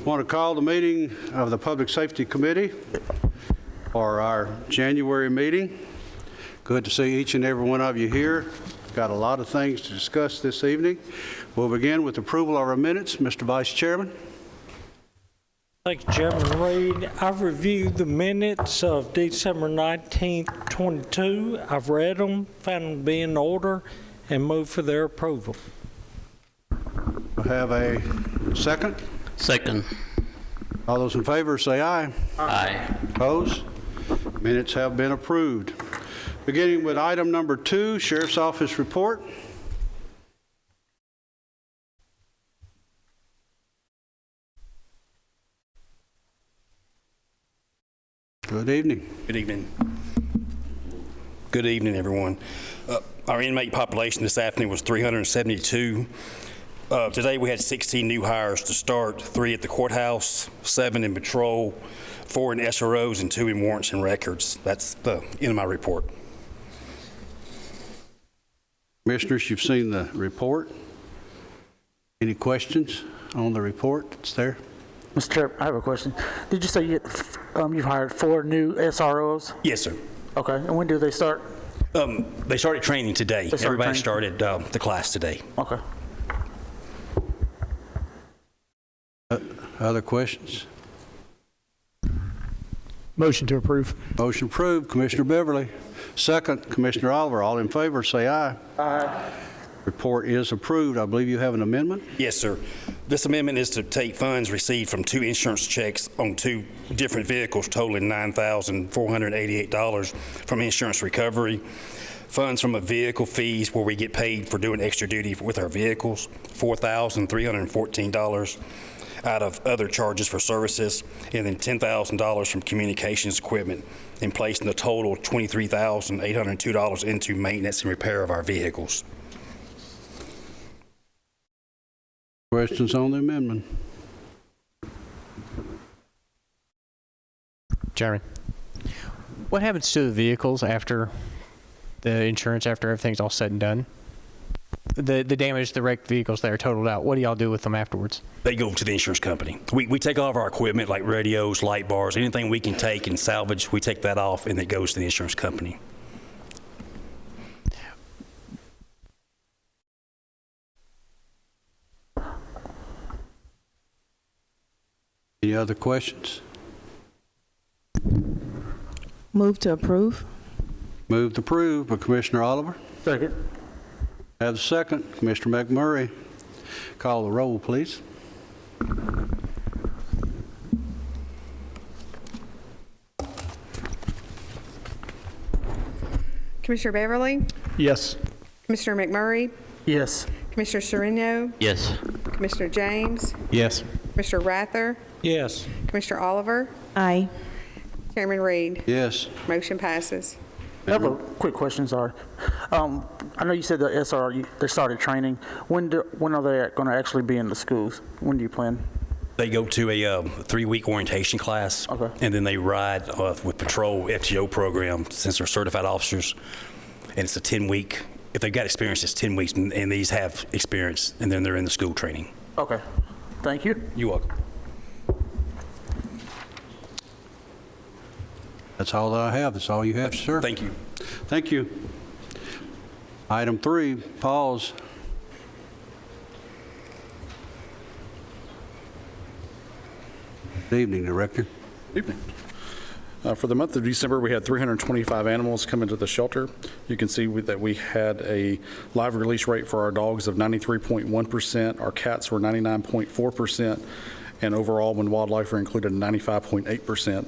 Want to call the meeting of the Public Safety Committee for our January meeting. Good to see each and every one of you here. Got a lot of things to discuss this evening. We'll begin with approval of our minutes. Mr. Vice Chairman. Thank you, Chairman Reed. I've reviewed the minutes of December 19th, 22. I've read them, found them to be in order, and move for their approval. I have a second. Second. All those in favor say aye. Aye. Opposed? Minutes have been approved. Beginning with item number 2, Sheriff's Office report. Good evening. Good evening. Good evening, everyone. Our inmate population this afternoon was 372. Today we had 16 new hires to start, 3 at the courthouse, 7 in patrol, 4 in SROs, and 2 in warrants and records. That's the end of my report. Commissioners, you've seen the report. Any questions on the report that's there? Mr. Chair, I have a question. Did you say you've hired 4 new SROs? Yes, sir. Okay, and when do they start? They started training today. Everybody started the class today. Okay. Other questions? Motion to approve. Motion approved. Commissioner Beverly. Second, Commissioner Oliver. All in favor, say aye. Aye. Report is approved. I believe you have an amendment? Yes, sir. This amendment is to take funds received from 2 insurance checks on 2 different vehicles totaling $9,488 from insurance recovery, funds from a vehicle fees where we get paid for doing extra duty with our vehicles, $4,314 out of other charges for services, and then $10,000 from communications equipment, and placing the total $23,802 into maintenance and repair of our vehicles. Questions on the amendment? Chairman, what happens to the vehicles after the insurance, after everything's all said and done? The damage, the wrecked vehicles that are totaled out, what do y'all do with them afterwards? They go to the insurance company. We take all of our equipment like radios, light bars, anything we can take and salvage, we take that off and it goes to the insurance company. Any other questions? Move to approve. Move to approve by Commissioner Oliver. Second. Have a second. Commissioner McMurray. Call the roll, please. Commissioner Beverly? Yes. Commissioner McMurray? Yes. Commissioner Sereno? Yes. Commissioner James? Yes. Commissioner Rather? Yes. Commissioner Oliver? Aye. Chairman Reed? Yes. Motion passes. I have a quick question, sorry. I know you said the SR, they started training. When are they going to actually be in the schools? When do you plan? They go to a 3-week orientation class, Okay. and then they ride with patrol FTO program since they're certified officers, and it's a 10-week. If they've got experience, it's 10 weeks, and these have experience, and then they're in the school training. Okay. Thank you. You're welcome. That's all that I have. That's all you have, sir. Thank you. Thank you. Item 3, PAWS. Good evening, Director. Evening. For the month of December, we had 325 animals come into the shelter. You can see that we had a live release rate for our dogs of 93.1%. Our cats were 99.4%. And overall, when wildlife were included, 95.8%.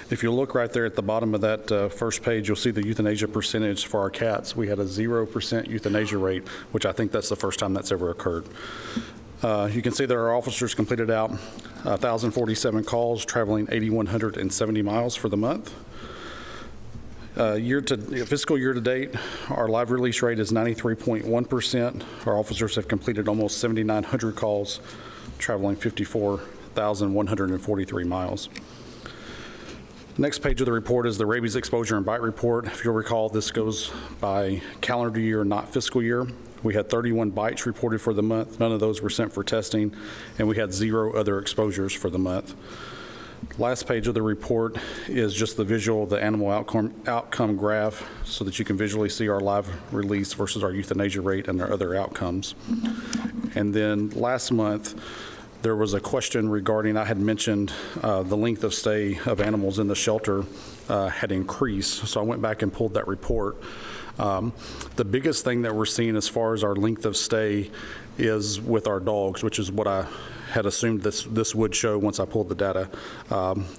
If you look right there at the bottom of that first page, you'll see the euthanasia percentage for our cats. We had a 0% euthanasia rate, which I think that's the first time that's ever occurred. You can see that our officers completed out 1,047 calls, traveling 8,170 miles for the month. Fiscal year to date, our live release rate is 93.1%. Our officers have completed almost 7,900 calls, traveling 54,143 miles. Next page of the report is the rabies exposure and bite report. If you'll recall, this goes by calendar year, not fiscal year. We had 31 bites reported for the month. None of those were sent for testing, and we had 0 other exposures for the month. Last page of the report is just the visual of the animal outcome graph so that you can visually see our live release versus our euthanasia rate and our other outcomes. And then last month, there was a question regarding, I had mentioned the length of stay of animals in the shelter had increased. So I went back and pulled that report. The biggest thing that we're seeing as far as our length of stay is with our dogs, which is what I had assumed this would show once I pulled the data.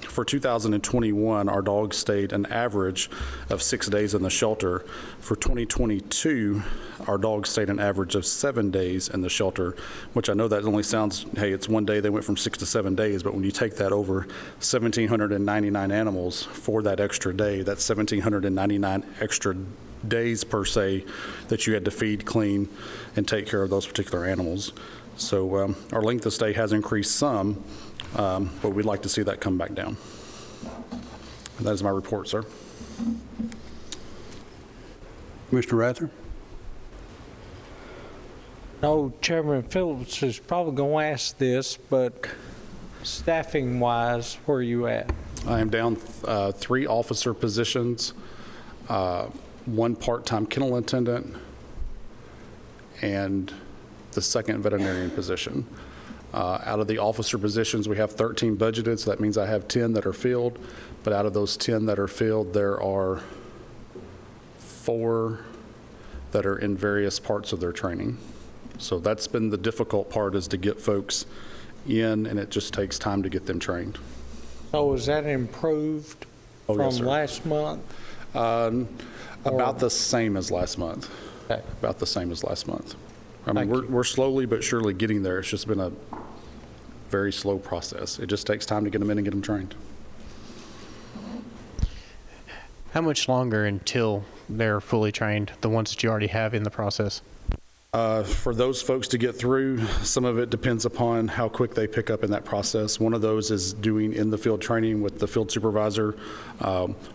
For 2021, our dogs stayed an average of 6 days in the shelter. For 2022, our dogs stayed an average of 7 days in the shelter, which I know that only sounds, hey, it's 1 day, they went from 6 to 7 days, but when you take that over 1,799 animals for that extra day, that's 1,799 extra days per se that you had to feed, clean, and take care of those particular animals. So our length of stay has increased some, but we'd like to see that come back down. And that is my report, sir. Commissioner Rather? No, Chairman Phillips is probably going to ask this, but staffing-wise, where are you at? I am down 3 officer positions, 1 part-time kennel attendant, and the 2nd veterinarian position. Out of the officer positions, we have 13 budgeted, so that means I have 10 that are filled. But out of those 10 that are filled, there are 4 that are in various parts of their training. So that's been the difficult part, is to get folks in, and it just takes time to get them trained. So is that improved Oh, from yes, sir. last month? About the same as last month. Okay. About the same as last month. I mean, Thank we're slowly but surely getting there. It's just been a very slow process. It just takes time to get them in and get them trained. How much longer until they're fully trained, the ones that you already have in the process? For those folks to get through, some of it depends upon how quick they pick up in that process. One of those is doing in-the-field training with the field supervisor.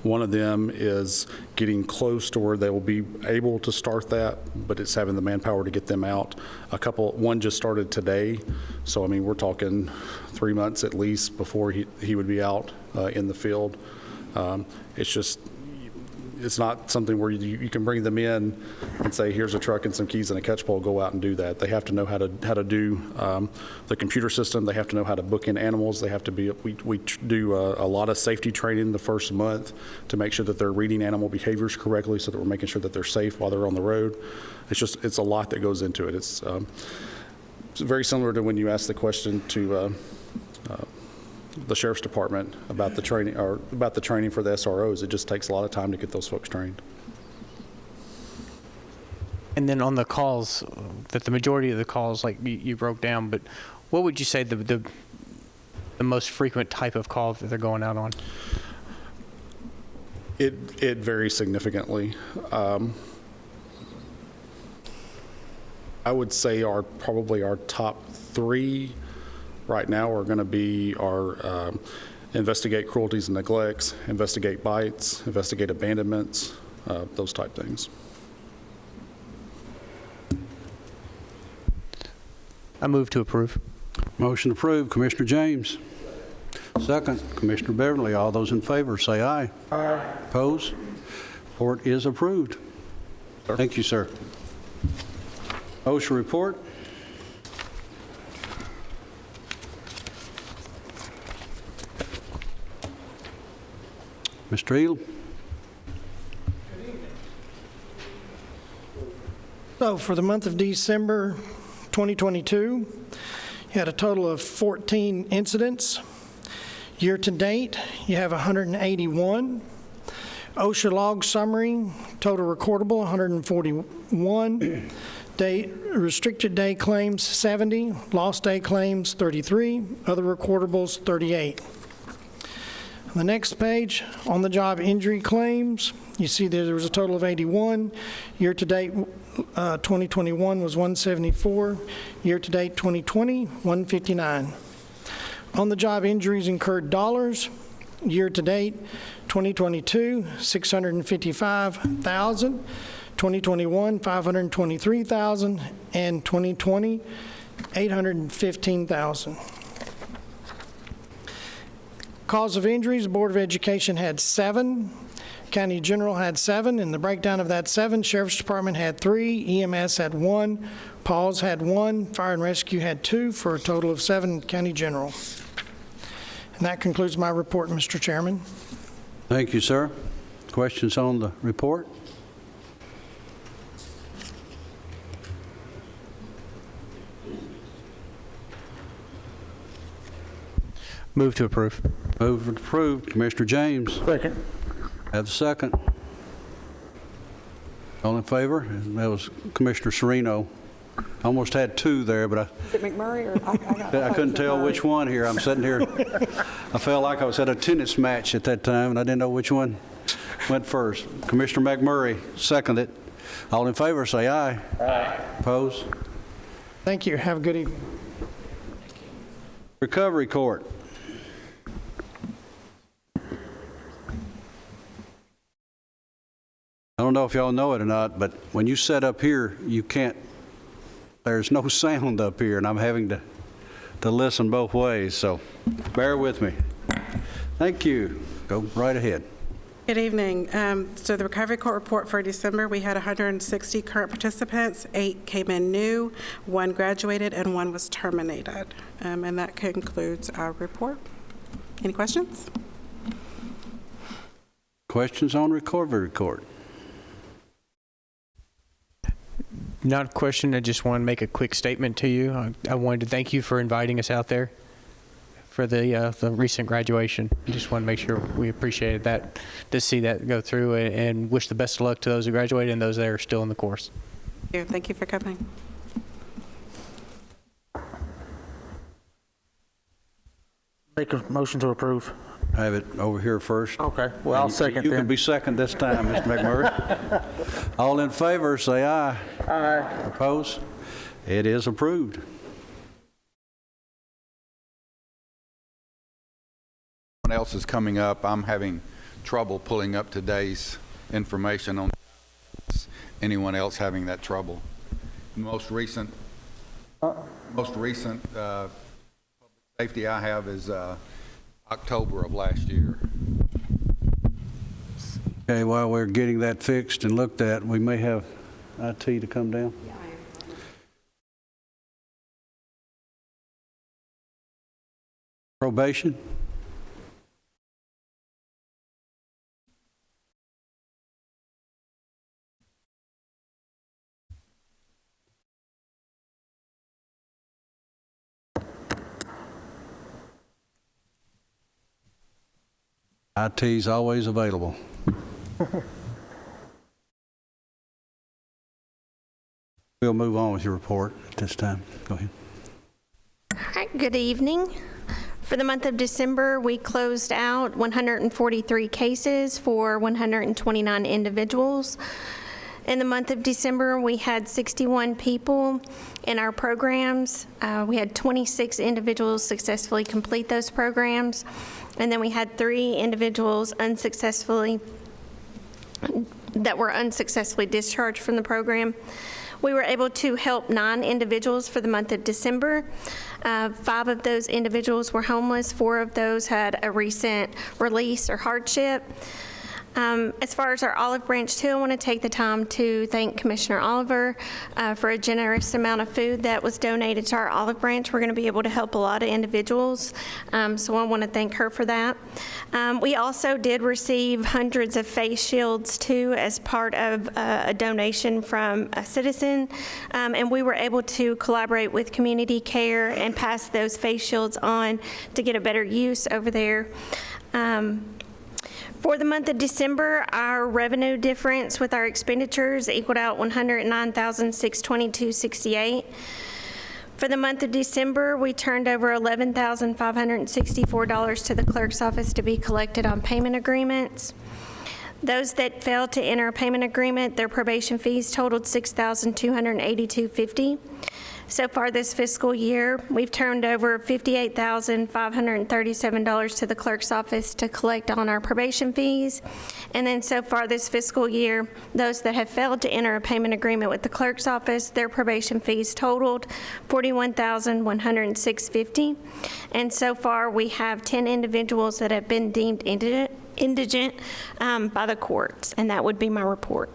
One of them is getting close to where they will be able to start that, but it's having the manpower to get them out. One just started today, so I mean, we're talking 3 months at least before he would be out in the field. It's not something where you can bring them in and say, here's a truck and some keys and a catch pole, go out and do that. They have to know how to do the computer system. They have to know how to book in animals. They have to be, we do a lot of safety training the first month to make sure that they're reading animal behaviors correctly, so that we're making sure that they're safe while they're on the road. It's a lot that goes into it. It's very similar to when you ask the question to the Sheriff's Department about the training, or about the training for the SROs. It just takes a lot of time to get those folks trained. And then on the calls, that the majority of the calls, like you broke down, but what would you say the most frequent type of call that they're going out on? It varies significantly. I would say probably our top 3 right now are going to be our investigate cruelties and neglects, investigate bites, investigate abandonments, those type things. I move to approve. Motion approved. Commissioner James. Second, Commissioner Beverly. All those in favor say aye. Aye. Opposed? Report is approved. Sir. Thank you, sir. OSHA report. Mr. Eel. So for the month of December 2022, you had a total of 14 incidents. Year to date, you have 181. OSHA log summary, total recordable 141. Restricted day claims 70, lost day claims 33, other recordables 38. On the next page, on the job injury claims, you see there was a total of 81. Year to date 2021 was 174. Year to date 2020, 159. On the job injuries incurred dollars, year to date 2022, $655,000. 2021, $523,000, and 2020, $815,000. Cause of injuries, the Board of Education had 7, County General had 7. In the breakdown of that 7, Sheriff's Department had 3, EMS had 1, PAWS had 1, Fire and Rescue had 2, for a total of 7 County General. And that concludes my report, Mr. Chairman. Thank you, sir. Questions on the report? Move to approve. Move to approve. Commissioner James. Second. Have the second. All in favor? That was Commissioner Sereno. I almost had 2 there, but Is it McMurray or I couldn't tell which one here. I'm sitting here. I felt like I was at a tennis match at that time, and I didn't know which one went first. Commissioner McMurray seconded. All in favor, say aye. Aye. Opposed? Thank you. Have a good evening. Recovery Court. I don't know if y'all know it or not, but when you sit up here, you can't, there's no sound up here, and I'm having to listen both ways, so bear with me. Thank you. Go right ahead. Good evening. So the Recovery Court report for December, we had 160 current participants, 8 came in new, 1 graduated, and 1 was terminated. And that concludes our report. Any questions? Questions on Recovery Court? Not a question. I just want to make a quick statement to you. I wanted to thank you for inviting us out there for the recent graduation. I just want to make sure we appreciated that, to see that go through, and wish the best of luck to those who graduated and those that are still in the course. Thank you for coming. Make a motion to approve. I have it over here first. Okay, well, I'll second You then. can be second this time, Mr. McMurray. All in favor, say aye. Aye. Opposed? It is approved. Else is coming up. I'm having trouble pulling up today's information on anyone else having that trouble. Most recent public safety I have is October of last year. Okay, while we're getting that fixed and looked at, we may have IT to come down. Probation? IT's always available. We'll move on with your report at this time. Go ahead. All right, good evening. For the month of December, we closed out 143 cases for 129 individuals. In the month of December, we had 61 people in our programs. We had 26 individuals successfully complete those programs. And then we had 3 individuals that were unsuccessfully discharged from the program. We were able to help 9 individuals for the month of December. 5 of those individuals were homeless. 4 of those had a recent release or hardship. As far as our Olive Branch 2, I want to take the time to thank Commissioner Oliver for a generous amount of food that was donated to our Olive Branch. We're going to be able to help a lot of individuals, so I want to thank her for that. We also did receive hundreds of face shields, too, as part of a donation from a citizen, and we were able to collaborate with Community Care and pass those face shields on to get a better use over there. For the month of December, our revenue difference with our expenditures equaled out $109,622.68. For the month of December, we turned over $11,564 to the clerk's office to be collected on payment agreements. Those that failed to enter a payment agreement, their probation fees totaled $6,282.50. So far this fiscal year, we've turned over $58,537 to the clerk's office to collect on our probation fees. And then so far this fiscal year, those that have failed to enter a payment agreement with the clerk's office, their probation fees totaled $41,106.50. And so far, we have 10 individuals that have been deemed indigent by the courts, and that would be my report.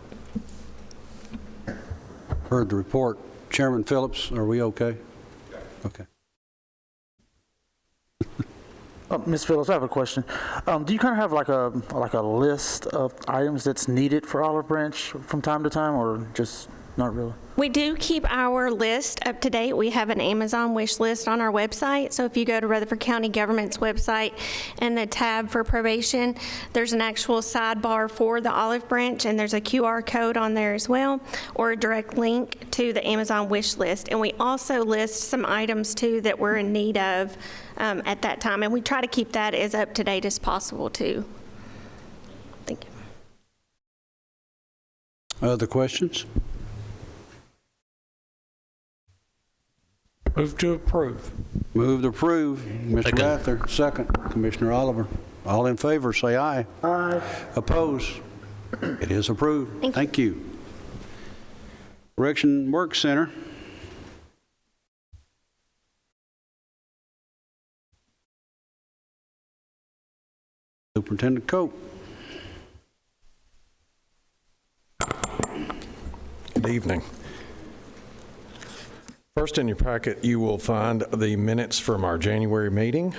Heard the report. Chairman Phillips, are we okay? Okay. Ms. Phillips, I have a question. Do you kind of have like a list of items that's needed for Olive Branch from time to time, or just not really? We do keep our list up to date. We have an Amazon wish list on our website. So if you go to Rutherford County Government's website and the tab for probation, there's an actual sidebar for the Olive Branch, and there's a QR code on there as well, or a direct link to the Amazon wish list. And we also list some items too that we're in need of at that time, and we try to keep that as up to date as possible too. Thank you. Other questions? Move to approve. Move to approve. Mr. Rather, second. Commissioner Oliver. All in favor, say aye. Aye. Opposed? It is approved. Thank you. Thank you. Correction Work Center. Superintendent Cope. Good evening. First in your packet, you will find the minutes from our January meeting.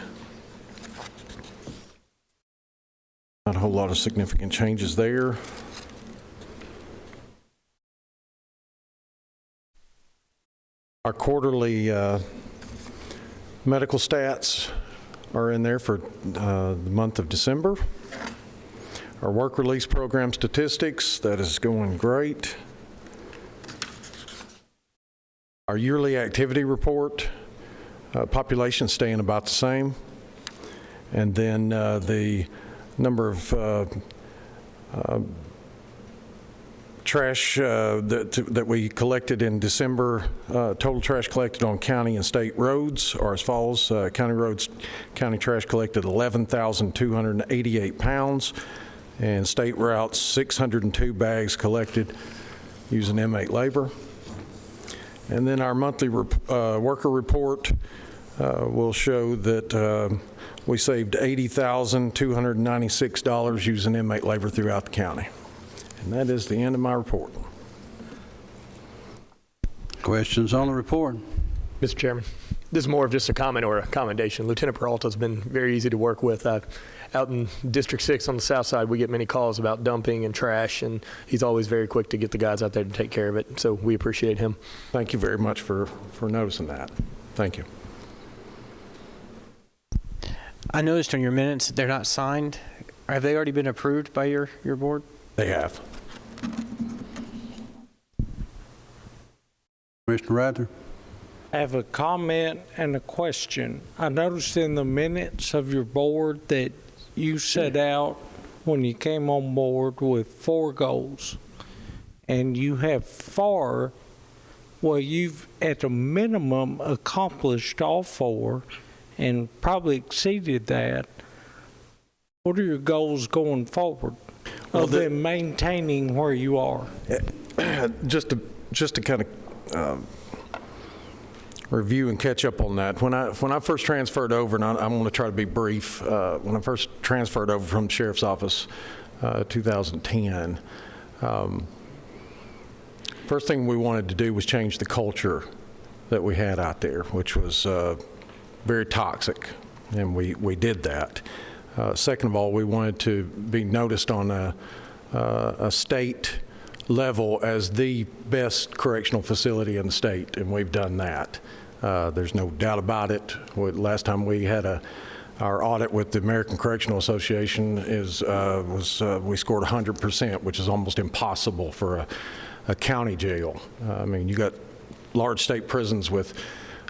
Not a whole lot of significant changes there. Our quarterly medical stats are in there for the month of December. Our work release program statistics, that is going great. Our yearly activity report, population staying about the same. And then the number of trash that we collected in December, total trash collected on county and state roads are as follows. County roads, county trash collected 11,288 pounds, and state routes 602 bags collected using inmate labor. And then our monthly worker report will show that we saved $80,296 using inmate labor throughout the county. And that is the end of my report. Questions on the report? Mr. Chairman, this is more of just a comment or a commendation. Lieutenant Peralta's been very easy to work with. Out in District 6 on the south side, we get many calls about dumping and trash, and he's always very quick to get the guys out there to take care of it. So we appreciate him. Thank you very much for noticing that. Thank you. I noticed on your minutes they're not signed. Have they already been approved by your board? They have. Commissioner Rather. I have a comment and a question. I noticed in the minutes of your board that you set out when you came on board with 4 goals, and you have 4. Well, you've at a minimum accomplished all 4 and probably exceeded that. What are your goals going forward, other than maintaining where you are? Just to kind of review and catch up on that. When I first transferred over, and I'm going to try to be brief, when I first transferred over from the Sheriff's Office 2010, first thing we wanted to do was change the culture that we had out there, which was very toxic, and we did that. Second of all, we wanted to be noticed on a state level as the best correctional facility in the state, and we've done that. There's no doubt about it. Last time we had our audit with the American Correctional Association we scored 100%, which is almost impossible for a county jail. I mean, you got large state prisons with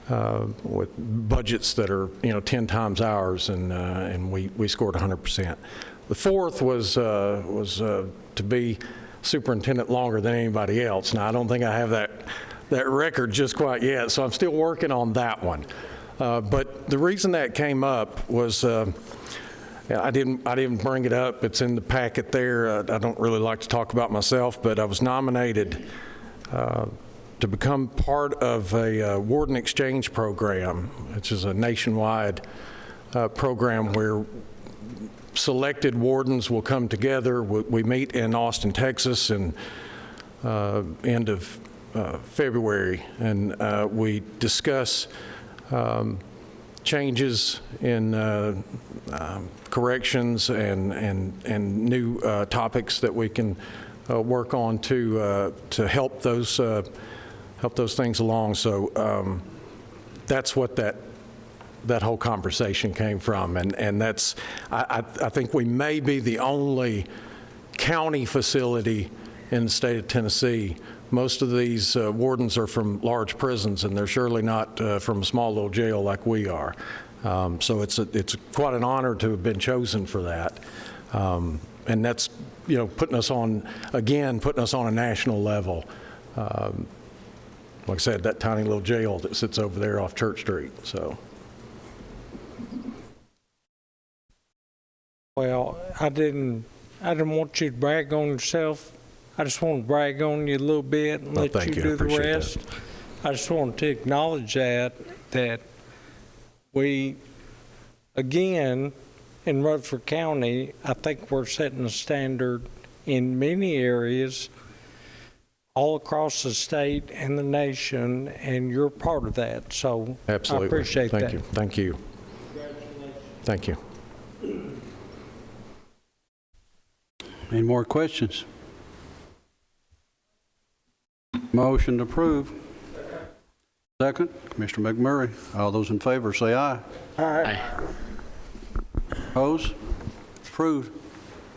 budgets that are 10 times ours, and we scored 100%. The fourth was to be superintendent longer than anybody else. Now, I don't think I have that that record just quite yet, so I'm still working on that one. But the reason that came up was I didn't bring it up. It's in the packet there. I don't really like to talk about myself, but I was nominated to become part of a warden exchange program, which is a nationwide program where selected wardens will come together. We meet in Austin, Texas, in end of February, and we discuss changes in corrections and new topics that we can work on to help those things along. So that's what that whole conversation came from, and that's I think we may be the only county facility in the state of Tennessee. Most of these wardens are from large prisons, and they're surely not from a small little jail like we are. So it's quite an honor to have been chosen for that, and that's putting us on a national level. Like I said, that tiny little jail that sits over there off Church Street. So. Well, I didn't want you to brag on yourself. I just want to brag on you a little bit and let you do the rest. I just want to acknowledge that we, again, in Rutherford County, I think we're setting a standard in many areas all across the state and the nation, and you're part of that. So absolutely. I appreciate that. Thank you. Thank you. Any more questions? Motion to approve. Second, Commissioner McMurray. All those in favor say aye. Aye. Opposed? Approved.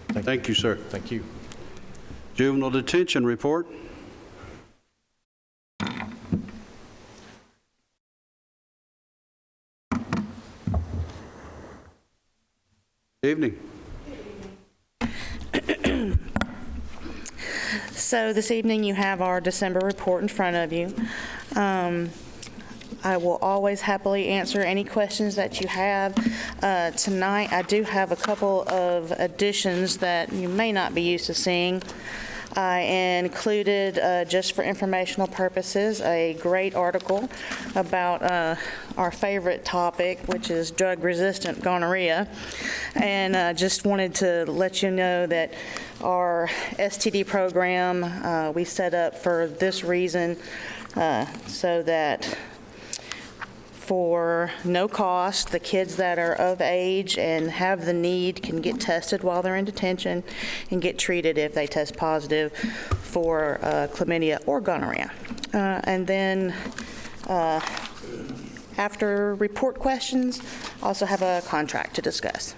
Thank you, sir. Thank you. Juvenile Detention Report. Evening. So this evening you have our December report in front of you. I will always happily answer any questions that you have. Tonight I do have a couple of additions that you may not be used to seeing. I included, just for informational purposes, a great article about our favorite topic, which is drug-resistant gonorrhea. And just wanted to let you know that our STD program we set up for this reason, so that for no cost, the kids that are of age and have the need can get tested while they're in detention and get treated if they test positive for chlamydia or gonorrhea. And then after report questions, also have a contract to discuss.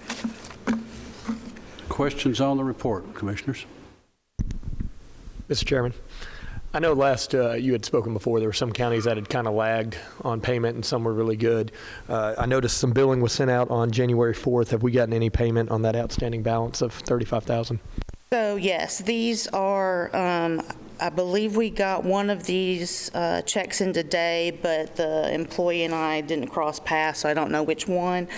Questions on the report, Commissioners? Mr. Chairman, I know last you had spoken before, there were some counties that had kind of lagged on payment and some were really good. I noticed some billing was sent out on January 4th. Have we gotten any payment on that outstanding balance of $35,000? So yes, these are, I believe we got one of these checks in today, but the employee and I didn't cross paths, so I don't know which one.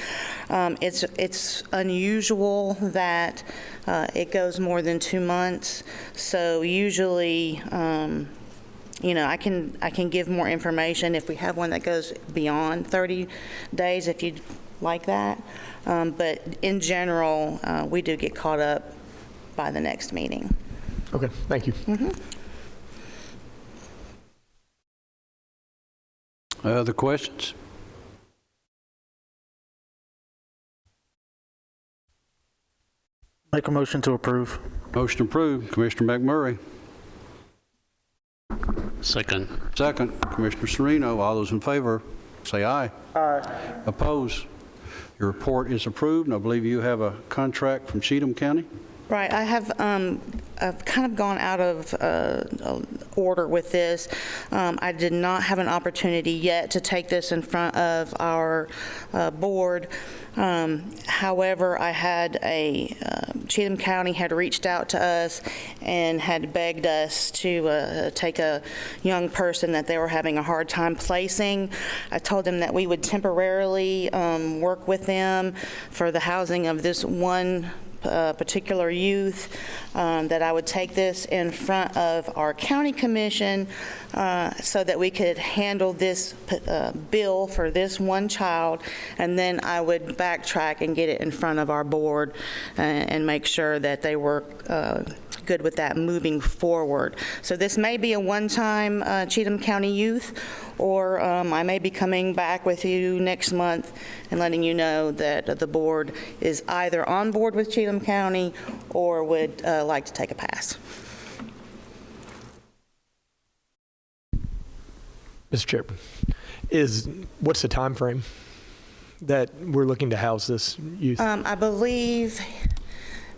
It's unusual that it goes more than 2 months. So usually, I can give more information if we have one that goes beyond 30 days, if you'd like that. But in general, we do get caught up by the next meeting. Okay, thank you. Mm-hmm. Other questions? Make a motion to approve. Motion approved. Commissioner McMurray. Second. Second, Commissioner Sereno. All those in favor say aye. Aye. Opposed? Your report is approved, and I believe you have a contract from Cheatham County? Right. I have I've kind of gone out of order with this. I did not have an opportunity yet to take this in front of our board. However, I had Cheatham County had reached out to us and had begged us to take a young person that they were having a hard time placing. I told them that we would temporarily work with them for the housing of this one particular youth, that I would take this in front of our county commission so that we could handle this bill for this one child, and then I would backtrack and get it in front of our board and make sure that they were good with that moving forward. So this may be a one-time Cheatham County youth, or I may be coming back with you next month and letting you know that the board is either on board with Cheatham County or would like to take a pass. Mr. Chairman, what's the time frame that we're looking to house this youth? I believe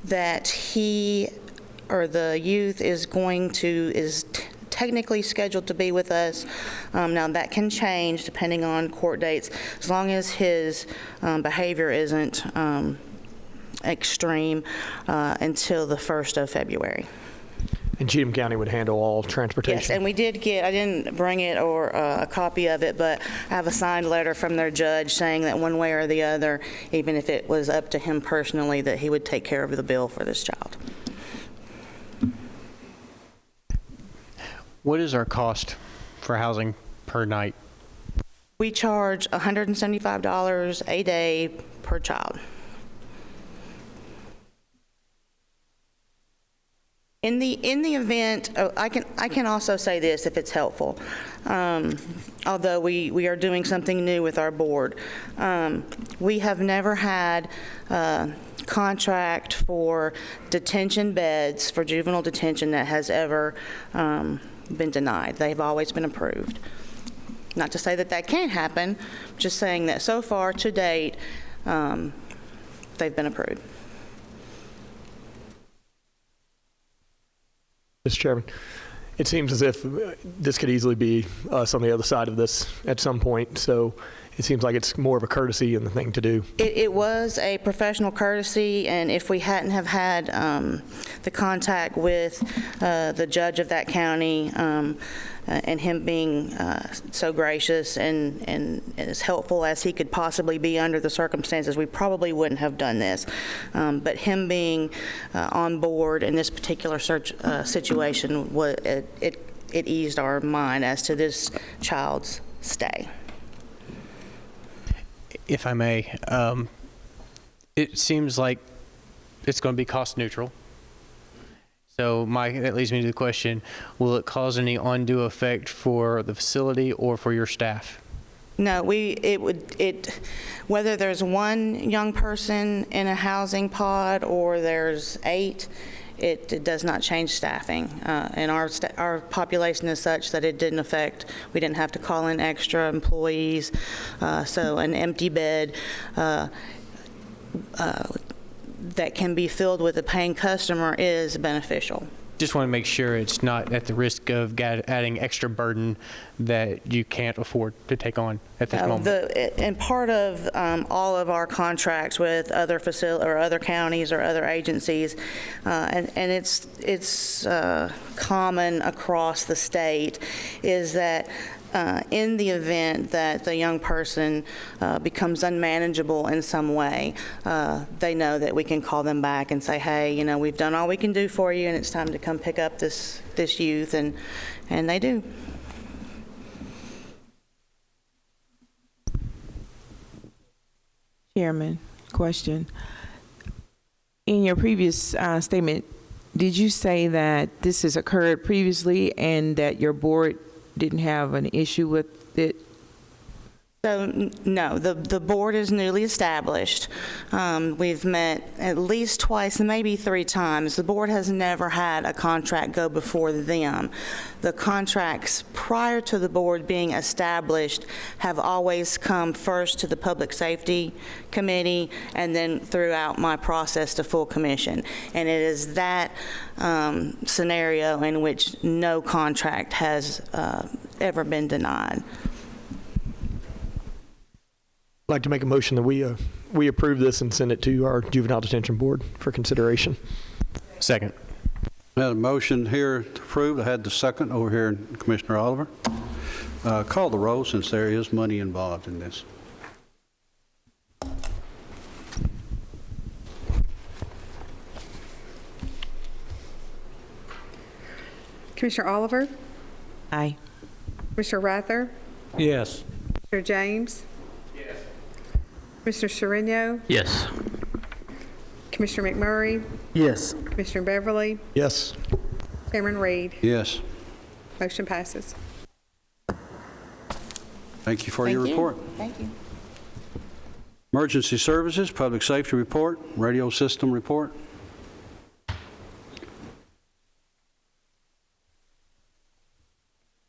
that he or the youth is technically scheduled to be with us. Now that can change depending on court dates, as long as his behavior isn't extreme, until the 1st of February. And Cheatham County would handle all transportation? Yes, and we did get, I didn't bring it or a copy of it, but I have a signed letter from their judge saying that one way or the other, even if it was up to him personally, that he would take care of the bill for this child. What is our cost for housing per night? We charge $175 a day per child. In the event, I can also say this if it's helpful. Although we are doing something new with our board, we have never had a contract for detention beds for juvenile detention that has ever been denied. They've always been approved. Not to say that that can't happen, just saying that so far to date, they've been approved. Mr. Chairman, it seems as if this could easily be us on the other side of this at some point, so it seems like it's more of a courtesy and the thing to do. It was a professional courtesy, and if we hadn't have had the contact with the judge of that county and him being so gracious and as helpful as he could possibly be under the circumstances, we probably wouldn't have done this. But him being on board in this particular situation, it eased our mind as to this child's stay. If I may, it seems like it's going to be cost neutral. So that leads me to the question, will it cause any undue effect for the facility or for your staff? No, whether there's one young person in a housing pod or there's 8, it does not change staffing. And our population is such that it didn't affect, we didn't have to call in extra employees. So an empty bed that can be filled with a paying customer is beneficial. Just want to make sure it's not at the risk of adding extra burden that you can't afford to take on at this moment. And part of all of our contracts with other other counties or other agencies, and it's common across the state, is that in the event that the young person becomes unmanageable in some way, they know that we can call them back and say, hey, we've done all we can do for you, and it's time to come pick up this youth, and they do. Chairman, question. In your previous statement, did you say that this has occurred previously and that your board didn't have an issue with it So, no, the board is newly established. We've met at least twice, maybe 3 times. The board has never had a contract go before them. The contracts prior to the board being established have always come first to the Public Safety Committee and then throughout my process to full commission. And it is that scenario in which no contract has ever been denied. I'd like to make a motion that we approve this and send it to our Juvenile Detention Board for consideration. Second. I had a motion here to approve. I had the second over here, Commissioner Oliver. Call the roll since there is money involved in this. Commissioner Oliver? Aye. Commissioner Rather? Yes. Commissioner James? Yes. Commissioner Sereno? Yes. Commissioner McMurray? Yes. Commissioner Beverly? Yes. Chairman Reed? Yes. Motion passes. Thank you for your report. Thank you. Emergency Services, Public Safety Report, Radio System Report.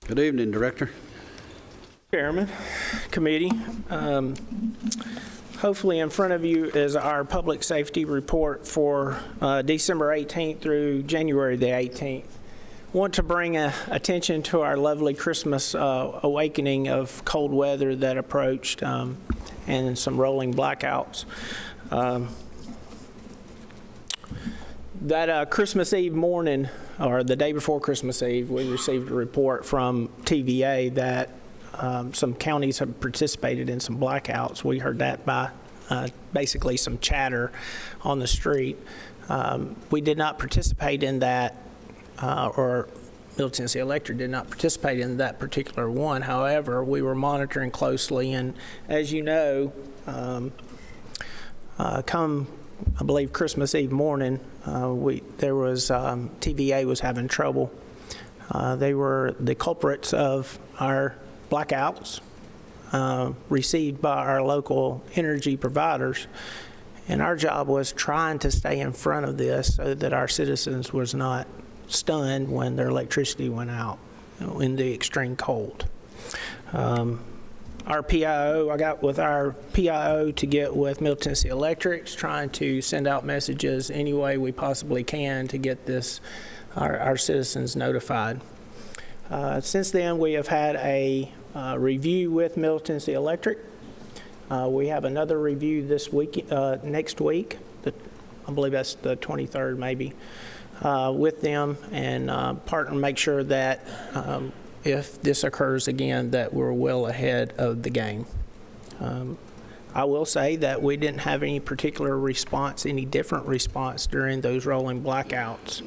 Good evening, Director. Chairman, committee. Hopefully in front of you is our public safety report for December 18th through January the 18th. Want to bring attention to our lovely Christmas awakening of cold weather that approached and some rolling blackouts. That Christmas Eve morning, or the day before Christmas Eve, we received a report from TVA that some counties have participated in some blackouts. We heard that by basically some chatter on the street. We did not participate in that, or Middle Tennessee Electric did not participate in that particular one. However, we were monitoring closely, and as you know, come, I believe, Christmas Eve morning, TVA was having trouble. They were the culprits of our blackouts received by our local energy providers, and our job was trying to stay in front of this so that our citizens was not stunned when their electricity went out in the extreme cold. Our PIO, I got with our PIO to get with Middle Tennessee Electric, trying to send out messages any way we possibly can to get this, our citizens notified. Since then, we have had a review with Middle Tennessee Electric. We have another review this week, next week. I believe that's the 23rd, maybe, with them, and partner make sure that if this occurs again, that we're well ahead of the game. I will say that we didn't have any particular response, any different response during those rolling blackouts.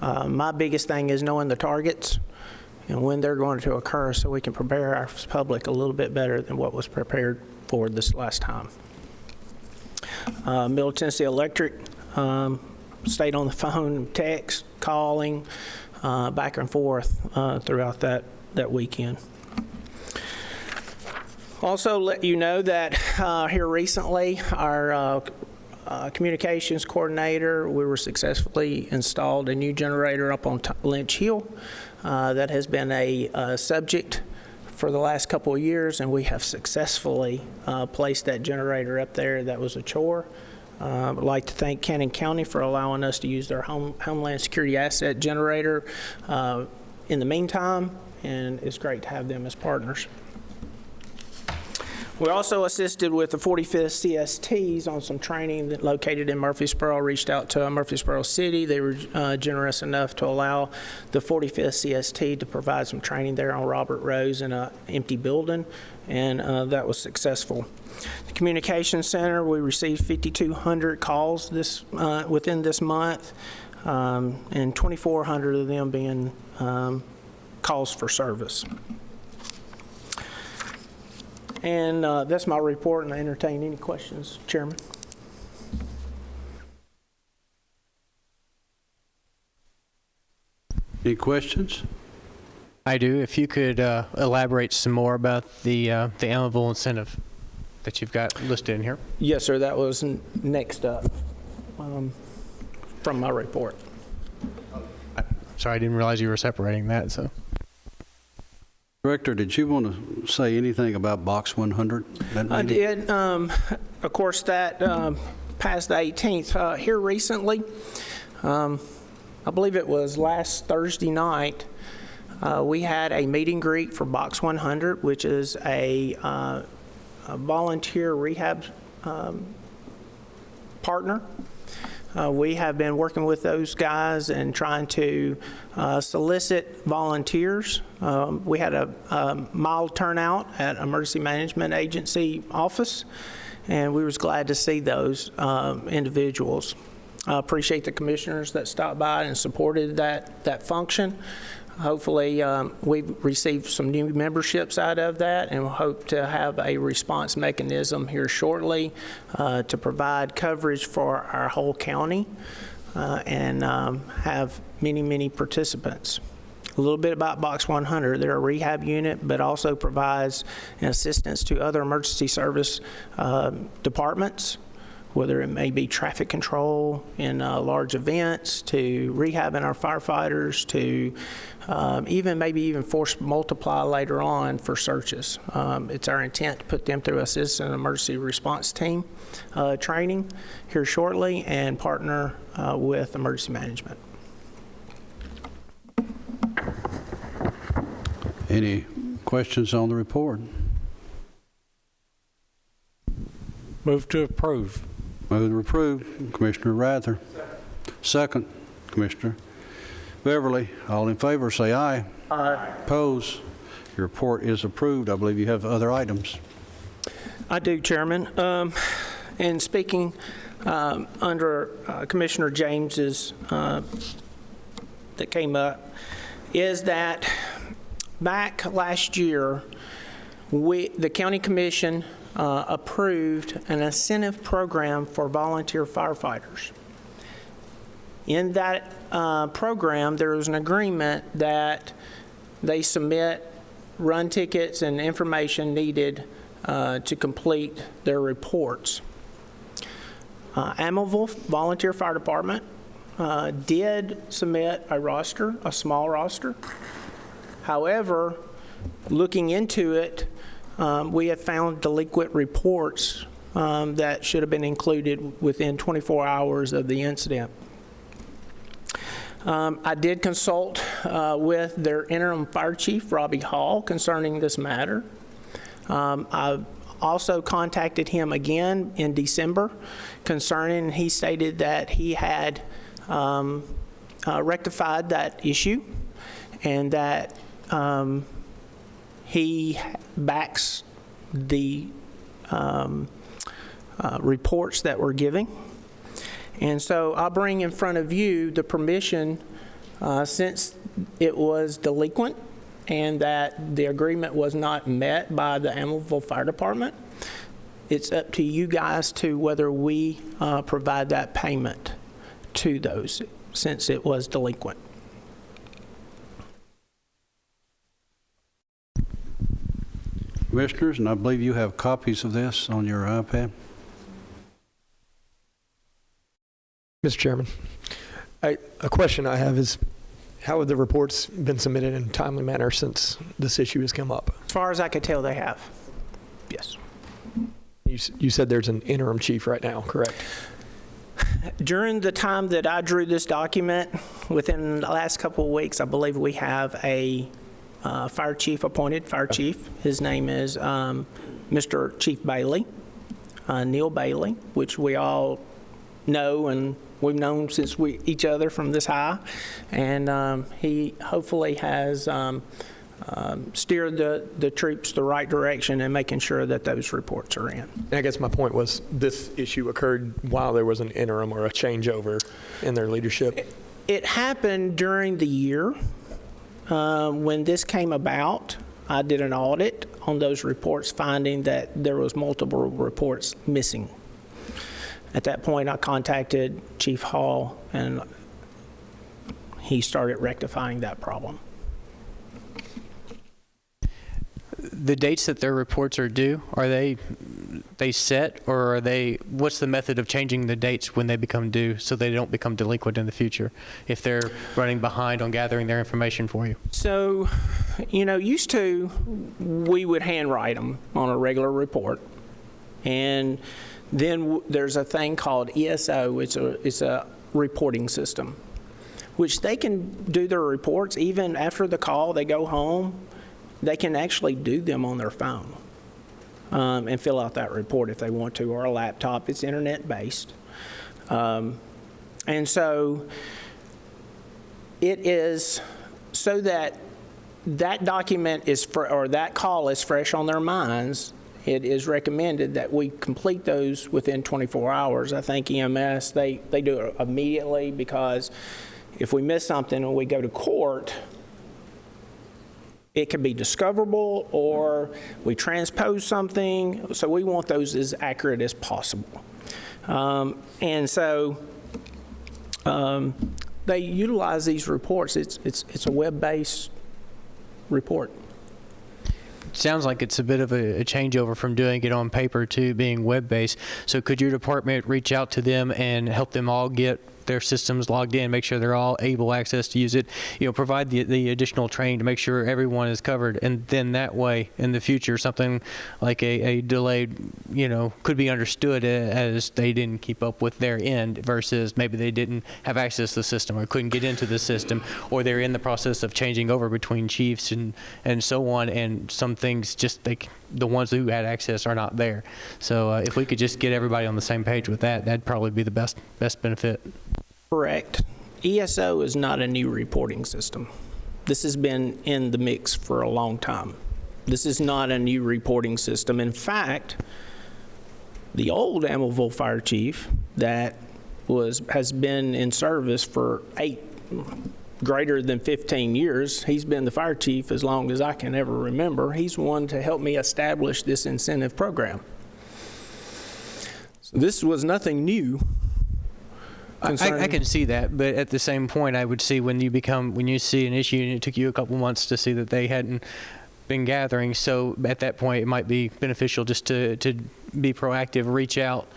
My biggest thing is knowing the targets and when they're going to occur so we can prepare our public a little bit better than what was prepared for this last time. Middle Tennessee Electric stayed on the phone, text, calling, back and forth throughout that weekend. Also let you know that here recently, our communications coordinator, we were successfully installed a new generator up on Lynch Hill. That has been a subject for the last couple of years, and we have successfully placed that generator up there. That was a chore. I'd like to thank Cannon County for allowing us to use their Homeland Security Asset Generator in the meantime, and it's great to have them as partners. We also assisted with the 45th CSTs on some training that located in Murfreesboro, reached out to Murfreesboro City. They were generous enough to allow the 45th CST to provide some training there on Robert Rose in an empty building, and that was successful. The Communications Center, we received 5,200 calls within this month, and 2,400 of them being calls for service. And that's my report, and I entertain any questions, Chairman. Any questions? I do. If you could elaborate some more about the Amiable incentive that you've got listed in here. Yes, sir. That was next up from my report. Sorry, I didn't realize you were separating that. So, Director, did you want to say anything about Box 100? I did. Of course, that passed the 18th. Here recently, I believe it was last Thursday night, we had a meet and greet for Box 100, which is a volunteer rehab partner. We have been working with those guys and trying to solicit volunteers. We had a mild turnout at Emergency Management Agency office, and we was glad to see those individuals. I appreciate the commissioners that stopped by and supported that function. Hopefully, we've received some new memberships out of that, and we'll hope to have a response mechanism here shortly to provide coverage for our whole county and have many, many participants. A little bit about Box 100. They're a rehab unit, but also provides assistance to other emergency service departments, whether it may be traffic control in large events, to rehabbing our firefighters, to even force multiply later on for searches. It's our intent to put them through a citizen emergency response team training here shortly and partner with emergency management. Any questions on the report? Move to approve. Move to approve. Commissioner Rather. Second. Commissioner Beverly. All in favor, say aye. Aye. Opposed? Your report is approved. I believe you have other items. I do, Chairman. And speaking under Commissioner James's that came up, is that back last year, the County Commission approved an incentive program for volunteer firefighters. In that program, there was an agreement that they submit run tickets and information needed to complete their reports. Amiable Volunteer Fire Department did submit a roster, a small roster. However, looking into it, we have found delinquent reports that should have been included within 24 hours of the incident. I did consult with their interim fire chief, Robbie Hall, concerning this matter. I also contacted him again in December concerning, he stated that he had rectified that issue and that he backs the reports that we're giving. And so I'll bring in front of you the permission since it was delinquent and that the agreement was not met by the Amiable Fire Department. It's up to you guys to whether we provide that payment to those since it was delinquent. Commissioners, and I believe you have copies of this on your iPad. Mr. Chairman, a question I have is, how have the reports been submitted in a timely manner since this issue has come up? As far as I could tell, they have. Yes. You said there's an interim chief right now, correct? During the time that I drew this document, within the last couple of weeks, I believe we have a fire chief, appointed fire chief. His name is Mr. Chief Bailey, Neil Bailey, which we all know and we've known since each other from this high. And he hopefully has steered the troops the right direction and making sure that those reports are in. And I guess my point was this issue occurred while there was an interim or a changeover in their leadership. It happened during the year. When this came about, I did an audit on those reports, finding that there was multiple reports missing. At that point, I contacted Chief Hall, and he started rectifying that problem. The dates that their reports are due, are they set, or are they, what's the method of changing the dates when they become due so they don't become delinquent in the future if they're running behind on gathering their information for you? So, used to, we would handwrite them on a regular report. And then there's a thing called ESO. It's a reporting system, which they can do their reports even after the call. They go home. They can actually do them on their phone and fill out that report if they want to, or a laptop. It's internet-based. And so it is so that document is, or that call is fresh on their minds. It is recommended that we complete those within 24 hours. I think EMS, they do it immediately, because if we miss something and we go to court, it can be discoverable, or we transpose something. So we want those as accurate as possible. And so they utilize these reports. It's a web-based report. Sounds like it's a bit of a changeover from doing it on paper to being web-based. So could your department reach out to them and help them all get their systems logged in, make sure they're all able access to use it, provide the additional training to make sure everyone is covered, and then that way in the future something like a delayed, could be understood as they didn't keep up with their end versus maybe they didn't have access to the system or couldn't get into the system, or they're in the process of changing over between chiefs and so on, and some things just the ones who had access are not there. So if we could just get everybody on the same page with that, that'd probably be the best benefit. Correct. ESO is not a new reporting system. This has been in the mix for a long time. This is not a new reporting system. In fact, the old Amelville fire chief that has been in service for greater than 15 years, he's been the fire chief as long as I can ever remember. He's one to help me establish this incentive program. So this was nothing new. I can see that, but at the same point, I would see when you see an issue and it took you a couple months to see that they hadn't been gathering. So at that point, it might be beneficial just to be proactive, reach out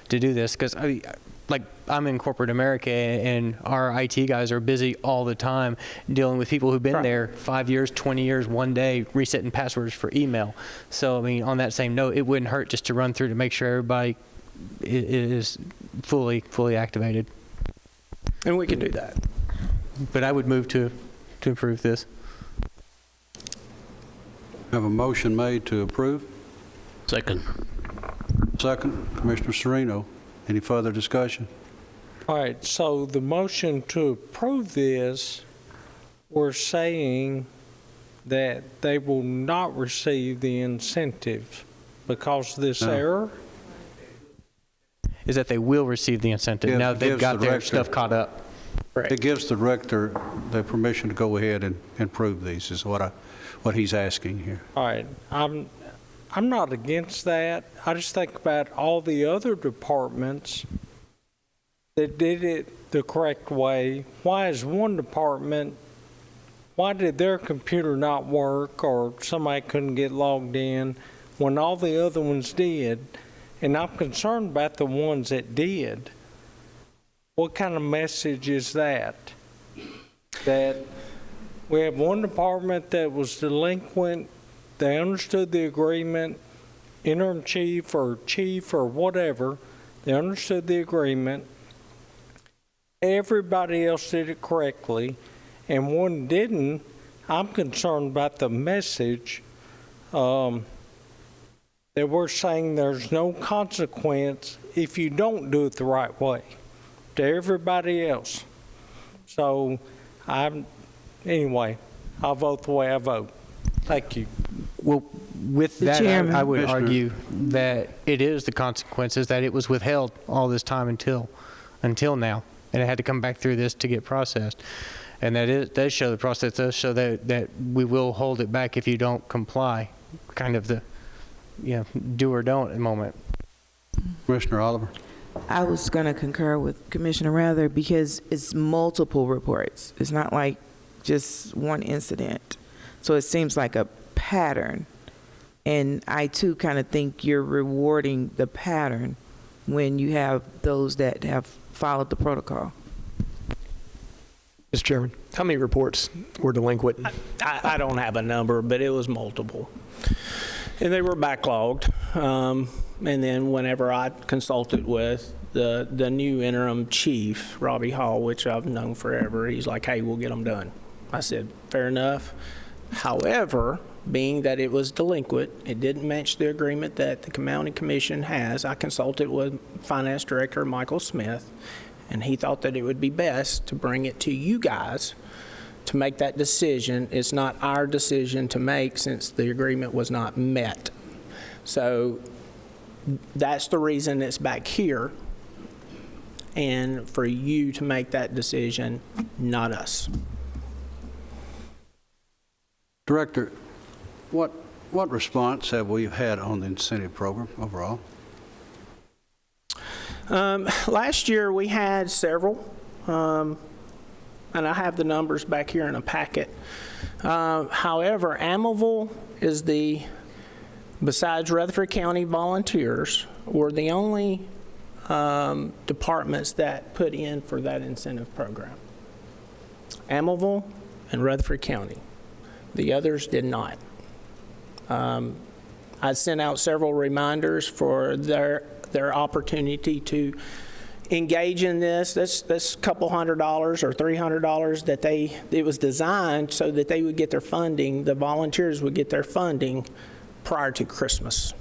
to do this, because I'm in corporate America, and our IT guys are busy all the time dealing with people who've been there 5 years, 20 years, one day, resetting passwords for email. So on that same note, it wouldn't hurt just to run through to make sure everybody is fully activated. And we can do that. But I would move to approve this. Have a motion made to approve. Second. Commissioner Sereno. Any further discussion? All right, so the motion to approve this, we're saying that they will not receive the incentive because of this error? Is that they will receive the incentive. Now they've got their stuff caught up. It gives the director the permission to go ahead and approve these, is what he's asking here. All right, I'm not against that. I just think about all the other departments that did it the correct way. Why is one department, why did their computer not work, or somebody couldn't get logged in when all the other ones did? And I'm concerned about the ones that did. What kind of message is that? That we have one department that was delinquent, they understood the agreement, interim chief or whatever, they understood the agreement. Everybody else did it correctly, and one didn't. I'm concerned about the message that we're saying there's no consequence if you don't do it the right way to everybody else. So anyway, I'll vote the way I vote. Thank you. Well, with that, I would argue that it is the consequences, that it was withheld all this time until now, and it had to come back through this to get processed. And that does show, the process does show that we will hold it back if you don't comply, kind of the do or don't moment. Commissioner Oliver. I was going to concur with Commissioner Rather, because it's multiple reports. It's not like just one incident. So it seems like a pattern And I too kind of think you're rewarding the pattern when you have those that have followed the protocol. Mr. Chairman, how many reports were delinquent? I don't have a number, but it was multiple. And they were backlogged. And then whenever I consulted with the new interim chief, Robbie Hall, which I've known forever, he's like, hey, we'll get them done. I said, fair enough. However, being that it was delinquent, it didn't match the agreement that the county commission has. I consulted with Finance Director Michael Smith, and he thought that it would be best to bring it to you guys to make that decision. It's not our decision to make since the agreement was not met. So that's the reason it's back here, and for you to make that decision, not us. Director, what response have we had on the incentive program overall? Last year we had several, and I have the numbers back here in a packet. However, Amival is besides Rutherford County volunteers, were the only departments that put in for that incentive program. Amival and Rutherford County. The others did not. I sent out several reminders for their opportunity to engage in this. This couple $100 or $300 that it was designed so that they would get their funding, the volunteers would get their funding prior to Christmas.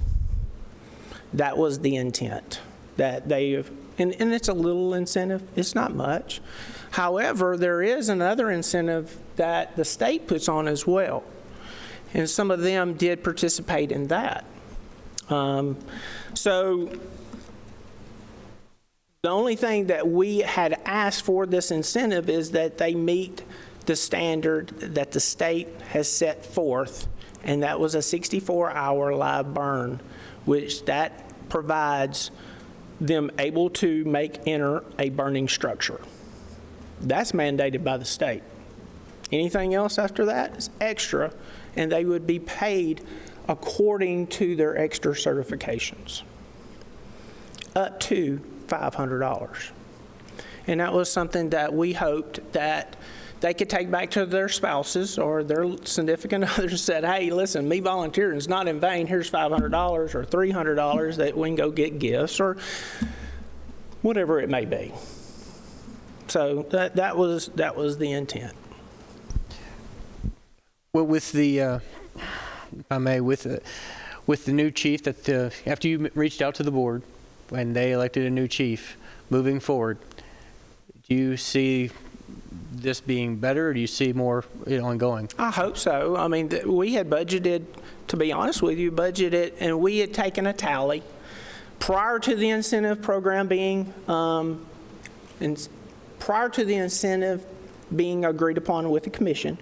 That was the intent. That and it's a little incentive, it's not much. However, there is another incentive that the state puts on as well. And some of them did participate in that. So the only thing that we had asked for this incentive is that they meet the standard that the state has set forth, and that was a 64-hour live burn, which that provides them able to enter a burning structure. That's mandated by the state. Anything else after that is extra, and they would be paid according to their extra certifications, up to $500. And that was something that we hoped that they could take back to their spouses or their significant others, said, hey, listen, me volunteering is not in vain. Here's $500 or $300 that we can go get gifts or whatever it may be. So that was the intent. Well, with the, if I may, with the new chief, after you reached out to the board when they elected a new chief, moving forward, do you see this being better, or do you see more ongoing? I hope so. I mean, we had budgeted, to be honest with you, and we had taken a tally prior to the incentive program being, prior to the incentive being agreed upon with the commission.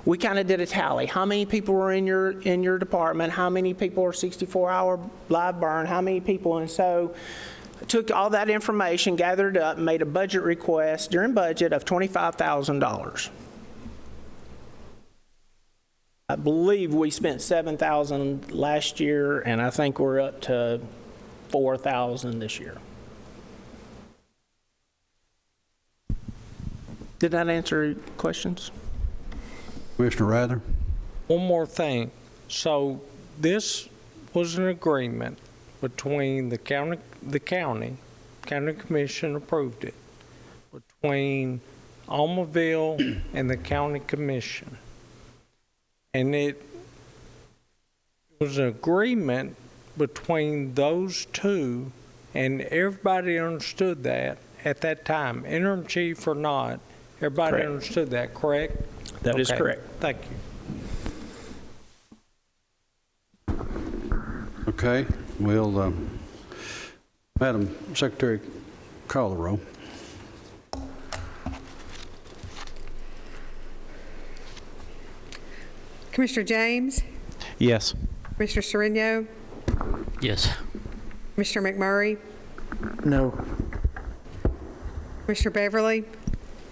We kind of did a tally. How many people were in your department? How many people are 64-hour live burn? How many people? And so I took all that information, gathered it up, and made a budget request during budget of $25,000. I believe we spent $7,000 last year, and I think we're up to $4,000 this year. Did that answer your questions? Commissioner Rather? One more thing. So this was an agreement between the county commission approved it, between Almaville and the county commission. And it was an agreement between those two, and everybody understood that at that time, interim chief or not, everybody Correct. understood that, correct? That is correct. Thank you. Okay, we'll, Madam Secretary, call the roll. Commissioner James? Yes. Commissioner Sereno? Yes. Commissioner McMurray? No. Commissioner Beverly?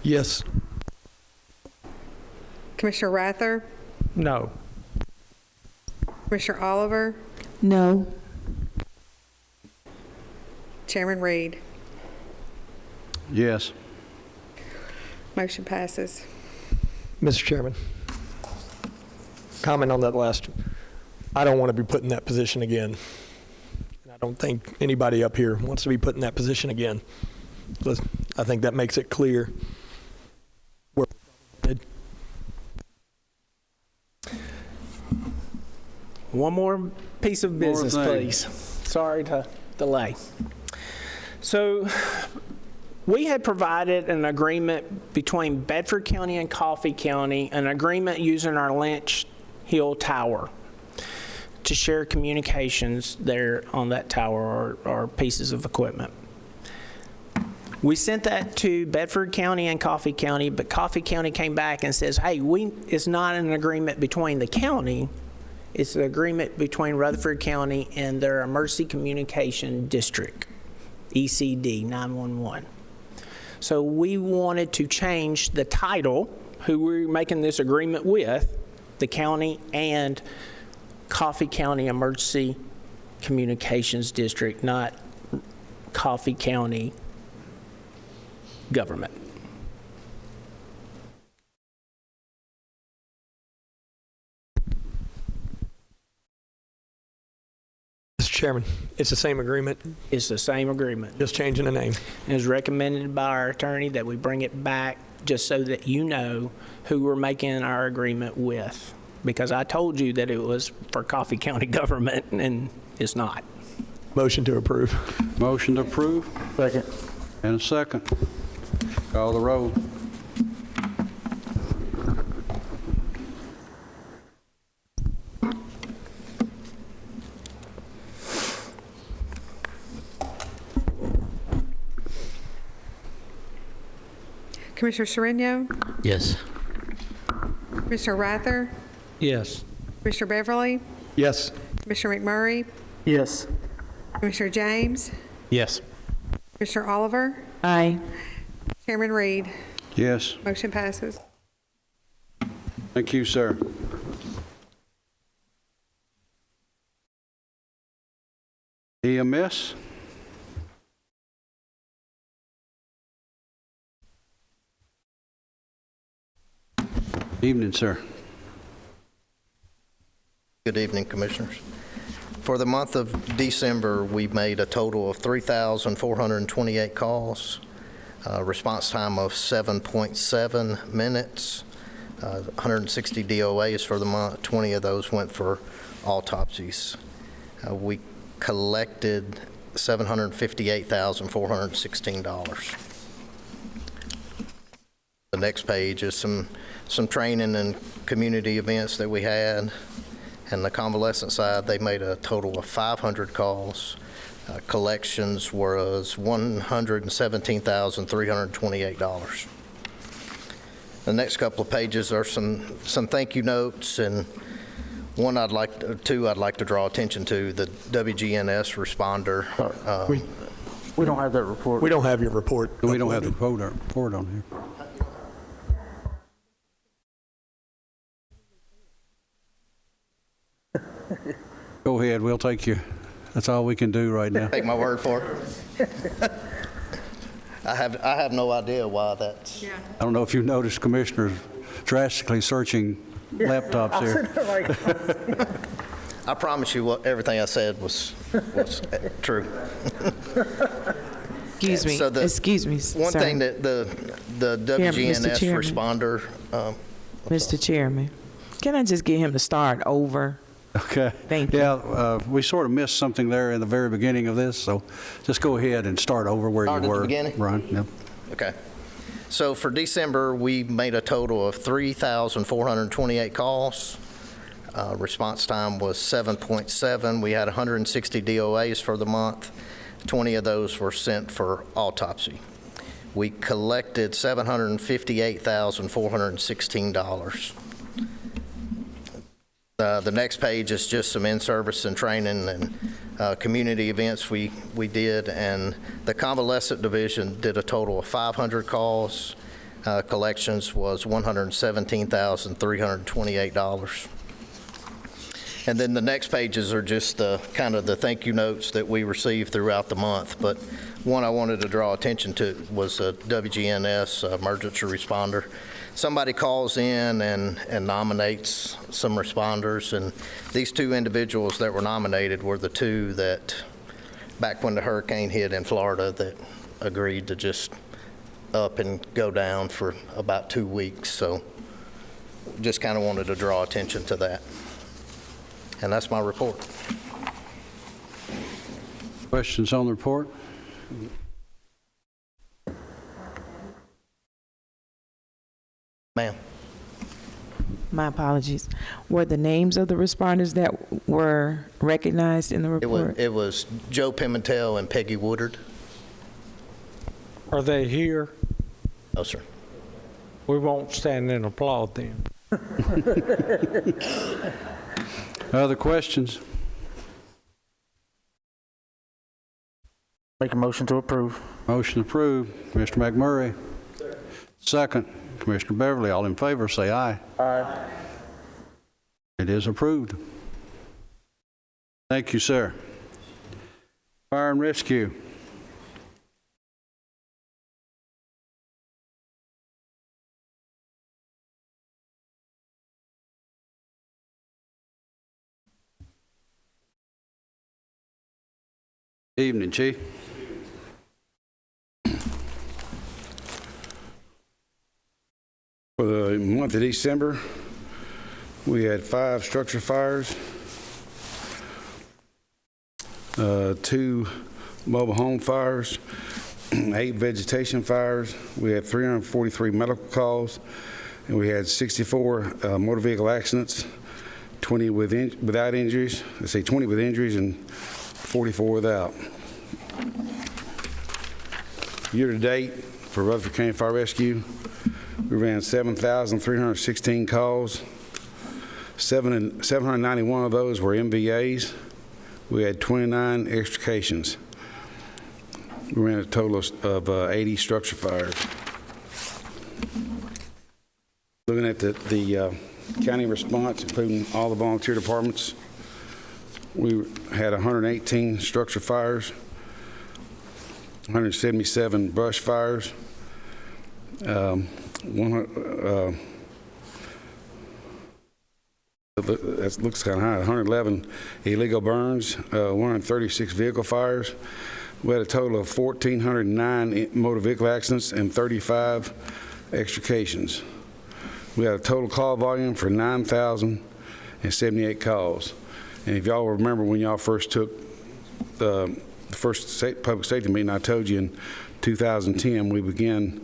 Yes. Commissioner Rather? No. Commissioner Oliver, No. Chairman Reed. Yes. Motion passes. Mr. Chairman, comment on that last. I don't want to be put in that position again. And I don't think anybody up here wants to be put in that position again. I think that makes it clear. One more piece of business, thing. please. Sorry to delay. So we had provided an agreement between Bedford County and Coffee County, an agreement using our Lynch Hill Tower to share communications there on that tower or pieces of equipment. We sent that to Bedford County and Coffee County, but Coffee County came back and says, hey, it's not an agreement between the county, it's an agreement between Rutherford County and their Emergency Communication District, ECD 911. So we wanted to change the title, who we're making this agreement with, the county and Coffee County Emergency Communications District, not Coffee County government. Mr. Chairman, it's the same agreement, It's the same agreement. just changing the name. It was recommended by our attorney that we bring it back just so that you know who we're making our agreement with. Because I told you that it was for Coffee County government, and it's not. Motion to approve. Motion to approve. Second. And a second. Call the roll. Commissioner Sereno, Yes. Commissioner Rather, Yes. Commissioner Beverly, Yes. Commissioner McMurray, Yes. Commissioner James, Yes. Commissioner Oliver, Aye. Chairman Reed. Yes. Motion passes. Thank you, sir. EMS? Evening, sir. Good evening, Commissioners. For the month of December, we made a total of 3,428 calls, response time of 7.7 minutes, 160 DOAs for the month. 20 of those went for autopsies. We collected $758,416. The next page is some training and community events that we had. And the convalescent side, they made a total of 500 calls. Collections was $117,328. The next couple of pages are some thank you notes, and I'd like to draw attention to the WGNS responder. We don't have that report. We don't have your report. We don't have the report on here. Go ahead, we'll take you. That's all we can do right now. Take my word for it. I have no idea why that's. Yeah. I don't know if you've noticed commissioners drastically searching laptops here. I promise you, everything I said was true. Excuse me. Excuse me, One sir. thing that the WGNS Chairman. responder. Mr. Chairman, can I just get him to start over? Okay. Thank you. Yeah, we sort of missed something there in the very beginning of this, so just go ahead and start over where Start you at the were. beginning? Ron, yep. Okay. So for December, we made a total of 3,428 calls. Response time was 7.7. We had 160 DOAs for the month. 20 of those were sent for autopsy. We collected $758,416. The next page is just some in-service and training and community events we did, and the convalescent division did a total of 500 calls. Collections was $117,328. And then the next pages are just the kind of the thank you notes that we received throughout the month. But one I wanted to draw attention to was a WGNS emergency responder. Somebody calls in and nominates some responders, and these two individuals that were nominated were the two that, back when the hurricane hit in Florida, that agreed to just up and go down for about 2 weeks. So just kind of wanted to draw attention to that. And that's my report. Questions on the report? Ma'am. My apologies. Were the names of the responders that were recognized in the report? It was Joe Pimentel and Peggy Woodard. Are they here? No, sir. We won't stand and applaud them. Other questions? Make a motion to approve. Motion approved. Commissioner McMurray. Second. Commissioner Beverly. All in favor, say aye. Aye. It is approved. Thank you, sir. Fire and Rescue. Evening, Chief. For the month of December, we had 5 structure fires, 2 mobile home fires, 8 vegetation fires. We had 343 medical calls, and we had 64 motor vehicle accidents, 20 without injuries. Let's say 20 with injuries and 44 without. Year to date for Rutherford County Fire Rescue, we ran 7,316 calls. 791 of those were MVAs. We had 29 extrications. We ran a total of 80 structure fires. Looking at the county response, including all the volunteer departments, we had 118 structure fires, 177 brush fires, that looks kind of high, 111 illegal burns, 136 vehicle fires. We had a total of 1,409 motor vehicle accidents and 35 extrications. We had a total call volume for 9,078 calls. And if y'all remember when y'all first took the first public safety meeting, I told you in 2010 we began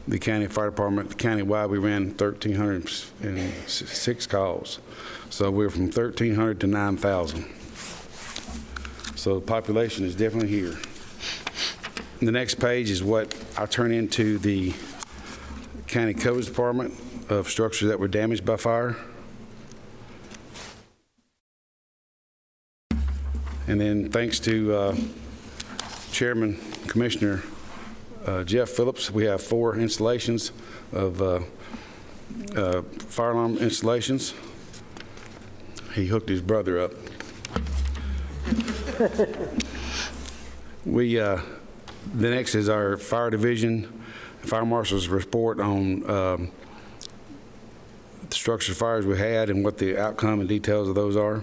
the county fire department, countywide, we ran 1,306 calls. So we're from 1,300 to 9,000. So the population is definitely here. The next page is what I turn into the county codes department of structures that were damaged by fire. And then thanks to Chairman Commissioner Jeff Phillips, we have 4 installations of fire alarm installations. He hooked his brother up. The next is our fire division, fire marshal's report on the structure fires we had and what the outcome and details of those are.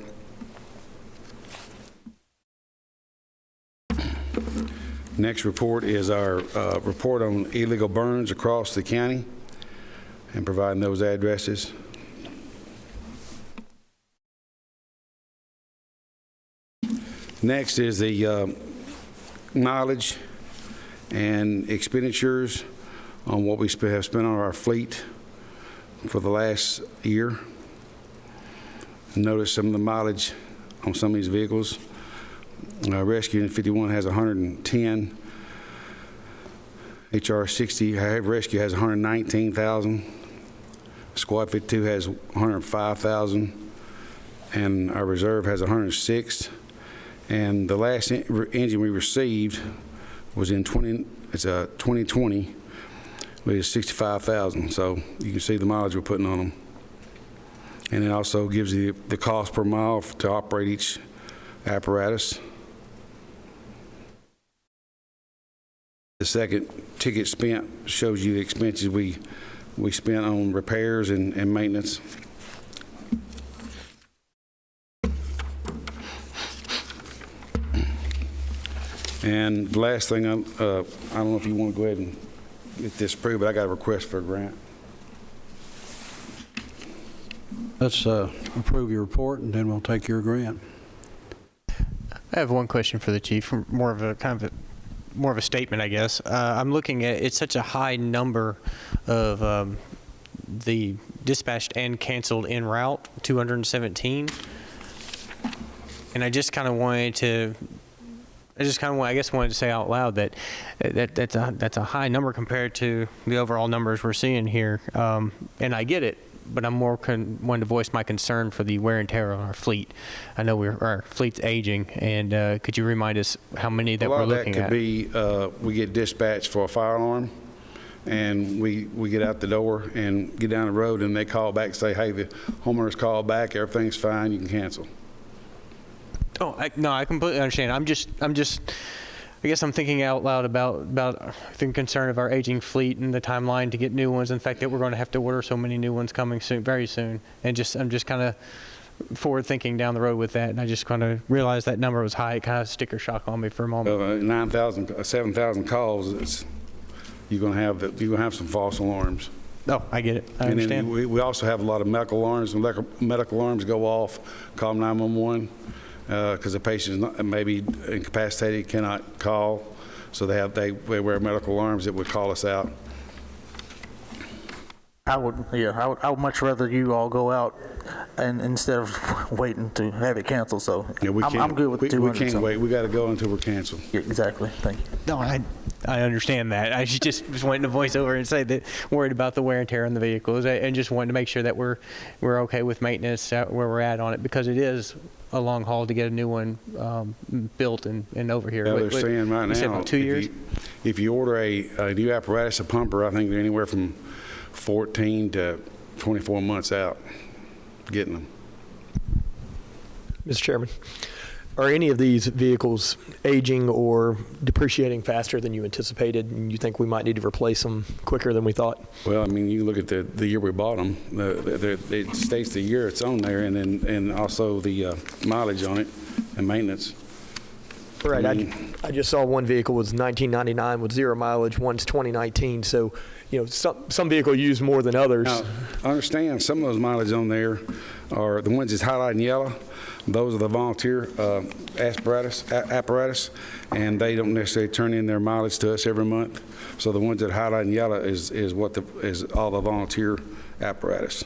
Next report is our report on illegal burns across the county and providing those addresses. Next is the knowledge and expenditures on what we have spent on our fleet for the last year. Notice some of the mileage on some of these vehicles. Rescue in 51 has 110. HR 60 Rescue has 119,000. Squad 52 has 105,000, and our reserve has 106. And the last engine we received was in 2020, which is 65,000. So you can see the mileage we're putting on them. And it also gives you the cost per mile to operate each apparatus. The second ticket spent shows you the expenses we spent on repairs and maintenance. And the last thing, I don't know if you want to go ahead and get this approved, but I got a request for a grant. Let's approve your report, and then we'll take your grant. I have one question for the chief, more of a statement, I guess. I'm looking at, it's such a high number of the dispatched and canceled en route, 217. And I just kind of wanted to, wanted to say out loud that that's a high number compared to the overall numbers we're seeing here. And I get it, but I'm more wanting to voice my concern for the wear and tear on our fleet. I know our fleet's aging, and could you remind us how many that we're looking at? A lot of that could be, we get dispatched for a fire alarm, and we get out the door and get down the road, and they call back and say, hey, the homeowner's called back, everything's fine, you can cancel. Oh, I completely understand. I guess I'm thinking out loud about the concern of our aging fleet and the timeline to get new ones. In fact, that we're going to have to order so many new ones coming soon, very soon. And I'm just kind of forward thinking down the road with that. And I just kind of realized that number was high. It kind of sticker shock on me for a moment. 7,000 calls. You're going to have some false alarms. Oh, I get it. I understand. And then we also have a lot of medical alarms. When medical alarms go off, call 911. Because the patient may be incapacitated, cannot call, so they wear medical alarms that would call us out. I would much rather you all go out and instead of waiting to have it canceled. So yeah, I'm good with the 200. We can't wait. We got to go until we're canceled. Yeah, exactly. Thank you. No, I understand that. I just wanted to voice over and say that worried about the wear and tear on the vehicles, and just wanted to make sure that we're okay with maintenance where we're at on it, because it is a long haul to get a new one built and over here. They're saying right now, about 2 years. If you order a new apparatus, a pumper, I think they're anywhere from 14 to 24 months out getting them. Mr. Chairman, are any of these vehicles aging or depreciating faster than you anticipated, and you think we might need to replace them quicker than we thought? Well, I mean, you look at the year we bought them. It states the year it's on there, and also the mileage on it and maintenance. Right. I just saw one vehicle was 1999 with 0 mileage. One's 2019. So, some vehicle used more than others. Now, I understand some of those mileage on there are the ones that's highlighted in yellow. Those are the volunteer apparatus, and they don't necessarily turn in their mileage to us every month. So the ones that highlight in yellow is all the volunteer apparatus.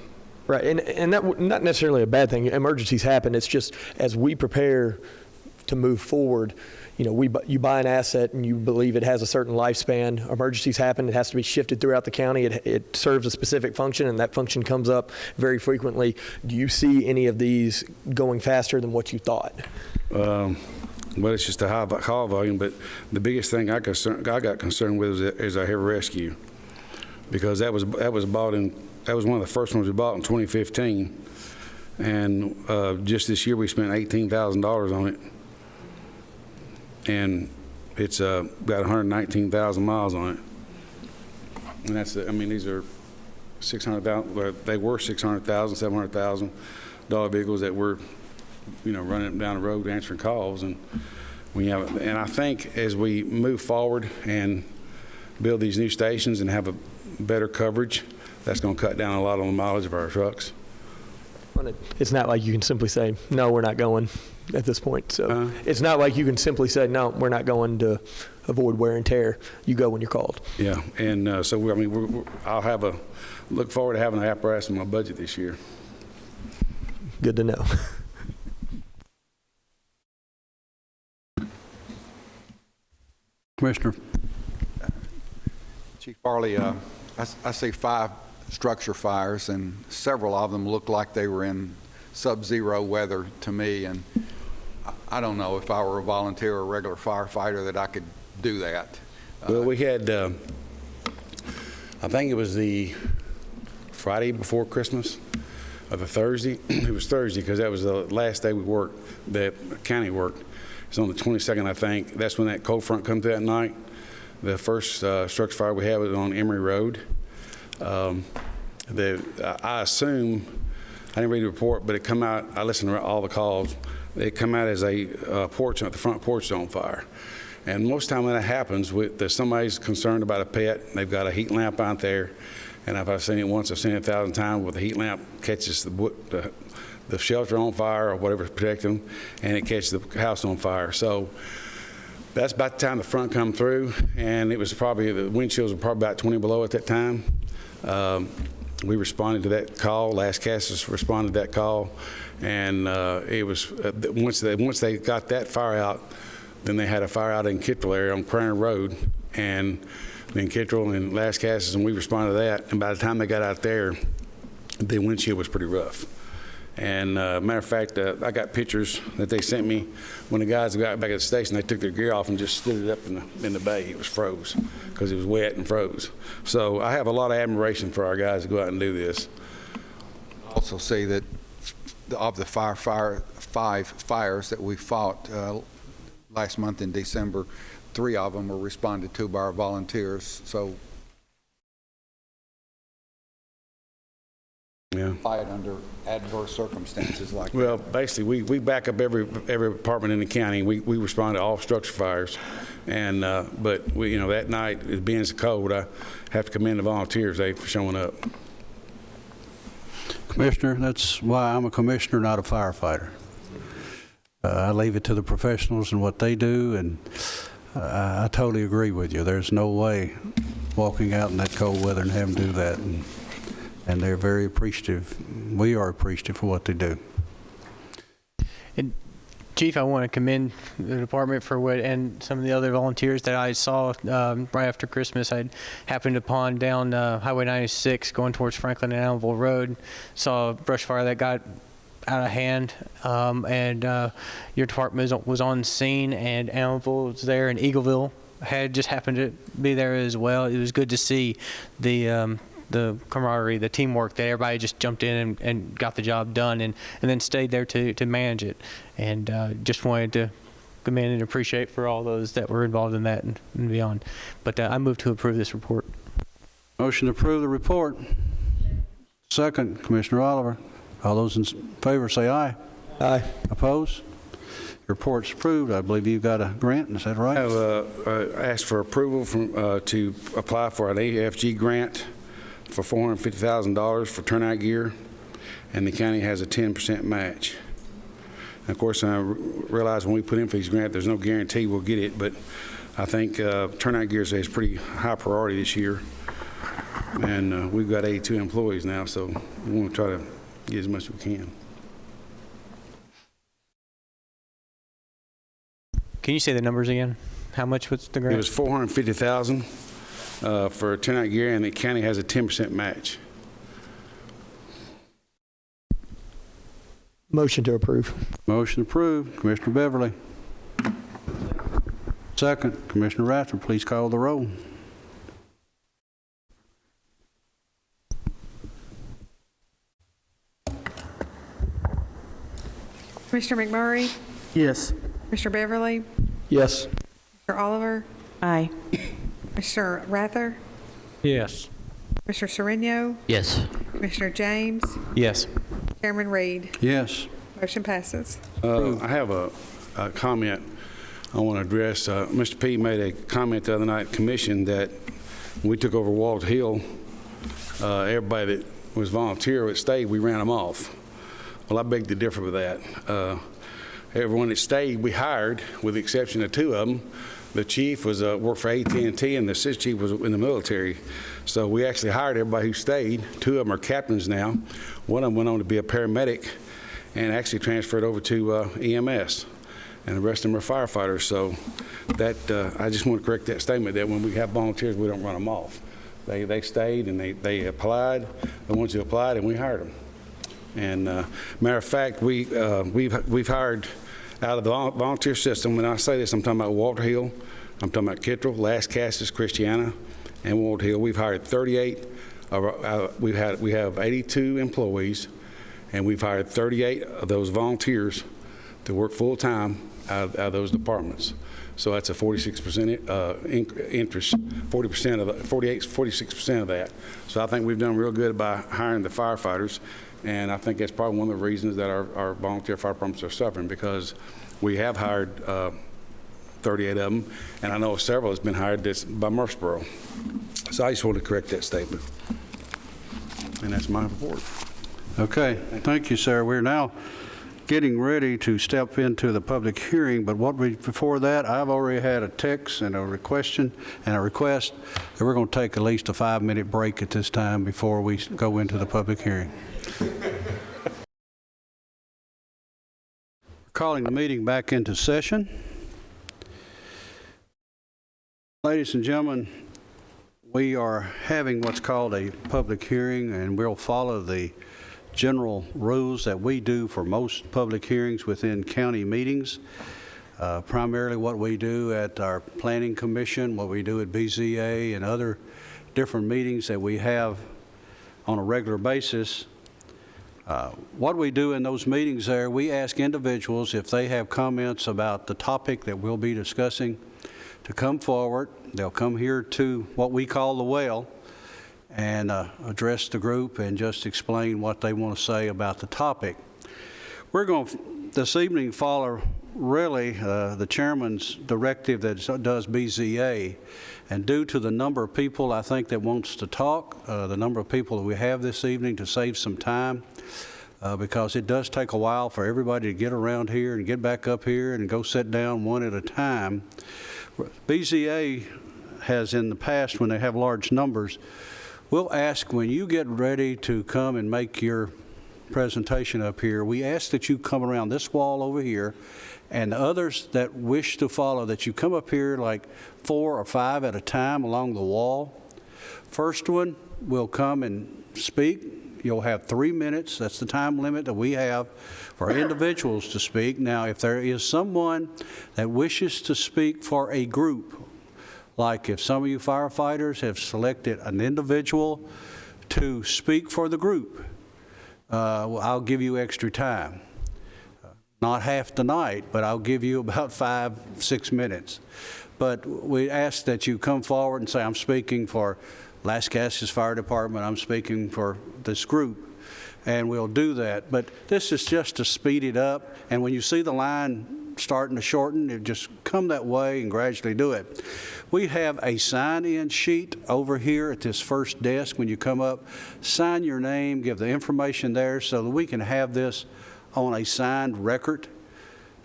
Right, and that not necessarily a bad thing. Emergencies happen. It's just as we prepare to move forward, you buy an asset and you believe it has a certain lifespan. Emergencies happen. It has to be shifted throughout the county. It serves a specific function, and that function comes up very frequently. Do you see any of these going faster than what you thought? Well, it's just a high call volume, but the biggest thing I got concerned with is our heavy rescue, because that was one of the first ones we bought in 2015, and just this year we spent $18,000 on it. And it's got 119,000 miles on it. And these are 600,000, they were 600,000, 700,000 dollar vehicles that were, running down the road answering calls. And I think as we move forward and build these new stations and have a better coverage, that's going to cut down a lot on the mileage of our trucks. It's not like you can simply say, no, we're not going at this point. So it's not like you can simply say, no, we're not going to avoid wear and tear. You go when you're called. Yeah, and I'll look forward to having an apparatus in my budget this year. Good to know. Commissioner. Chief Farley, I see 5 structure fires, and several of them looked like they were in sub-zero weather to me, and I don't know if I were a volunteer or a regular firefighter that I could do that. Well, we had, I think it was the Friday before Christmas, of the Thursday. It was Thursday because that was the last day we worked, the county worked. It's on the 22nd, I think. That's when that cold front comes that night. The first structure fire we had was on Emory Road. I assume, I didn't read the report, but it come out, I listened to all the calls, it come out as a porch, the front porch on fire. And most of the time when that happens, somebody's concerned about a pet, they've got a heat lamp out there, and if I've seen it once, I've seen it 1,000 times, where the heat lamp catches the shelter on fire or whatever's protecting them, and it catches the house on fire. So that's about the time the front come through, and it was probably, the wind chills were probably about 20 below at that time. We responded to that call. Last Cassis responded to that call, and it was once they got that fire out, then they had a fire out in Kittrell area on Crane Road, and then Kittrell and Last Cassis, and we responded to that. And by the time they got out there, the windshield was pretty rough. And matter of fact, I got pictures that they sent me when the guys got back at the station. They took their gear off and just stood it up in the bay. It was froze because it was wet and froze. So I have a lot of admiration for our guys to go out and do this. Also say that of the five fires that we fought last month in December, 3 of them were responded to by our volunteers. So yeah, fight under adverse circumstances like well, that. basically, we back up every department in the county. We respond to all structure fires, and but we, that night, it being so cold, I have to commend the volunteers for showing up. Commissioner, that's why I'm a commissioner, not a firefighter. I leave it to the professionals and what they do, and I totally agree with you. There's no way walking out in that cold weather and having to do that. And they're very appreciative. We are appreciative for what they do. And Chief, I want to commend the department for what, and some of the other volunteers that I saw right after Christmas. I happened upon down Highway 96 going towards Franklin and Allenville Road, saw a brush fire that got out of hand, and your department was on scene, and Allenville was there, and Eagleville had just happened to be there as well. It was good to see the camaraderie, the teamwork, that everybody just jumped in and got the job done, and then stayed there to manage it. And just wanted to commend and appreciate for all those that were involved in that and beyond. But I move to approve this report. Motion to approve the report. Second, Commissioner Oliver. All those in favor say aye. Aye. Opposed? Report's approved. I believe you've got a grant, is that right? I have asked for approval to apply for an AFG grant for $450,000 for turnout gear, and the county has a 10% match. And of course, I realize when we put in for these grants, there's no guarantee we'll get it, but I think turnout gear is pretty high priority this year. And we've got 82 employees now, so we want to try to get as much as we can. Can you say the numbers again? How much was the grant? It was $450,000 for turnout gear, and the county has a 10% match. Motion to approve. Motion approved. Commissioner Beverly. Second, Commissioner Rather, please call the roll. Commissioner McMurray, Yes. Mr. Beverly, Yes. Mr. Oliver, Aye. Mr. Rather, Yes. Mr. Sereno, Yes. Commissioner James, Yes. Chairman Reed. Yes. Motion passes. I have a comment I want to address. Mr. P made a comment the other night at commission that when we took over Walter Hill, everybody that was volunteer that stayed, we ran them off. Well, I beg to differ with that. Everyone that stayed, we hired, with the exception of 2 of them. The chief was worked for AT&T, and the assistant chief was in the military. So we actually hired everybody who stayed. 2 of them are captains now. One of them went on to be a paramedic and actually transferred over to EMS. And the rest of them are firefighters. So that I just want to correct that statement that when we have volunteers, we don't run them off. They stayed and they applied, the ones who applied, and we hired them. And matter of fact, we've hired out of the volunteer system. When I say this, I'm talking about Walter Hill, I'm talking about Kittrell, Last Cassis, Christiana, and Walter Hill. We've hired 38. We have 82 employees, and we've hired 38 of those volunteers to work full-time out of those departments. So that's a 46% interest, 40% of the, 46% of that. So I think we've done real good by hiring the firefighters, and I think that's probably one of the reasons that our volunteer fire departments are suffering, because we have hired 38 of them, and I know several has been hired by Murfreesboro. So I just want to correct that statement. And that's my report. Okay, thank you, sir. We're now getting ready to step into the public hearing, but before that, I've already had a text and a request that we're going to take at least a 5-minute break at this time before we go into the public hearing. Calling the meeting back into session. Ladies and gentlemen, we are having what's called a public hearing, and we'll follow the general rules that we do for most public hearings within county meetings. Primarily what we do at our Planning Commission, what we do at BZA, and other different meetings that we have on a regular basis. What we do in those meetings there, we ask individuals if they have comments about the topic that we'll be discussing to come forward. They'll come here to what we call the well and address the group and just explain what they want to say about the topic. We're going to this evening follow really the chairman's directive that does BZA, and due to the number of people I think that wants to talk, the number of people that we have this evening, to save some time, because it does take a while for everybody to get around here and get back up here and go sit down one at a time. BZA has in the past, when they have large numbers, we'll ask when you get ready to come and make your presentation up here, we ask that you come around this wall over here, and others that wish to follow, that you come up here like 4 or 5 at a time along the wall. First one will come and speak. You'll have 3 minutes. That's the time limit that we have for individuals to speak. Now, if there is someone that wishes to speak for a group, like if some of you firefighters have selected an individual to speak for the group, I'll give you extra time. Not half the night, but I'll give you about 5-6 minutes. But we ask that you come forward and say, I'm speaking for Lascassas Fire Department, I'm speaking for this group, and we'll do that. But this is just to speed it up, and when you see the line starting to shorten, it just come that way and gradually do it. We have a sign-in sheet over here at this first desk. When you come up, sign your name, give the information there so that we can have this on a signed record.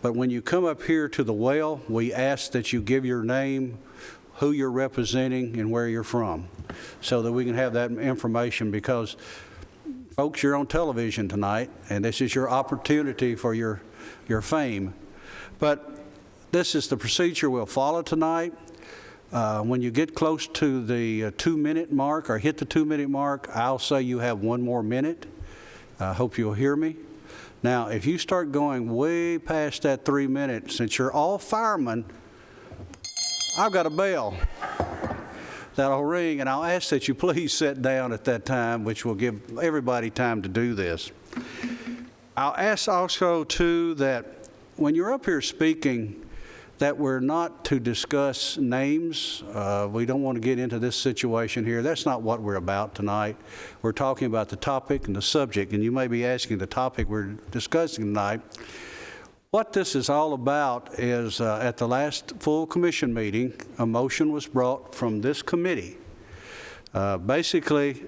But when you come up here to the well, we ask that you give your name, who you're representing, and where you're from, so that we can have that information, because folks, you're on television tonight, and this is your opportunity for your fame. But this is the procedure we'll follow tonight. When you get close to the 2-minute mark, or hit the 2-minute mark, I'll say you have 1 more minute. I hope you'll hear me. Now, if you start going way past that 3 minutes, since you're all firemen, I've got a bell that'll ring, and I'll ask that you please sit down at that time, which will give everybody time to do this. I'll ask also, too, that when you're up here speaking, that we're not to discuss names. We don't want to get into this situation here. That's not what we're about tonight. We're talking about the topic and the subject, and you may be asking the topic we're discussing tonight. What this is all about is at the last full commission meeting, a motion was brought from this committee, basically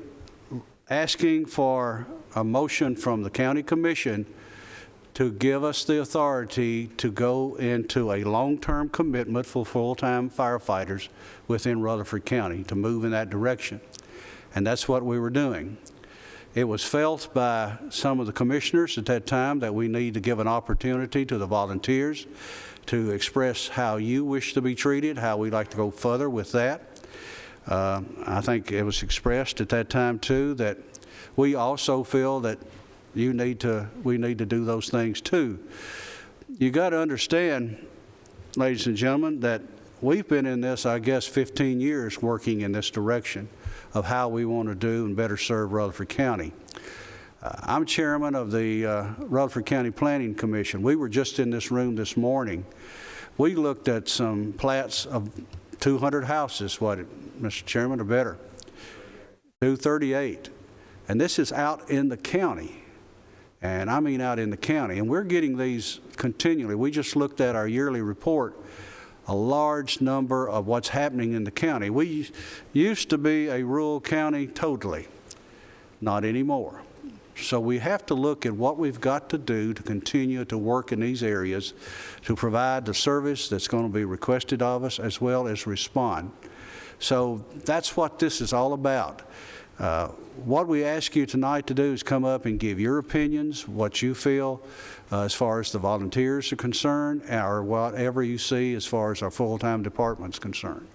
asking for a motion from the county commission to give us the authority to go into a long-term commitment for full-time firefighters within Rutherford County, to move in that direction. And that's what we were doing. It was felt by some of the commissioners at that time that we need to give an opportunity to the volunteers to express how you wish to be treated, how we'd like to go further with that. I think it was expressed at that time, too, that we also feel that we need to do those things, too. You got to understand, ladies and gentlemen, that we've been in this, I guess, 15 years working in this direction of how we want to do and better serve Rutherford County. I'm chairman of the Rutherford County Planning Commission. We were just in this room this morning. We looked at some plats of 200 houses, Mr. Chairman, or better, 238. And this is out in the county. And I mean out in the county. And we're getting these continually. We just looked at our yearly report, a large number of what's happening in the county. We used to be a rural county totally, not anymore. So we have to look at what we've got to do to continue to work in these areas to provide the service that's going to be requested of us as well as respond. So that's what this is all about. What we ask you tonight to do is come up and give your opinions, what you feel as far as the volunteers are concerned, or whatever you see as far as our full-time department's concerned.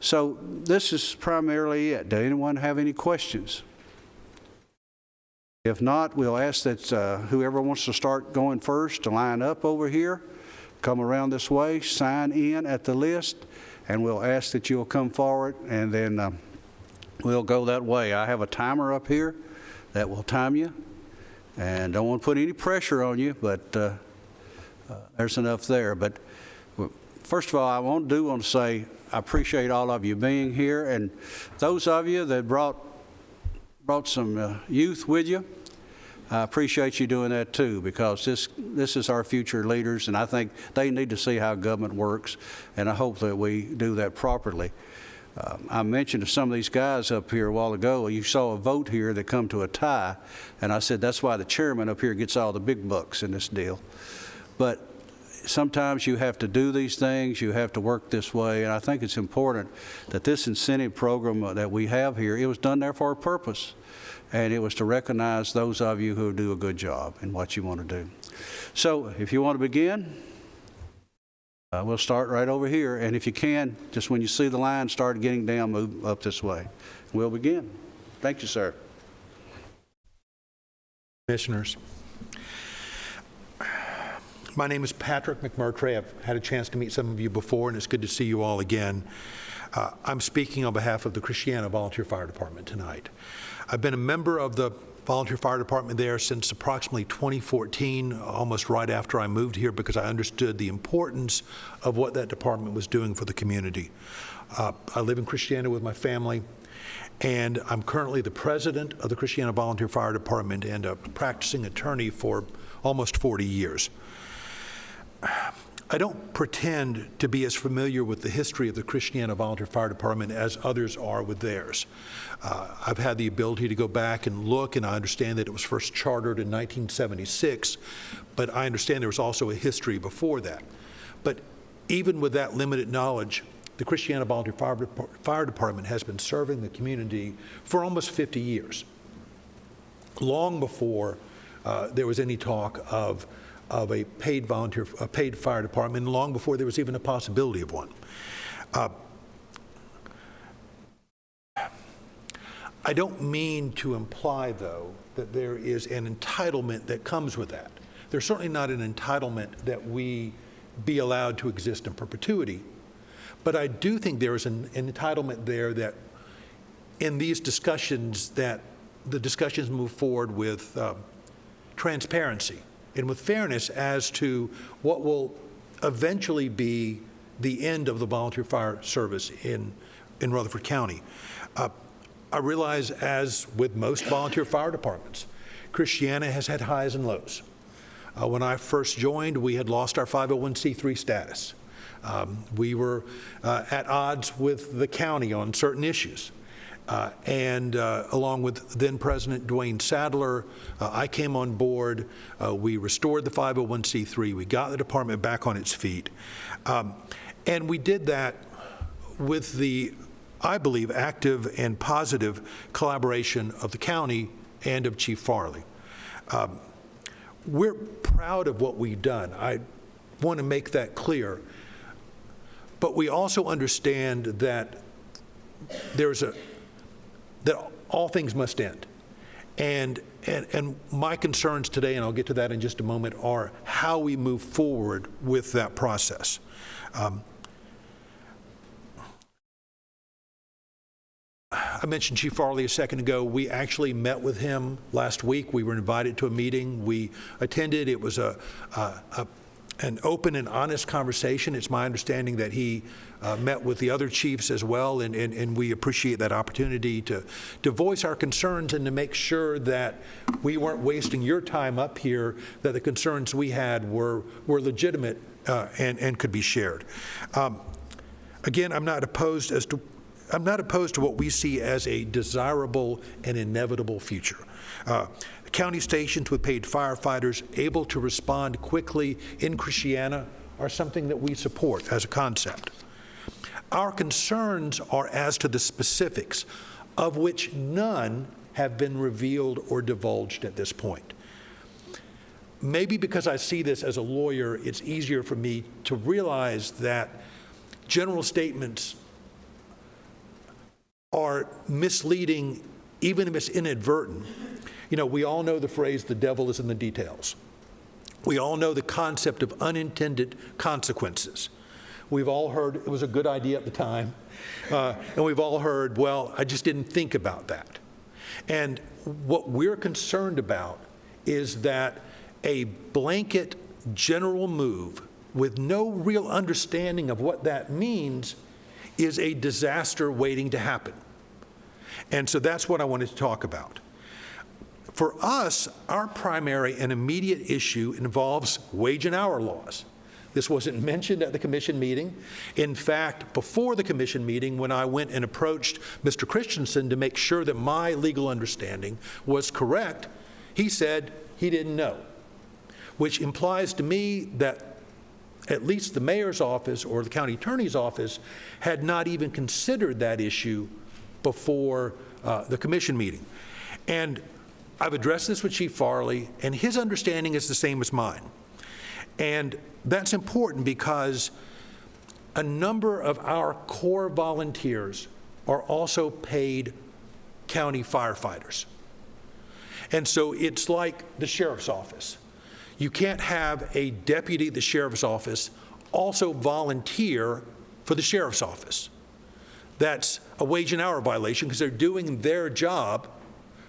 So this is primarily it. Does anyone have any questions? If not, we'll ask that whoever wants to start going first to line up over here, come around this way, sign in at the list, and we'll ask that you'll come forward, and then we'll go that way. I have a timer up here that will time you, and don't want to put any pressure on you, but there's enough there. But first of all, I want to say I appreciate all of you being here, and those of you that brought some youth with you, I appreciate you doing that too, because this is our future leaders, and I think they need to see how government works, and I hope that we do that properly. I mentioned to some of these guys up here a while ago, you saw a vote here that come to a tie, and I said that's why the chairman up here gets all the big bucks in this deal. But sometimes you have to do these things, you have to work this way, and I think it's important that this incentive program that we have here, it was done there for a purpose, and it was to recognize those of you who do a good job in what you want to do. So if you want to begin, we'll start right over here, and if you can, just when you see the line start getting down, move up this way. We'll begin. Thank you, sir. Commissioners, my name is Patrick McMurtry. I've had a chance to meet some of you before, and it's good to see you all again. I'm speaking on behalf of the Christiana Volunteer Fire Department tonight. I've been a member of the Volunteer Fire Department there since approximately 2014, almost right after I moved here, because I understood the importance of what that department was doing for the community. I live in Christiana with my family, and I'm currently the president of the Christiana Volunteer Fire Department and a practicing attorney for almost 40 years. I don't pretend to be as familiar with the history of the Christiana Volunteer Fire Department as others are with theirs. I've had the ability to go back and look, and I understand that it was first chartered in 1976, but I understand there was also a history before that. But even with that limited knowledge, the Christiana Volunteer Fire Department has been serving the community for almost 50 years, long before there was any talk of a paid fire department, and long before there was even a possibility of one. I don't mean to imply, though, that there is an entitlement that comes with that. There's certainly not an entitlement that we be allowed to exist in perpetuity, but I do think there is an entitlement there that in these discussions, that the discussions move forward with transparency and with fairness as to what will eventually be the end of the volunteer fire service in Rutherford County. I realize, as with most volunteer fire departments, Christiana has had highs and lows. When I first joined, we had lost our 501c3 status. We were at odds with the county on certain issues. And along with then President Dwayne Sadler, I came on board. We restored the 501c3. We got the department back on its feet. And we did that with the, I believe, active and positive collaboration of the county and of Chief Farley. We're proud of what we've done. I want to make that clear. But we also understand that that all things must end. And my concerns today, and I'll get to that in just a moment, are how we move forward with that process. I mentioned Chief Farley a second ago. We actually met with him last week. We were invited to a meeting. We attended. It was an open and honest conversation. It's my understanding that he met with the other chiefs as well, and we appreciate that opportunity to voice our concerns and to make sure that we weren't wasting your time up here, that the concerns we had were legitimate and could be shared. Again, I'm not opposed to what we see as a desirable and inevitable future. County stations with paid firefighters able to respond quickly in Christiana are something that we support as a concept. Our concerns are as to the specifics, of which none have been revealed or divulged at this point. Maybe because I see this as a lawyer, it's easier for me to realize that general statements are misleading, even if it's inadvertent. You know, we all know the phrase, the devil is in the details. We all know the concept of unintended consequences. We've all heard it was a good idea at the time, and we've all heard, well, I just didn't think about that. And what we're concerned about is that a blanket general move with no real understanding of what that means is a disaster waiting to happen. And so that's what I wanted to talk about. For us, our primary and immediate issue involves wage and hour laws. This wasn't mentioned at the commission meeting. In fact, before the commission meeting, when I went and approached Mr. Christensen to make sure that my legal understanding was correct, he said he didn't know, which implies to me that at least the mayor's office or the county attorney's office had not even considered that issue before the commission meeting. And I've addressed this with Chief Farley, and his understanding is the same as mine. And that's important because a number of our core volunteers are also paid county firefighters. And so it's like the sheriff's office. You can't have a deputy at the sheriff's office also volunteer for the sheriff's office. That's a wage and hour violation because they're doing their job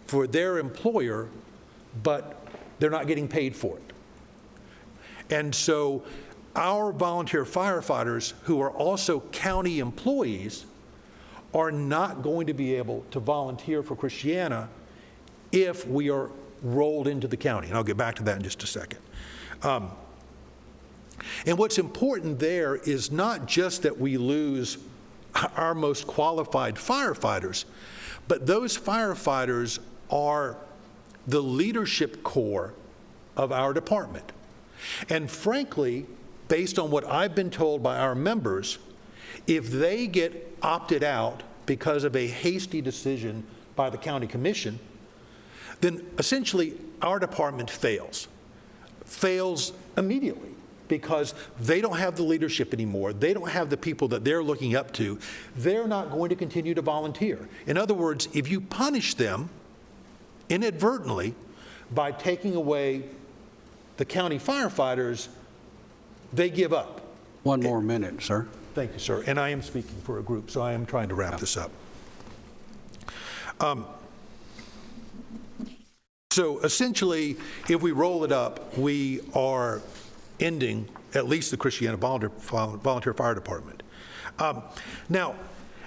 for their employer, but they're not getting paid for it. And so our volunteer firefighters, who are also county employees, are not going to be able to volunteer for Christiana if we are rolled into the county. And I'll get back to that in just a second. And what's important there is not just that we lose our most qualified firefighters, but those firefighters are the leadership core of our department. And frankly, based on what I've been told by our members, if they get opted out because of a hasty decision by the county commission, then essentially our department fails immediately because they don't have the leadership anymore. They don't have the people that they're looking up to. They're not going to continue to volunteer. In other words, if you punish them inadvertently by taking away the county firefighters, they give up. One more minute, sir. Thank you, sir. And I am speaking for a group, so I am trying to wrap this up. So essentially, if we roll it up, we are ending at least the Christiana Volunteer Fire Department. Now,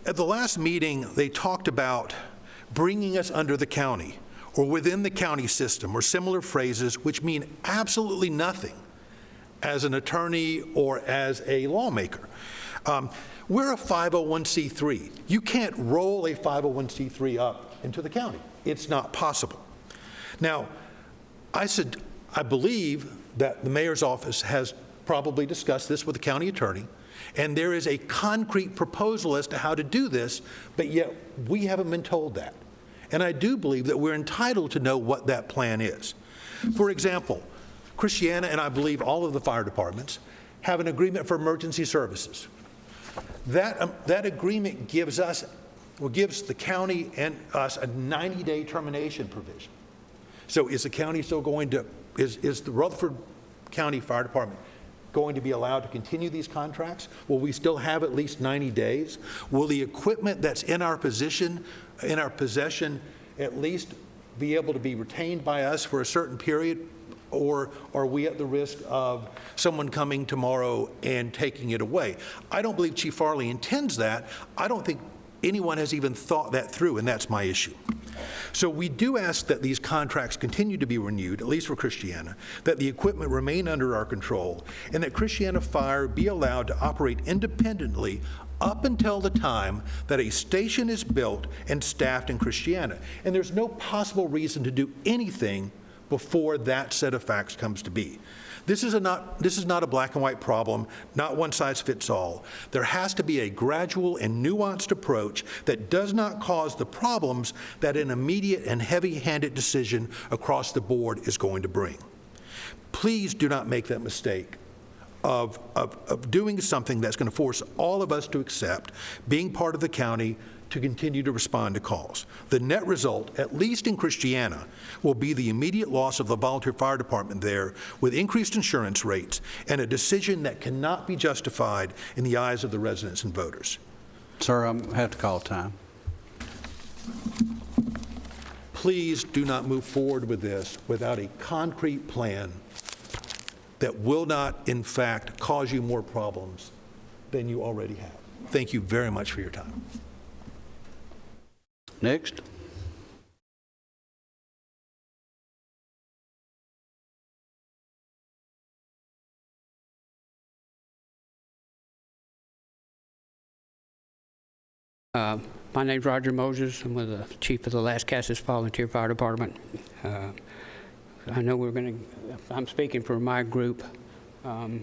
at the last meeting, they talked about bringing us under the county or within the county system or similar phrases which mean absolutely nothing as an attorney or as a lawmaker. We're a 501c3. You can't roll a 501c3 up into the county. It's not possible. Now, I believe that the mayor's office has probably discussed this with the county attorney, and there is a concrete proposal as to how to do this, but yet we haven't been told that. And I do believe that we're entitled to know what that plan is. For example, Christiana and I believe all of the fire departments have an agreement for emergency services. That agreement gives the county and us a 90-day termination provision. So is the county still going to, is the Rutherford County Fire Department going to be allowed to continue these contracts? Will we still have at least 90 days? Will the equipment that's in our possession at least be able to be retained by us for a certain period? Or are we at the risk of someone coming tomorrow and taking it away? I don't believe Chief Farley intends that. I don't think anyone has even thought that through, and that's my issue. So we do ask that these contracts continue to be renewed, at least for Christiana, that the equipment remain under our control, and that Christiana Fire be allowed to operate independently up until the time that a station is built and staffed in Christiana. And there's no possible reason to do anything before that set of facts comes to be. This is not a black and white problem, not one size fits all. There has to be a gradual and nuanced approach that does not cause the problems that an immediate and heavy-handed decision across the board is going to bring. Please do not make that mistake of doing something that's going to force all of us to accept being part of the county to continue to respond to calls. The net result, at least in Christiana, will be the immediate loss of the volunteer fire department there with increased insurance rates and a decision that cannot be justified in the eyes of the residents and voters. Sir, I have to call time. Please do not move forward with this without a concrete plan that will not, in fact, cause you more problems than you already have. Thank you very much for your time. Next. My name's Roger Moses. I'm with the chief of the Las Casas Volunteer Fire Department. I know I'm speaking for my group. I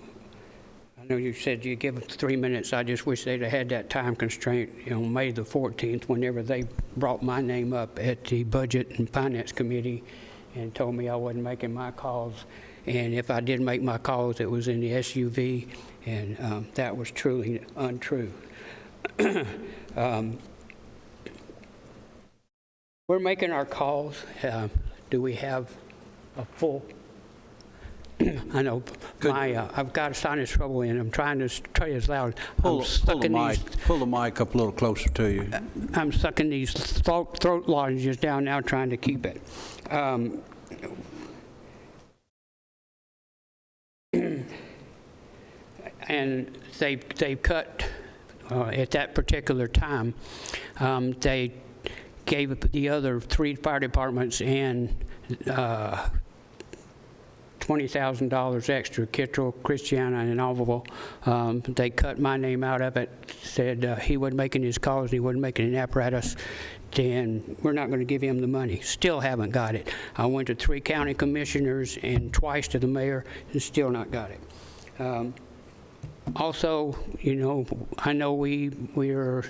know you said you give 3 minutes. I just wish they'd have had that time constraint on May the 14th whenever they brought my name up at the Budget and Finance Committee and told me I wasn't making my calls. And if I did make my calls, it was in the SUV, and that was truly untrue. We're making our calls. Do we have a full? I know I've got a sinus trouble and I'm trying to tell you as loud. Pull the mic up a little closer to you. I'm sucking these throat lozenges down now, trying to keep it. And they cut at that particular time. They gave the other 3 fire departments and $20,000 extra, Kittrell, Christiana, and Alvaville. They cut my name out of it, said he wasn't making his calls and he wasn't making an apparatus, then we're not going to give him the money. Still haven't got it. I went to 3 county commissioners and twice to the mayor and still not got it. Also, I know we are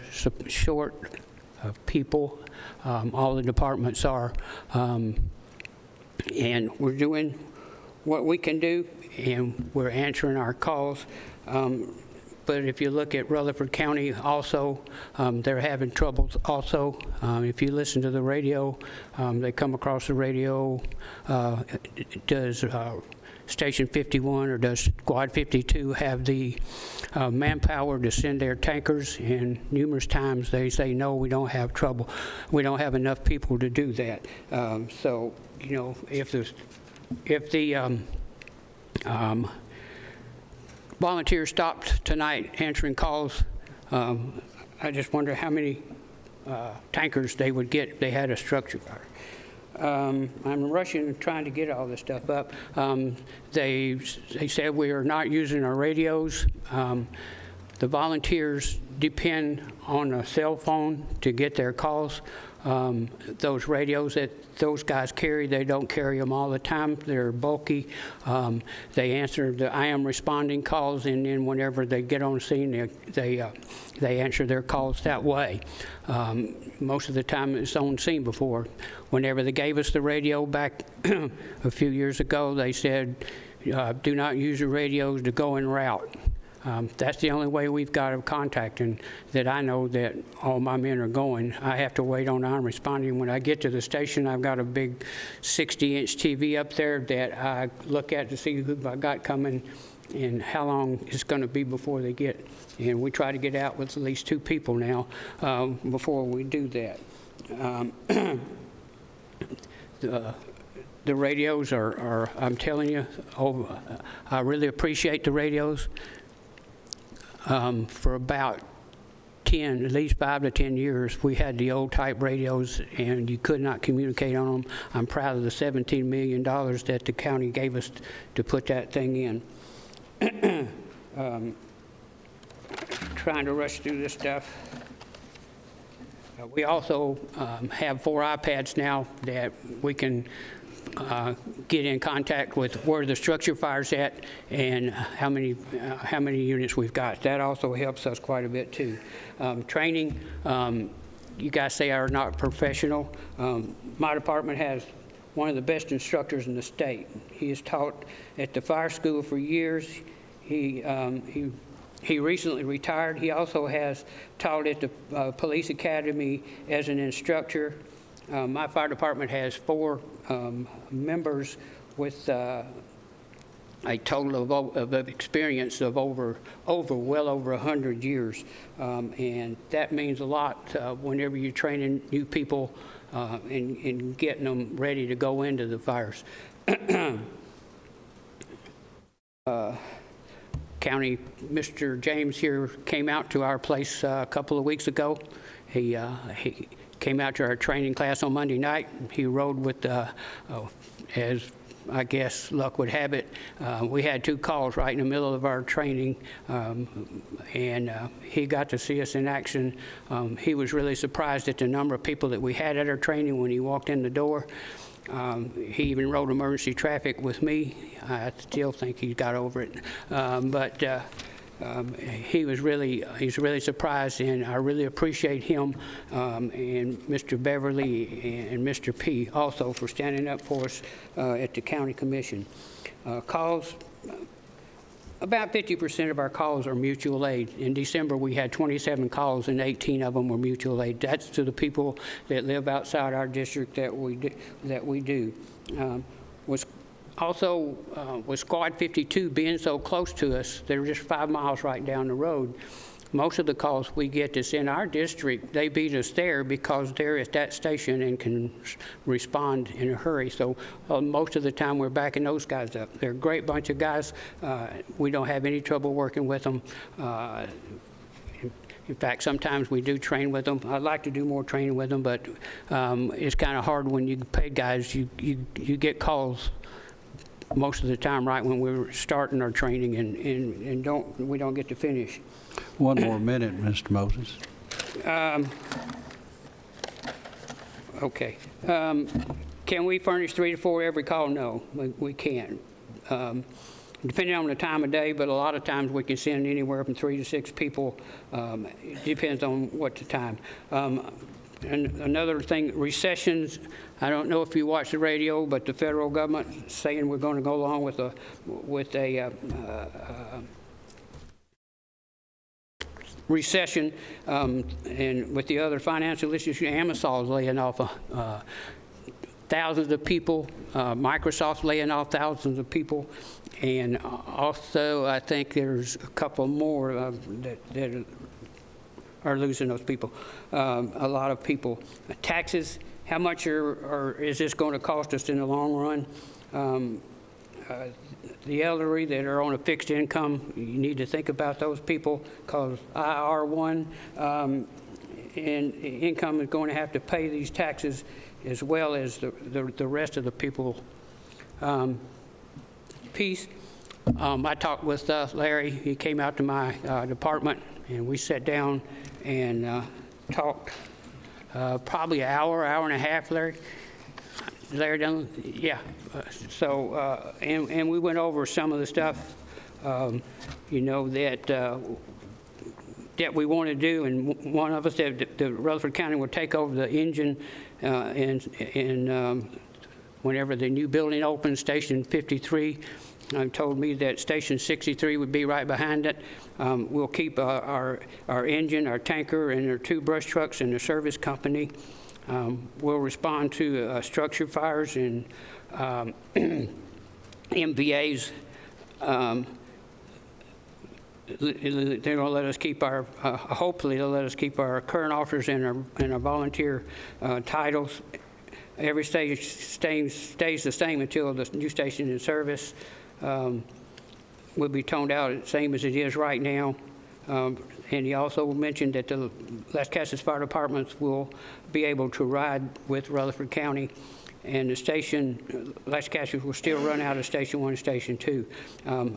short of people. All the departments are. And we're doing what we can do, and we're answering our calls. But if you look at Rutherford County also, they're having troubles also. If you listen to the radio, they come across the radio, does Station 51 or does Squad 52 have the manpower to send their tankers? And numerous times they say, no, we don't have trouble. We don't have enough people to do that. So, if the volunteers stopped tonight answering calls, I just wonder how many tankers they would get if they had a structure fire. I'm rushing and trying to get all this stuff up. They said we are not using our radios. The volunteers depend on a cell phone to get their calls. Those radios that those guys carry, they don't carry them all the time. They're bulky. They answer the I am responding calls, and then whenever they get on scene, they answer their calls that way. Most of the time it's on scene before. Whenever they gave us the radio back a few years ago, they said, do not use your radios to go en route. That's the only way we've got of contacting that I know that all my men are going. I have to wait on I'm responding. When I get to the station, I've got a big 60-inch TV up there that I look at to see who I got coming and how long it's going to be before they get. And we try to get out with at least 2 people now before we do that. The radios are, I'm telling you, I really appreciate the radios. For about 10, at least 5 to 10 years, we had the old type radios and you could not communicate on them. I'm proud of the $17 million that the county gave us to put that thing in. Trying to rush through this stuff. We also have 4 iPads now that we can get in contact with where the structure fire's at and how many units we've got. That also helps us quite a bit too. Training, you guys say are not professional. My department has one of the best instructors in the state. He has taught at the fire school for years. He recently retired. He also has taught at the police academy as an instructor. My fire department has 4 members with a total of experience of well over 100 years. And that means a lot whenever you're training new people and getting them ready to go into the fires. County, Mr. James here came out to our place a couple of weeks ago. He came out to our training class on Monday night. He rode with, as I guess luck would have it, we had 2 calls right in the middle of our training, and he got to see us in action. He was really surprised at the number of people that we had at our training when he walked in the door. He even rode emergency traffic with me. I still think he got over it, but he's really surprised, and I really appreciate him and Mr. Beverly and Mr. P. also for standing up for us at the county commission. Calls, about 50% of our calls are mutual aid. In December, we had 27 calls, and 18 of them were mutual aid. That's to the people that live outside our district that we do. Also, with Squad 52 being so close to us, they're just 5 miles right down the road. Most of the calls we get that's in our district, they beat us there because they're at that station and can respond in a hurry. So most of the time we're backing those guys up. They're a great bunch of guys. We don't have any trouble working with them. In fact, sometimes we do train with them. I'd like to do more training with them, but it's kind of hard when you pay guys. You get calls most of the time right when we're starting our training and we don't get to finish. One more minute, Mr. Moses. Okay. Can we furnish 3 to 4 every call? No, we can't. Depending on the time of day, but a lot of times we can send anywhere from 3 to 6 people. It depends on what the time. And another thing, recessions. I don't know if you watch the radio, but the federal government is saying we're going to go along with a recession, and with the other financial issues, Amazon's laying off thousands of people. Microsoft's laying off thousands of people, and also I think there's a couple more that are losing those people. A lot of people. Taxes. How much is this going to cost us in the long run? The elderly that are on a fixed income, you need to think about those people because IR1 and income is going to have to pay these taxes as well as the rest of the people. Peace. I talked with Larry. He came out to my department and we sat down and talked probably an hour and a half, Larry. Larry Dunn, yeah. And we went over some of the stuff, you know, that we want to do. And one of us said that Rutherford County would take over the engine and whenever the new building opens, Station 53. Told me that Station 63 would be right behind it. We'll keep our engine, our tanker, and our 2 brush trucks in the service company. We'll respond to structure fires and MVAs. they're going to let us keep our, hopefully they'll let us keep our current officers and our volunteer titles. Every stage stays the same until the new station in service will be toned out, same as it is right now. And he also mentioned that the Las Casas Fire Departments will be able to ride with Rutherford County, and the station, Las Casas, will still run out of Station 1 and Station 2.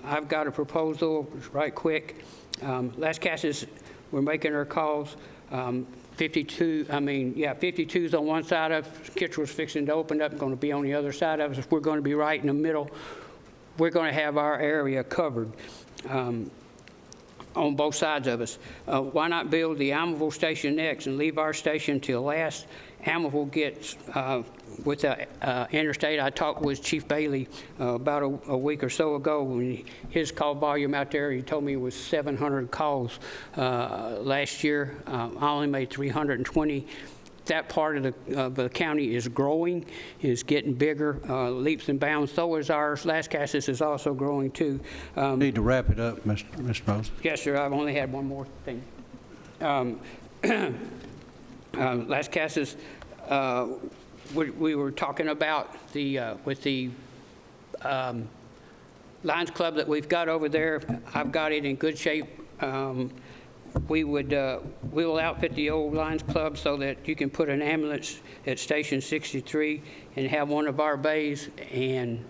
I've got a proposal right quick. Las Casas, we're making our calls. 52's on one side of Kittrell's fixing to open up, going to be on the other side of us. We're going to be right in the middle. We're going to have our area covered on both sides of us. Why not build the Almaville station next and leave our station till last? Almaville gets, with the interstate, I talked with Chief Bailey about a week or so ago. When his call volume out there, he told me it was 700 calls last year. I only made 320. That part of the county is growing, is getting bigger, leaps and bounds. So is ours. Las Casas is also growing too. Need to wrap it up, Mr. Moses. Yes, sir. I've only had one more thing. Las Casas, we were talking about with the Lions Club that we've got over there. I've got it in good shape. We will outfit the old Lions Club so that you can put an ambulance at Station 63 and have one of our bays and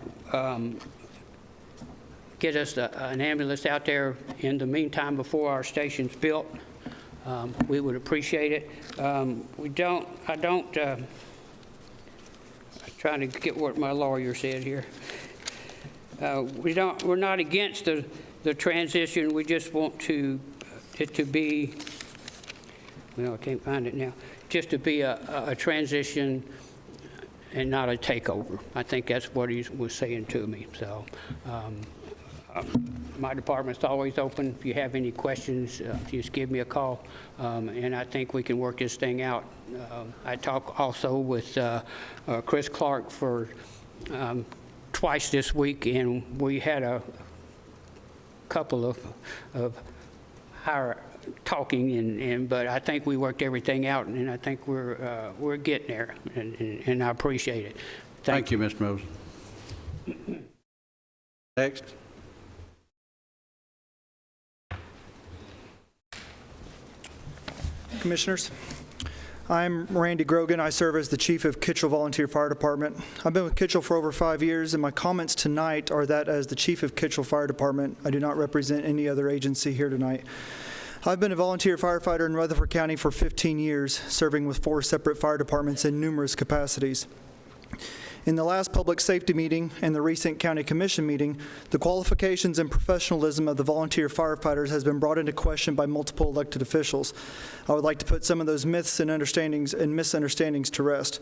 get us an ambulance out there in the meantime before our station's built. We would appreciate it. I'm trying to get what my lawyer said here. We're not against the transition. We just want it to be, well, I can't find it now, just to be a transition and not a takeover. I think that's what he was saying to me. So my department's always open. If you have any questions, just give me a call, and I think we can work this thing out. I talked also with Chris Clark for twice this week, and we had a couple of higher talking, but I think we worked everything out, and I think we're getting there, and I appreciate it. Thank you, Mr. Moses. Next. Commissioners, I'm Randy Grogan. I serve as the Chief of Kittrell Volunteer Fire Department. I've been with Kittrell for over 5 years, and my comments tonight are that as the Chief of Kittrell Fire Department, I do not represent any other agency here tonight. I've been a volunteer firefighter in Rutherford County for 15 years, serving with 4 separate fire departments in numerous capacities. In the last public safety meeting and the recent county commission meeting, the qualifications and professionalism of the volunteer firefighters has been brought into question by multiple elected officials. I would like to put some of those myths and misunderstandings to rest.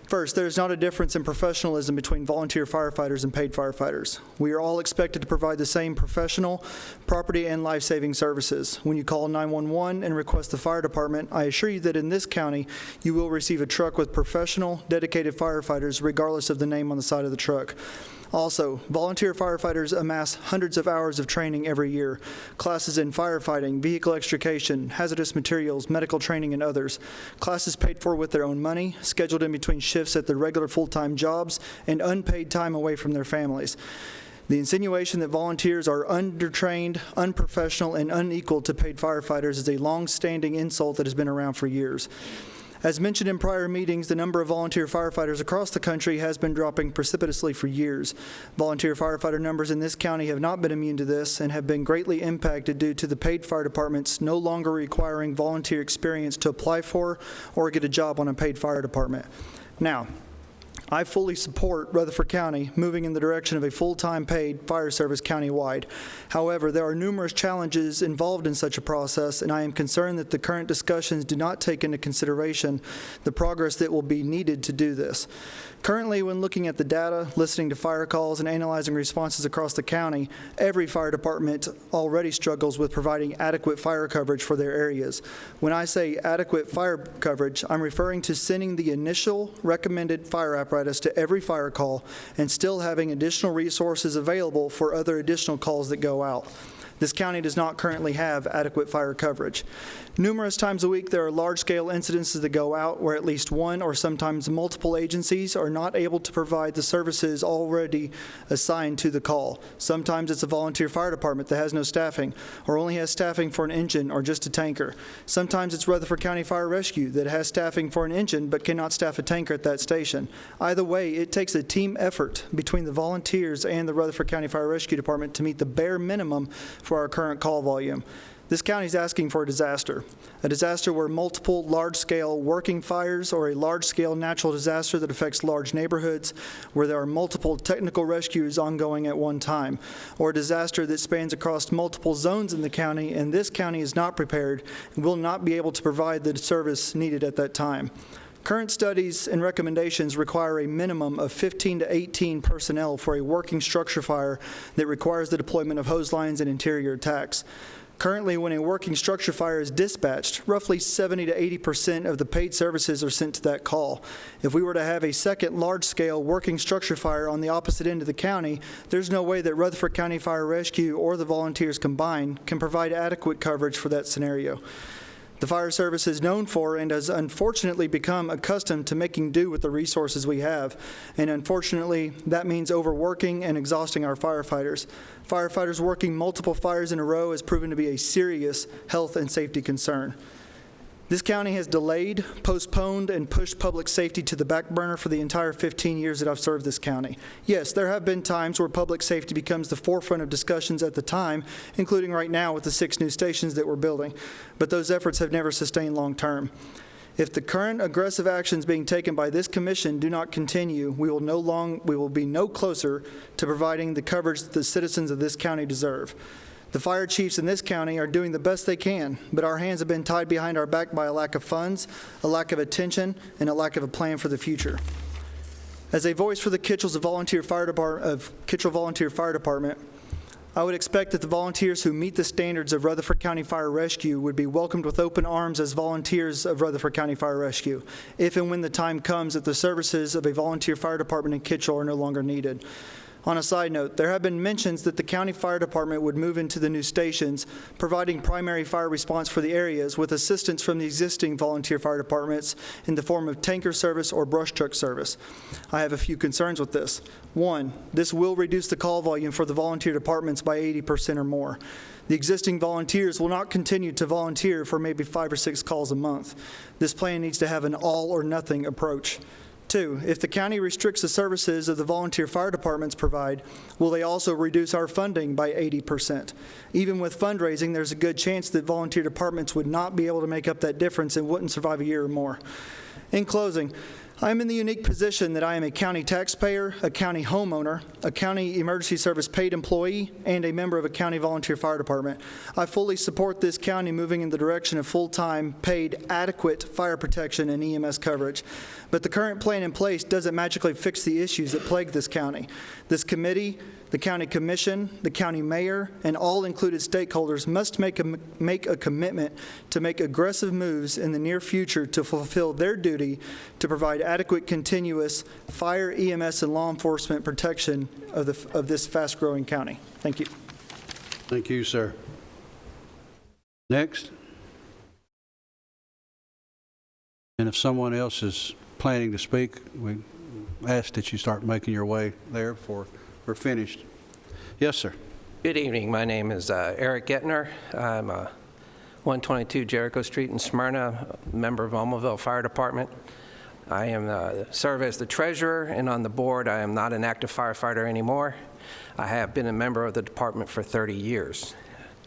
First, there is not a difference in professionalism between volunteer firefighters and paid firefighters. We are all expected to provide the same professional, property, and life-saving services. When you call 911 and request the fire department, I assure you that in this county, you will receive a truck with professional, dedicated firefighters, regardless of the name on the side of the truck. Also, volunteer firefighters amass hundreds of hours of training every year. Classes in firefighting, vehicle extrication, hazardous materials, medical training, and others. Classes paid for with their own money, scheduled in between shifts at their regular full-time jobs, and unpaid time away from their families. The insinuation that volunteers are undertrained, unprofessional, and unequal to paid firefighters is a long-standing insult that has been around for years. As mentioned in prior meetings, the number of volunteer firefighters across the country has been dropping precipitously for years. Volunteer firefighter numbers in this county have not been immune to this and have been greatly impacted due to the paid fire departments no longer requiring volunteer experience to apply for or get a job on a paid fire department. Now, I fully support Rutherford County moving in the direction of a full-time paid fire service countywide. However, there are numerous challenges involved in such a process, and I am concerned that the current discussions do not take into consideration the progress that will be needed to do this. Currently, when looking at the data, listening to fire calls, and analyzing responses across the county, every fire department already struggles with providing adequate fire coverage for their areas. When I say adequate fire coverage, I'm referring to sending the initial recommended fire apparatus to every fire call and still having additional resources available for other additional calls that go out. This county does not currently have adequate fire coverage. Numerous times a week, there are large-scale incidences that go out where at least one or sometimes multiple agencies are not able to provide the services already assigned to the call. Sometimes it's a volunteer fire department that has no staffing or only has staffing for an engine or just a tanker. Sometimes it's Rutherford County Fire Rescue that has staffing for an engine but cannot staff a tanker at that station. Either way, it takes a team effort between the volunteers and the Rutherford County Fire Rescue Department to meet the bare minimum for our current call volume. This county is asking for a disaster where multiple large-scale working fires or a large-scale natural disaster that affects large neighborhoods, where there are multiple technical rescues ongoing at one time, or a disaster that spans across multiple zones in the county, and this county is not prepared and will not be able to provide the service needed at that time. Current studies and recommendations require a minimum of 15 to 18 personnel for a working structure fire that requires the deployment of hose lines and interior attacks. Currently, when a working structure fire is dispatched, roughly 70 to 80% of the paid services are sent to that call. If we were to have a second large-scale working structure fire on the opposite end of the county, there's no way that Rutherford County Fire Rescue or the volunteers combined can provide adequate coverage for that scenario. The fire service is known for and has unfortunately become accustomed to making do with the resources we have. And unfortunately, that means overworking and exhausting our firefighters. Firefighters working multiple fires in a row has proven to be a serious health and safety concern. This county has delayed, postponed, and pushed public safety to the back burner for the entire 15 years that I've served this county. Yes, there have been times where public safety becomes the forefront of discussions at the time, including right now with the 6 new stations that we're building, but those efforts have never sustained long term. If the current aggressive actions being taken by this commission do not continue, we will be no closer to providing the coverage that the citizens of this county deserve. The fire chiefs in this county are doing the best they can, but our hands have been tied behind our back by a lack of funds, a lack of attention, and a lack of a plan for the future. As a voice for the Kitchell Volunteer Fire Department, I would expect that the volunteers who meet the standards of Rutherford County Fire Rescue would be welcomed with open arms as volunteers of Rutherford County Fire Rescue, if and when the time comes that the services of a volunteer fire department in Kitchell are no longer needed. On a side note, there have been mentions that the county fire department would move into the new stations, providing primary fire response for the areas with assistance from the existing volunteer fire departments in the form of tanker service or brush truck service. I have a few concerns with this. One, this will reduce the call volume for the volunteer departments by 80% or more. The existing volunteers will not continue to volunteer for maybe 5 or 6 calls a month. This plan needs to have an all or nothing approach. 2, if the county restricts the services of the volunteer fire departments provide, will they also reduce our funding by 80%? Even with fundraising, there's a good chance that volunteer departments would not be able to make up that difference and wouldn't survive a year or more. In closing, I'm in the unique position that I am a county taxpayer, a county homeowner, a county emergency service paid employee, and a member of a county volunteer fire department. I fully support this county moving in the direction of full-time, paid, adequate fire protection and EMS coverage. But the current plan in place doesn't magically fix the issues that plague this county. This committee, the county commission, the county mayor, and all included stakeholders must make a commitment to make aggressive moves in the near future to fulfill their duty to provide adequate continuous fire, EMS, and law enforcement protection of this fast-growing county. Thank you. Thank you, sir. Next. And if someone else is planning to speak, we ask that you start making your way there before we're finished. Yes, sir. Good evening. My name is Eric Gettner. I'm 122 Jericho Street in Smyrna, member of Almaville Fire Department. I am serve as the treasurer, and on the board I am not an active firefighter anymore. I have been a member of the department for 30 years.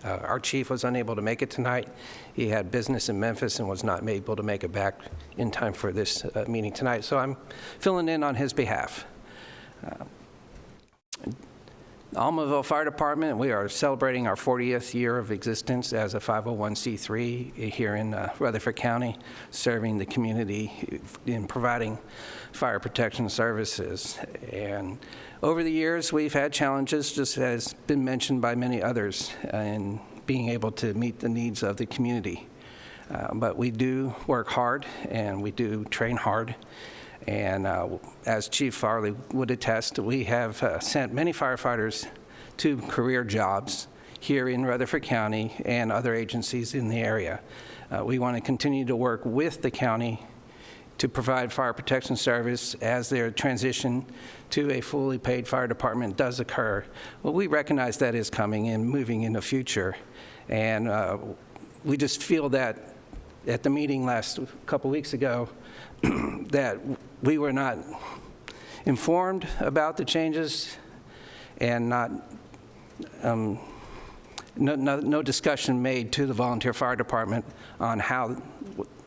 Our chief was unable to make it tonight. He had business in Memphis and was not able to make it back in time for this meeting tonight, so I'm filling in on his behalf. Almaville Fire Department, we are celebrating our 40th year of existence as a 501c3 here in Rutherford County, serving the community in providing fire protection services. And over the years, we've had challenges, just as been mentioned by many others, in being able to meet the needs of the community. But we do work hard, and we do train hard. And as Chief Farley would attest, we have sent many firefighters to career jobs here in Rutherford County and other agencies in the area. We want to continue to work with the county to provide fire protection service as their transition to a fully paid fire department does occur. Well, we recognize that is coming and moving in the future. And we just feel that at the meeting last couple weeks ago that we were not informed about the changes and no discussion made to the volunteer fire department on how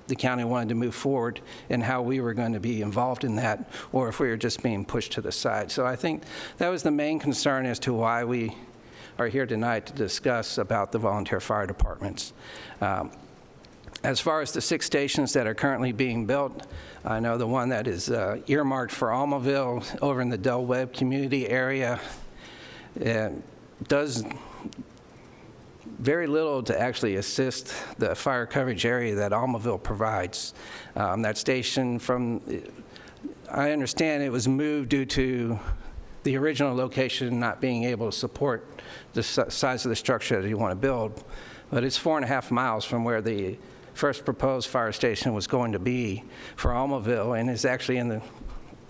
the county wanted to move forward and how we were going to be involved in that, or if we were just being pushed to the side. So I think that was the main concern as to why we are here tonight to discuss about the volunteer fire departments. As far as the 6 stations that are currently being built, I know the one that is earmarked for Almaville over in the Del Webb community area does very little to actually assist the fire coverage area that Almaville provides. That station, from I understand, it was moved due to the original location not being able to support the size of the structure that you want to build, but it's 4.5 miles from where the first proposed fire station was going to be for Almaville, and is actually in the,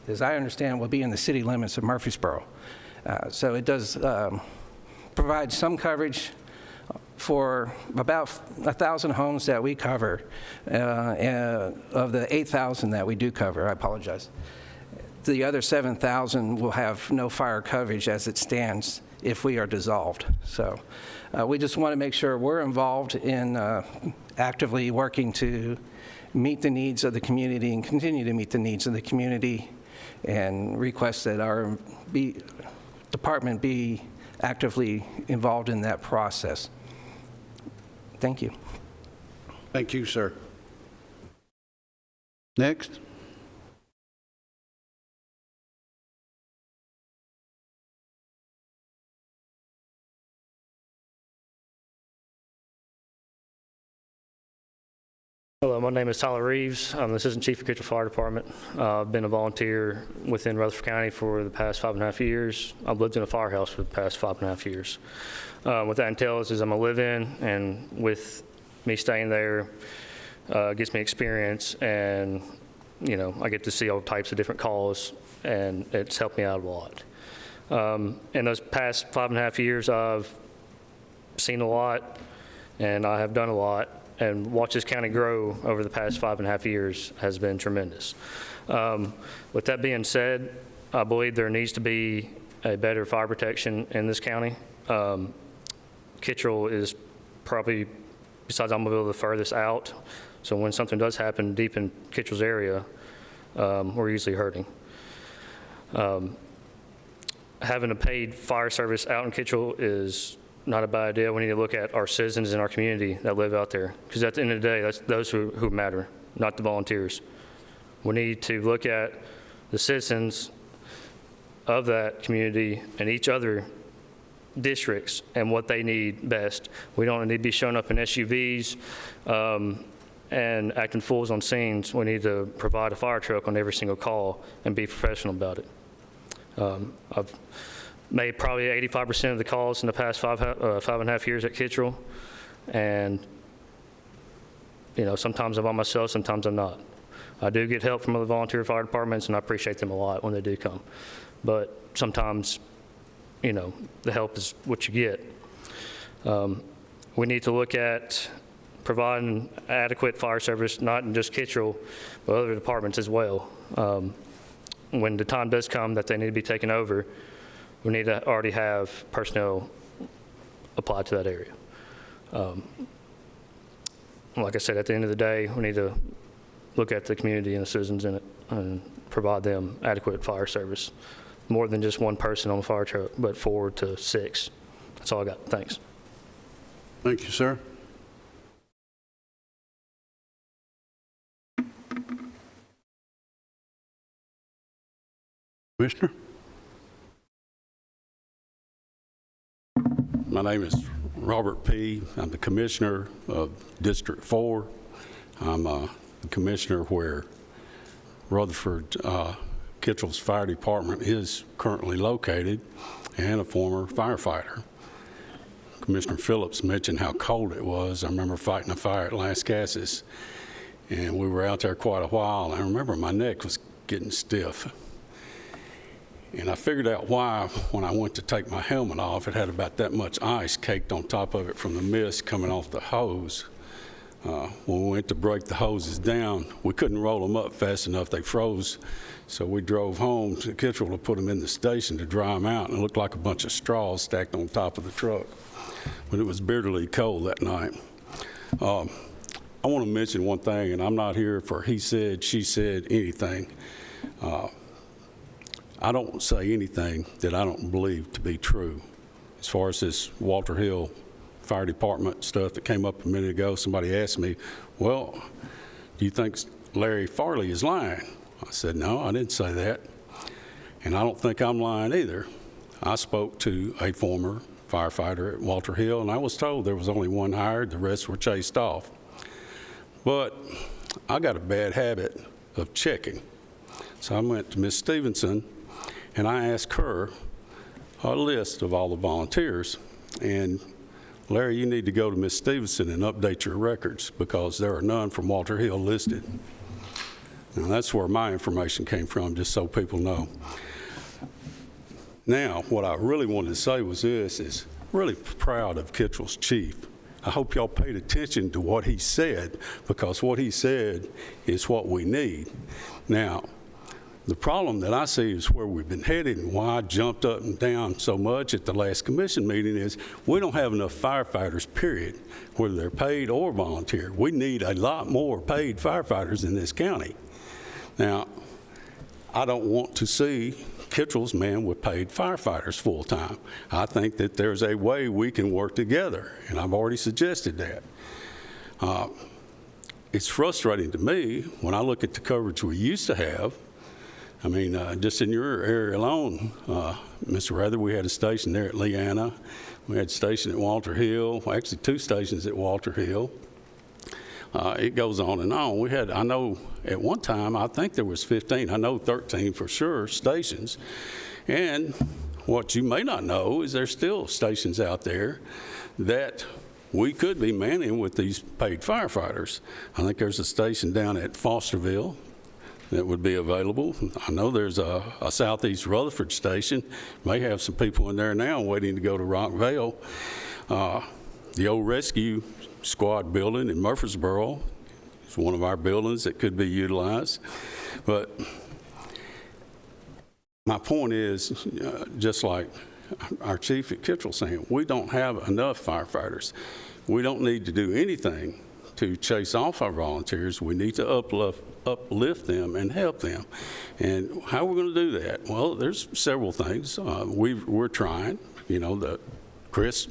as I understand, will be in the city limits of Murfreesboro. So it does provide some coverage for about 1,000 homes that we cover, of the 8,000 that we do cover. I apologize. The other 7,000 will have no fire coverage as it stands if we are dissolved. So we just want to make sure we're involved in actively working to meet the needs of the community and continue to meet the needs of the community, and request that our department be actively involved in that process. Thank you. Thank you, sir. Next. Hello, my name is Tyler Reeves. I'm the Assistant Chief of Kitchell Fire Department. I've been a volunteer within Rutherford County for the past 5.5 years. I've lived in a firehouse for the past 5.5 years. What that entails is I'm a live-in, and with me staying there gets me experience, and I get to see all types of different calls, and it's helped me out a lot. In those past 5.5 years, I've seen a lot, and I have done a lot. And watch this county grow over the past 5.5 years has been tremendous. With that being said, I believe there needs to be a better fire protection in this county. Kitchell is probably, besides Almaville, the furthest out. So when something does happen deep in Kitchell's area, we're usually hurting. Having a paid fire service out in Kitchell is not a bad idea. We need to look at our citizens in our community that live out there, because at the end of the day, that's those who matter, not the volunteers. We need to look at the citizens of that community and each other districts and what they need best. We don't need to be showing up in SUVs and acting fools on scenes. We need to provide a fire truck on every single call and be professional about it. I've made probably 85% of the calls in the past 5.5 years at Kitchell, and sometimes I'm by myself, sometimes I'm not. I do get help from other volunteer fire departments, and I appreciate them a lot when they do come. But sometimes, the help is what you get. We need to look at providing adequate fire service, not in just Kitchell, but other departments as well. When the time does come that they need to be taken over, we need to already have personnel applied to that area. Like I said, at the end of the day, we need to look at the community and the citizens in it and provide them adequate fire service. More than just one person on the fire truck, but 4 to 6. That's all I got. Thanks. Thank you, sir. Commissioner? My name is Robert P. I'm the commissioner of District 4. I'm the commissioner where Rutherford Kitchell's fire department is currently located, and a former firefighter. Commissioner Phillips mentioned how cold it was. I remember fighting a fire at Las Casas, and we were out there quite a while. I remember my neck was getting stiff. And I figured out why when I went to take my helmet off. It had about that much ice caked on top of it from the mist coming off the hose. When we went to break the hoses down, we couldn't roll them up fast enough. They froze. So we drove home to Kittrell to put them in the station to dry them out, and it looked like a bunch of straws stacked on top of the truck. But it was bitterly cold that night. I want to mention one thing, and I'm not here for he said, she said, anything. I don't say anything that I don't believe to be true. As far as this Walter Hill Fire Department stuff that came up a minute ago, somebody asked me, well, do you think Larry Farley is lying? I said, no, I didn't say that. And I don't think I'm lying either. I spoke to a former firefighter at Walter Hill, and I was told there was only one hired, the rest were chased off. But I got a bad habit of checking. So I went to Ms. Stevenson, and I asked her a list of all the volunteers. And Larry, you need to go to Ms. Stevenson and update your records because there are none from Walter Hill listed. Now, that's where my information came from, just so people know. Now, what I really wanted to say was this, is really proud of Kittrell's chief. I hope y'all paid attention to what he said, because what he said is what we need. Now, the problem that I see is where we've been headed and why I jumped up and down so much at the last commission meeting is we don't have enough firefighters, period, whether they're paid or volunteer. We need a lot more paid firefighters in this county. Now, I don't want to see Kittrell's man with paid firefighters full time. I think that there's a way we can work together, and I've already suggested that. It's frustrating to me when I look at the coverage we used to have. I mean, just in your area alone, Mr. Rather, we had a station there at Leanna. We had a station at Walter Hill, well, actually 2 stations at Walter Hill. It goes on and on. We had, I know at one time, I think there was 15, I know 13 for sure, stations. And what you may not know is there's still stations out there that we could be manning with these paid firefighters. I think there's a station down at Fosterville that would be available. I know there's a Southeast Rutherford station. May have some people in there now waiting to go to Rockville. The old rescue squad building in Murfreesboro is one of our buildings that could be utilized. But my point is, just like our chief at Kittrell saying, we don't have enough firefighters. We don't need to do anything to chase off our volunteers. We need to uplift them and help them. And how are we going to do that? Well, there's several things. We're trying. You know, Chris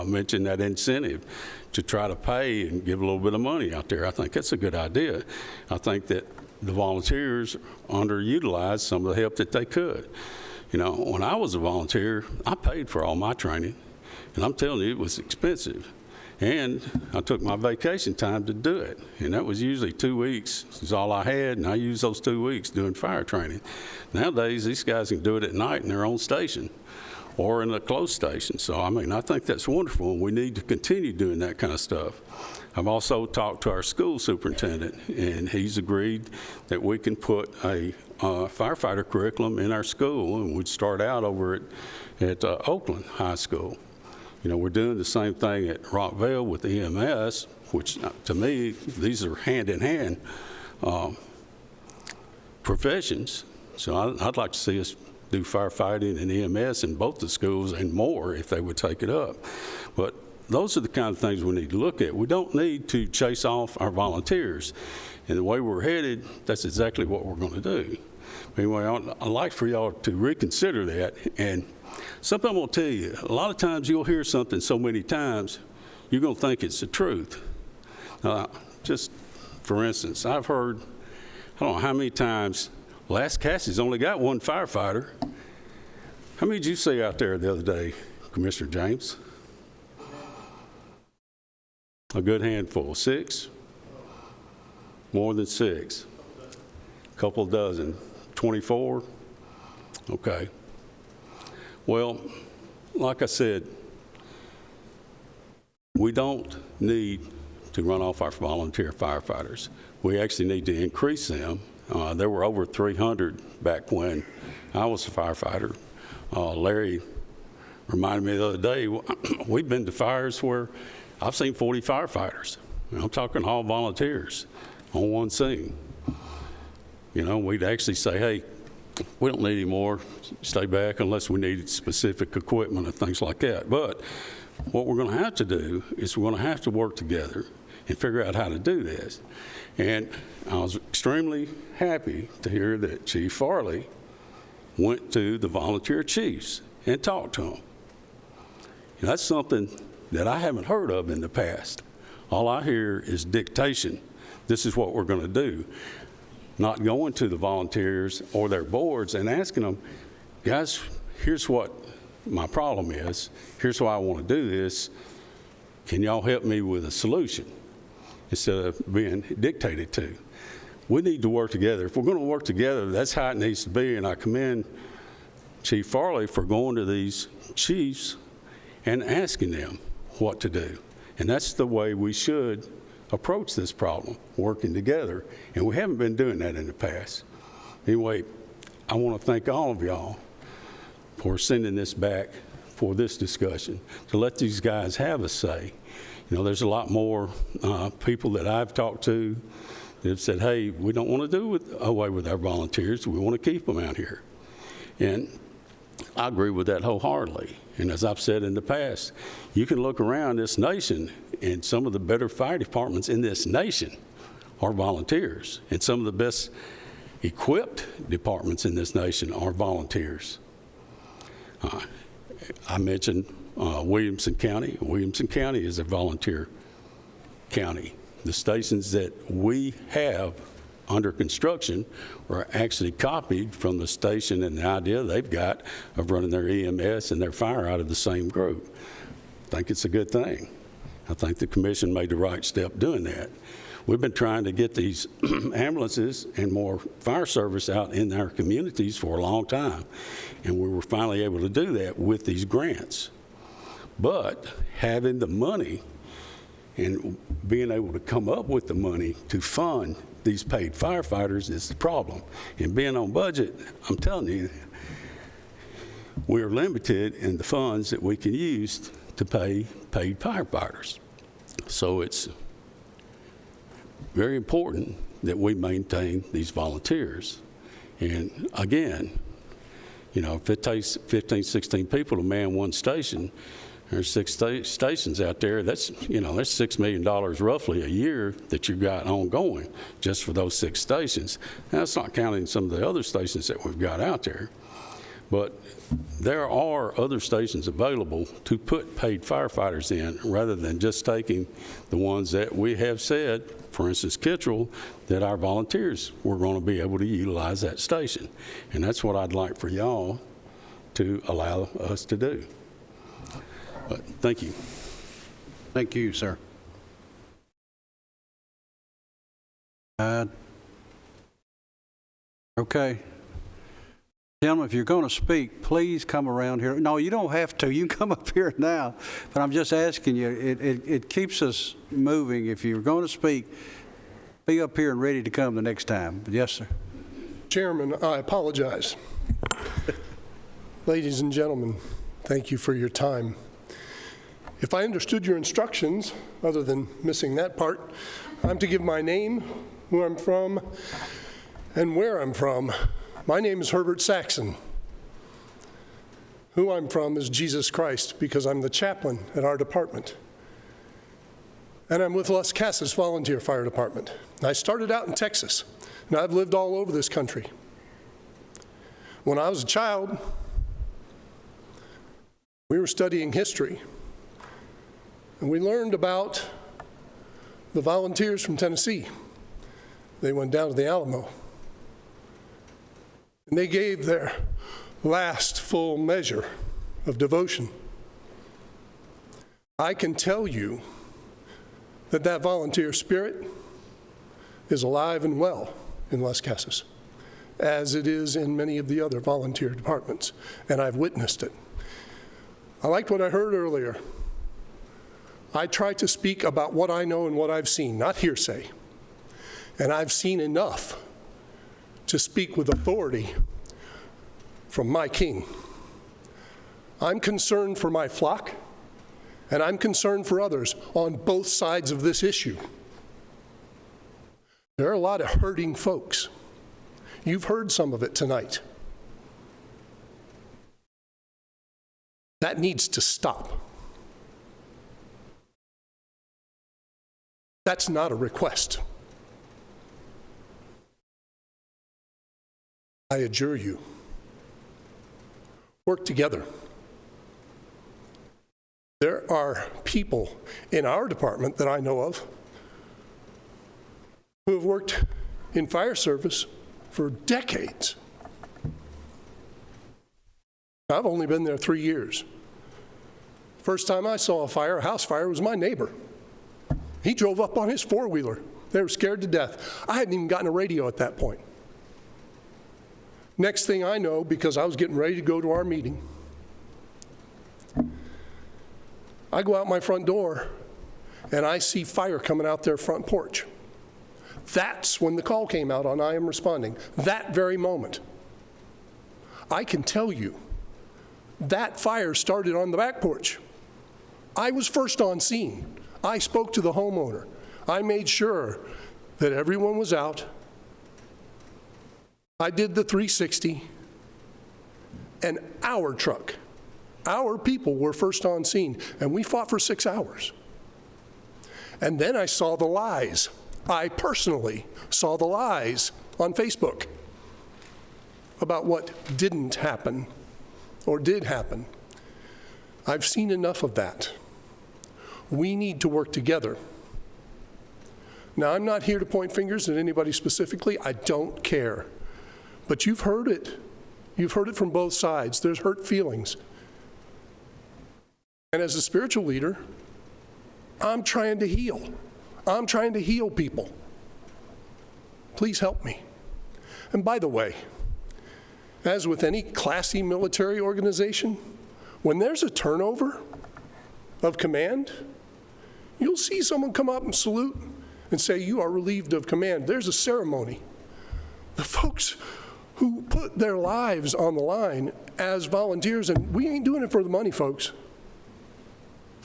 mentioned that incentive to try to pay and give a little bit of money out there. I think that's a good idea. I think that the volunteers underutilized some of the help that they could. You know, when I was a volunteer, I paid for all my training, and I'm telling you, it was expensive. And I took my vacation time to do it. And that was usually 2 weeks is all I had, and I used those 2 weeks doing fire training. Nowadays, these guys can do it at night in their own station or in a closed station. So, I mean, I think that's wonderful, and we need to continue doing that kind of stuff. I've also talked to our school superintendent, and he's agreed that we can put a firefighter curriculum in our school, and we'd start out over at Oakland High School. You know, we're doing the same thing at Rockville with EMS, which to me, these are hand-in-hand professions. So I'd like to see us do firefighting and EMS in both the schools and more if they would take it up. But those are the kind of things we need to look at. We don't need to chase off our volunteers. And the way we're headed, that's exactly what we're going to do. Anyway, I'd like for y'all to reconsider that. And something I'm going to tell you, a lot of times you'll hear something so many times, you're going to think it's the truth. Just for instance, I've heard, I don't know how many times, Las Cassie's only got one firefighter. How many did you see out there the other day, Commissioner James? A good handful. 6? More than 6. A couple dozen. 24? Okay. Well, like I said, we don't need to run off our volunteer firefighters. We actually need to increase them. There were over 300 back when I was a firefighter. Larry reminded me the other day, we've been to fires where I've seen 40 firefighters. I'm talking all volunteers on one scene. You know, we'd actually say, hey, we don't need any more, stay back unless we need specific equipment and things like that. But what we're going to have to do is we're going to have to work together and figure out how to do this. And I was extremely happy to hear that Chief Farley went to the volunteer chiefs and talked to them. And that's something that I haven't heard of in the past. All I hear is dictation. This is what we're going to do. Not going to the volunteers or their boards and asking them, guys, here's what my problem is. Here's why I want to do this. Can y'all help me with a solution? Instead of being dictated to. We need to work together. If we're going to work together, that's how it needs to be. And I commend Chief Farley for going to these chiefs and asking them what to do. And that's the way we should approach this problem, working together. And we haven't been doing that in the past. Anyway, I want to thank all of y'all for sending this back for this discussion, to let these guys have a say. You know, there's a lot more people that I've talked to that have said, hey, we don't want to do away with our volunteers. We want to keep them out here. And I agree with that wholeheartedly. And as I've said in the past, you can look around this nation, and some of the better fire departments in this nation are volunteers. And some of the best equipped departments in this nation are volunteers. I mentioned Williamson County. Williamson County is a volunteer county. The stations that we have under construction are actually copied from the station and the idea they've got of running their EMS and their fire out of the same group. I think it's a good thing. I think the commission made the right step doing that. We've been trying to get these ambulances and more fire service out in our communities for a long time, and we were finally able to do that with these grants. But having the money and being able to come up with the money to fund these paid firefighters is the problem. And being on budget, I'm telling you, we're limited in the funds that we can use to pay paid firefighters. So it's very important that we maintain these volunteers. And again, you know, if it takes 15, 16 people to man one station, there's 6 stations out there. That's, you know, that's $6 million roughly a year that you've got ongoing just for those 6 stations. Now, that's not counting some of the other stations that we've got out there. But there are other stations available to put paid firefighters in rather than just taking the ones that we have said, for instance, Kittrell, that our volunteers were going to be able to utilize that station. And that's what I'd like for y'all to allow us to do. But thank you. Thank you, sir. Okay. Gentlemen, if you're going to speak, please come around here. No, you don't have to. You can come up here now. But I'm just asking you, it keeps us moving. If you're going to speak, be up here and ready to come the next time. Yes, sir. Chairman, I apologize. Ladies and gentlemen, thank you for your time. If I understood your instructions, other than missing that part, I'm to give my name, who I'm from, and where I'm from. My name is Herbert Saxon. Who I'm from is Jesus Christ, because I'm the chaplain at our department. And I'm with Las Casas Volunteer Fire Department. I started out in Texas, and I've lived all over this country. When I was a child, we were studying history, and we learned about the volunteers from Tennessee. They went down to the Alamo, and they gave their last full measure of devotion. I can tell you that that volunteer spirit is alive and well in Las Casas, as it is in many of the other volunteer departments, and I've witnessed it. I liked what I heard earlier I try to speak about what I know and what I've seen, not hearsay. And I've seen enough to speak with authority from my King. I'm concerned for my flock, and I'm concerned for others on both sides of this issue. There are a lot of hurting folks. You've heard some of it tonight. That needs to stop. That's not a request. I adjure you, work together. There are people in our department that I know of who have worked in fire service for decades. I've only been there 3 years. First time I saw a house fire, was my neighbor. He drove up on his four-wheeler. They were scared to death. I hadn't even gotten a radio at that point. Next thing I know, because I was getting ready to go to our meeting, I go out my front door and I see fire coming out their front porch. That's when the call came out on I Am Responding, that very moment. I can tell you, that fire started on the back porch. I was first on scene. I spoke to the homeowner. I made sure that everyone was out. I did the 360, and our truck, our people were first on scene, and we fought for 6 hours. And then I saw the lies. I personally saw the lies on Facebook about what didn't happen or did happen. I've seen enough of that. We need to work together. Now, I'm not here to point fingers at anybody specifically. I don't care. But you've heard it. You've heard it from both sides. There's hurt feelings. And as a spiritual leader, I'm trying to heal. I'm trying to heal people. Please help me. And by the way, as with any classy military organization, when there's a turnover of command, you'll see someone come up and salute and say, "You are relieved of command." There's a ceremony. The folks who put their lives on the line as volunteers, and we ain't doing it for the money, folks.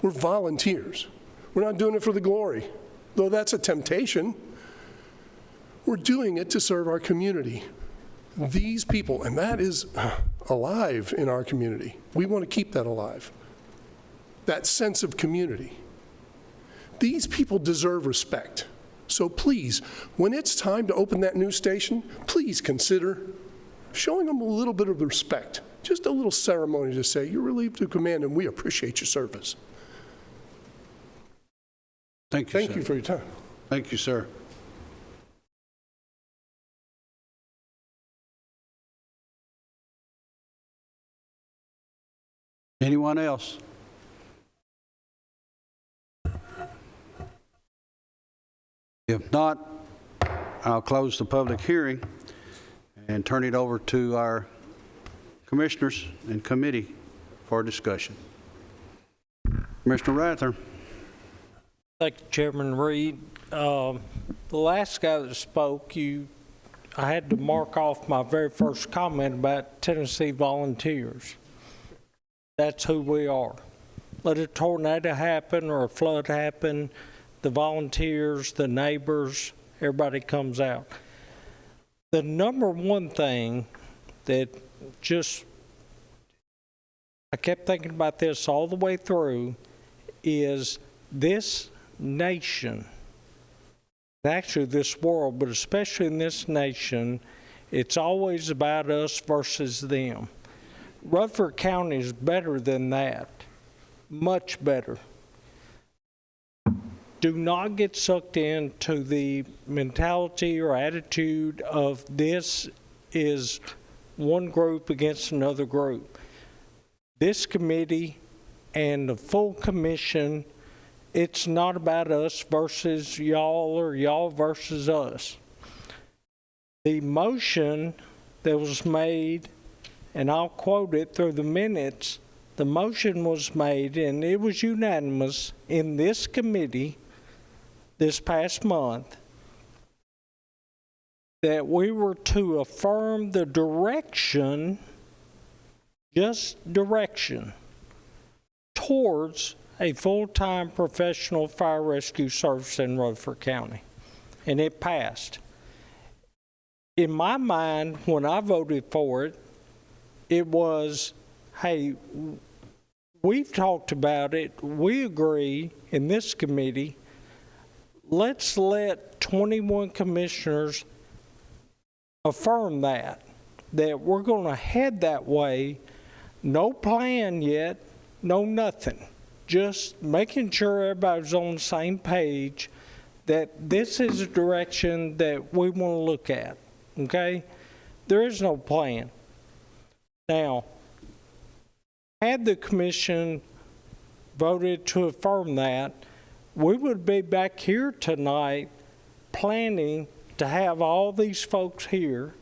We're volunteers. We're not doing it for the glory, though that's a temptation. We're doing it to serve our community. These people, and that is alive in our community. We want to keep that alive. That sense of community. These people deserve respect. So please, when it's time to open that news station, please consider showing them a little bit of respect. Just a little ceremony to say, "You're relieved of command and we appreciate your service." Thank you, Thank you for your time. Thank you, sir. Anyone else? If not, I'll close the public hearing and turn it over to our commissioners and committee for discussion. Commissioner Rather. Thank you, Chairman Reed. The last guy that spoke, I had to mark off my very first comment about Tennessee volunteers. That's who we are. Let a tornado happen or a flood happen, the volunteers, the neighbors, everybody comes out. The number one thing that I kept thinking about this all the way through is this nation, actually this world, but especially in this nation, it's always about us versus them. Rutherford County is better than that, much better. Do not get sucked into the mentality or attitude of this is one group against another group. This committee and the full commission, it's not about us versus y'all or y'all versus us. The motion that was made, and I'll quote it through the minutes, the motion was made, and it was unanimous in this committee this past month that we were to affirm the direction, just direction, towards a full-time professional fire rescue service in Rutherford County. And it passed. In my mind, when I voted for it, it was, hey, we've talked about it, we agree in this committee, let's let 21 commissioners affirm that we're going to head that way. No plan yet, no nothing. Just making sure everybody's on the same page that this is a direction that we want to look at, okay? There is no plan. Now, had the commission voted to affirm that, we would be back here tonight planning to have all these folks here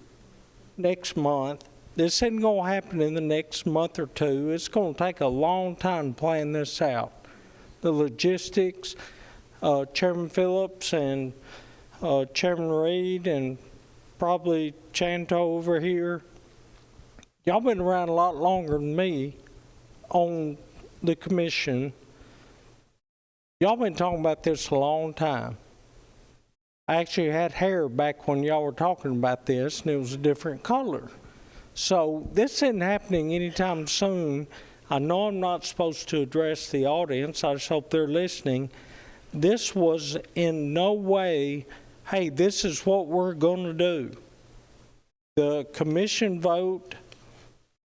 next month. This isn't going to happen in the next month or two. It's going to take a long time to plan this out. The logistics, Chairman Phillips and Chairman Reed and probably Chanto over here, y'all been around a lot longer than me on the commission. Y'all been talking about this a long time. I actually had hair back when y'all were talking about this, and it was a different color. So this isn't happening anytime soon. I know I'm not supposed to address the audience. I just hope they're listening. This was in no way, hey, this is what we're going to do. The commission vote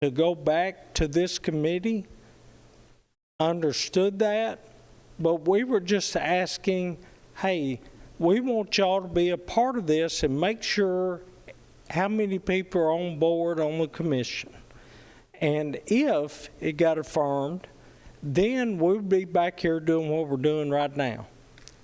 to go back to this committee understood that, but we were just asking, hey, we want y'all to be a part of this and make sure how many people are on board on the commission. And if it got affirmed, then we'd be back here doing what we're doing right now.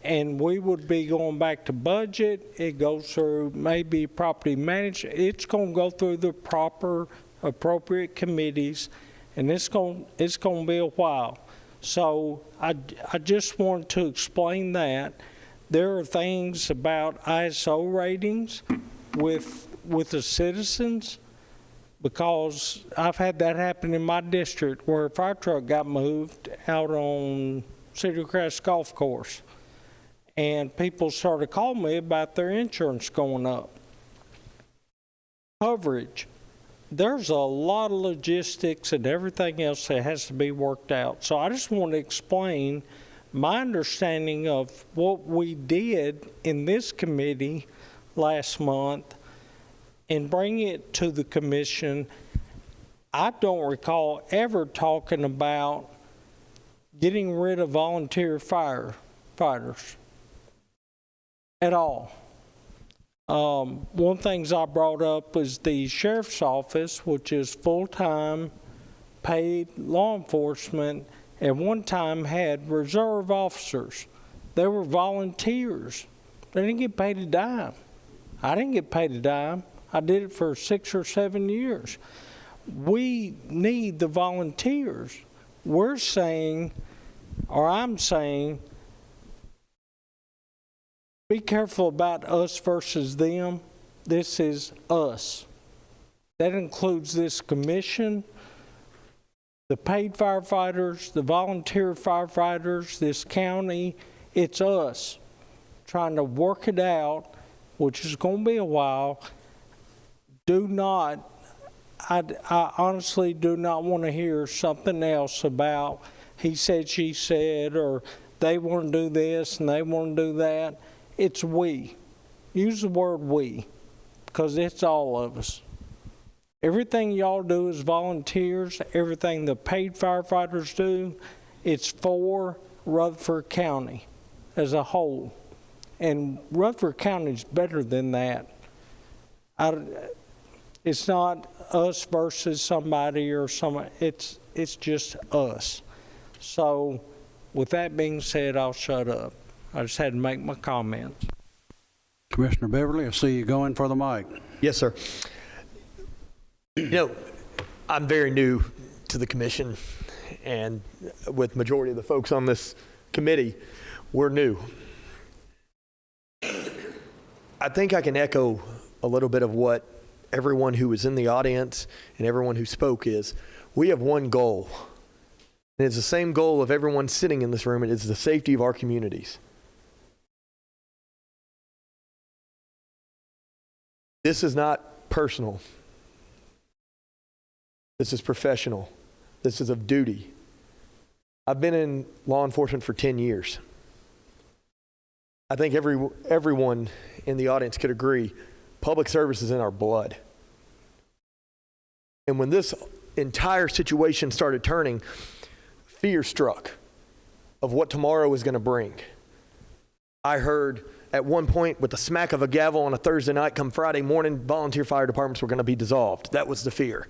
And we would be going back to budget. It goes through maybe property management. It's going to go through the proper, appropriate committees, and it's going to be a while. So I just wanted to explain that. There are things about ISO ratings with the citizens, because I've had that happen in my district where a fire truck got moved out on Cedar Crest Golf Course, and people started calling me about their insurance going up. Coverage. There's a lot of logistics and everything else that has to be worked out. So I just want to explain my understanding of what we did in this committee last month and bring it to the commission. I don't recall ever talking about getting rid of volunteer firefighters at all. One things I brought up was the sheriff's office, which is full-time paid law enforcement, at one time had reserve officers. They were volunteers. They didn't get paid a dime. I didn't get paid a dime. I did it for 6 or 7 years. We need the volunteers. We're saying, or I'm saying, be careful about us versus them. This is us. That includes this commission, the paid firefighters, the volunteer firefighters, this county. It's us trying to work it out, which is going to be a while. I honestly do not want to hear something else about he said, she said, or they want to do this and they want to do that. It's we. Use the word we, because it's all of us. Everything y'all do as volunteers, everything the paid firefighters do, it's for Rutherford County as a whole. And Rutherford County is better than that. It's not us versus somebody or somebody. It's just us. So with that being said, I'll shut up. I just had to make my comments. Commissioner Beverly, I see you going for the mic. Yes, sir. You know, I'm very new to the commission, and with majority of the folks on this committee, we're new. I think I can echo a little bit of what everyone who was in the audience and everyone who spoke is. We have one goal, and it's the same goal of everyone sitting in this room. It is the safety of our communities. This is not personal. This is professional. This is of duty. I've been in law enforcement for 10 years. I think everyone in the audience could agree, public service is in our blood. And when this entire situation started turning, fear struck of what tomorrow was going to bring. I heard at one point, with the smack of a gavel on a Thursday night, come Friday morning, volunteer fire departments were going to be dissolved. That was the fear.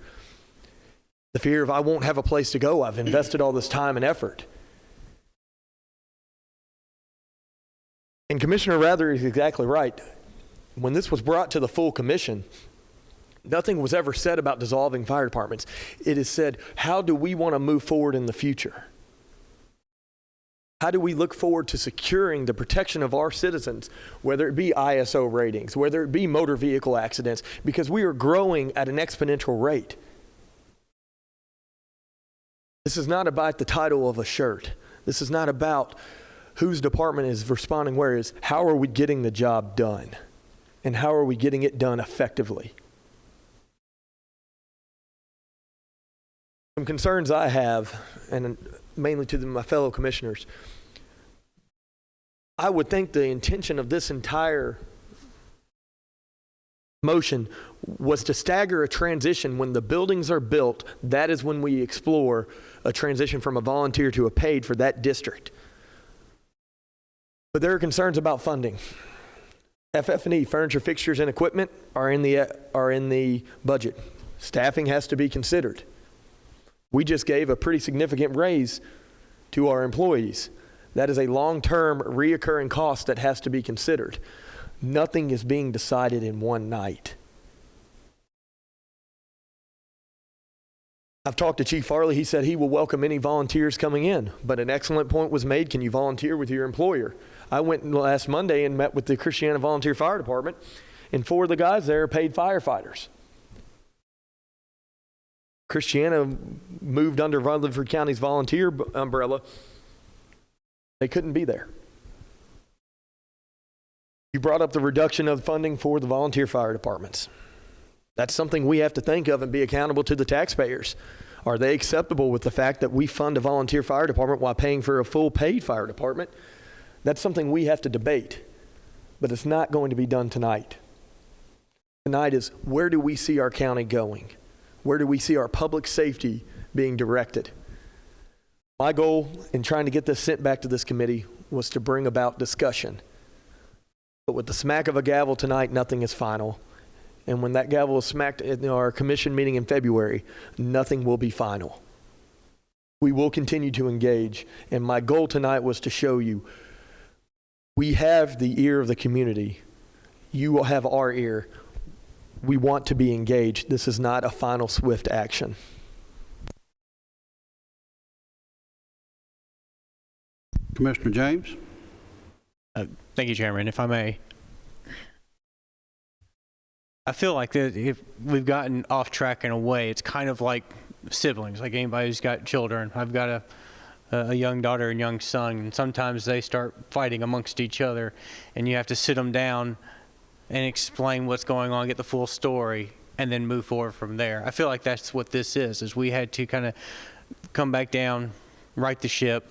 The fear of I won't have a place to go. I've invested all this time and effort. And Commissioner Rather is exactly right. When this was brought to the full commission, nothing was ever said about dissolving fire departments. It is said, how do we want to move forward in the future? How do we look forward to securing the protection of our citizens, whether it be ISO ratings, whether it be motor vehicle accidents, because we are growing at an exponential rate. This is not about the title of a shirt. This is not about whose department is responding where. Is how are we getting the job done? And how are we getting it done effectively? Some concerns I have, and mainly to my fellow commissioners, I would think the intention of this entire motion was to stagger a transition. When the buildings are built, that is when we explore a transition from a volunteer to a paid for that district. But there are concerns about funding. FF&E, furniture, fixtures, and equipment are in the budget. Staffing has to be considered. We just gave a pretty significant raise to our employees. That is a long-term reoccurring cost that has to be considered. Nothing is being decided in one night. I've talked to Chief Farley. He said he will welcome any volunteers coming in, but an excellent point was made. Can you volunteer with your employer? I went last Monday and met with the Christiana Volunteer Fire Department, and 4 of the guys there are paid firefighters. Christiana moved under Rutherford County's volunteer umbrella. They couldn't be there. You brought up the reduction of funding for the volunteer fire departments. That's something we have to think of and be accountable to the taxpayers. Are they acceptable with the fact that we fund a volunteer fire department while paying for a full paid fire department? That's something we have to debate, but it's not going to be done tonight. Tonight is, where do we see our county going? Where do we see our public safety being directed? My goal in trying to get this sent back to this committee was to bring about discussion. But with the smack of a gavel tonight, nothing is final. And when that gavel is smacked in our commission meeting in February, nothing will be final. We will continue to engage. And my goal tonight was to show you, we have the ear of the community. You will have our ear. We want to be engaged. This is not a final swift action. Commissioner James? Thank you, Chairman. If I may, I feel like that if we've gotten off track in a way, it's kind of like siblings, like anybody who's got children. I've got a young daughter and young son, and sometimes they start fighting amongst each other, and you have to sit them down and explain what's going on, get the full story, and then move forward from there. I feel like that's what this is we had to kind of come back down, right the ship,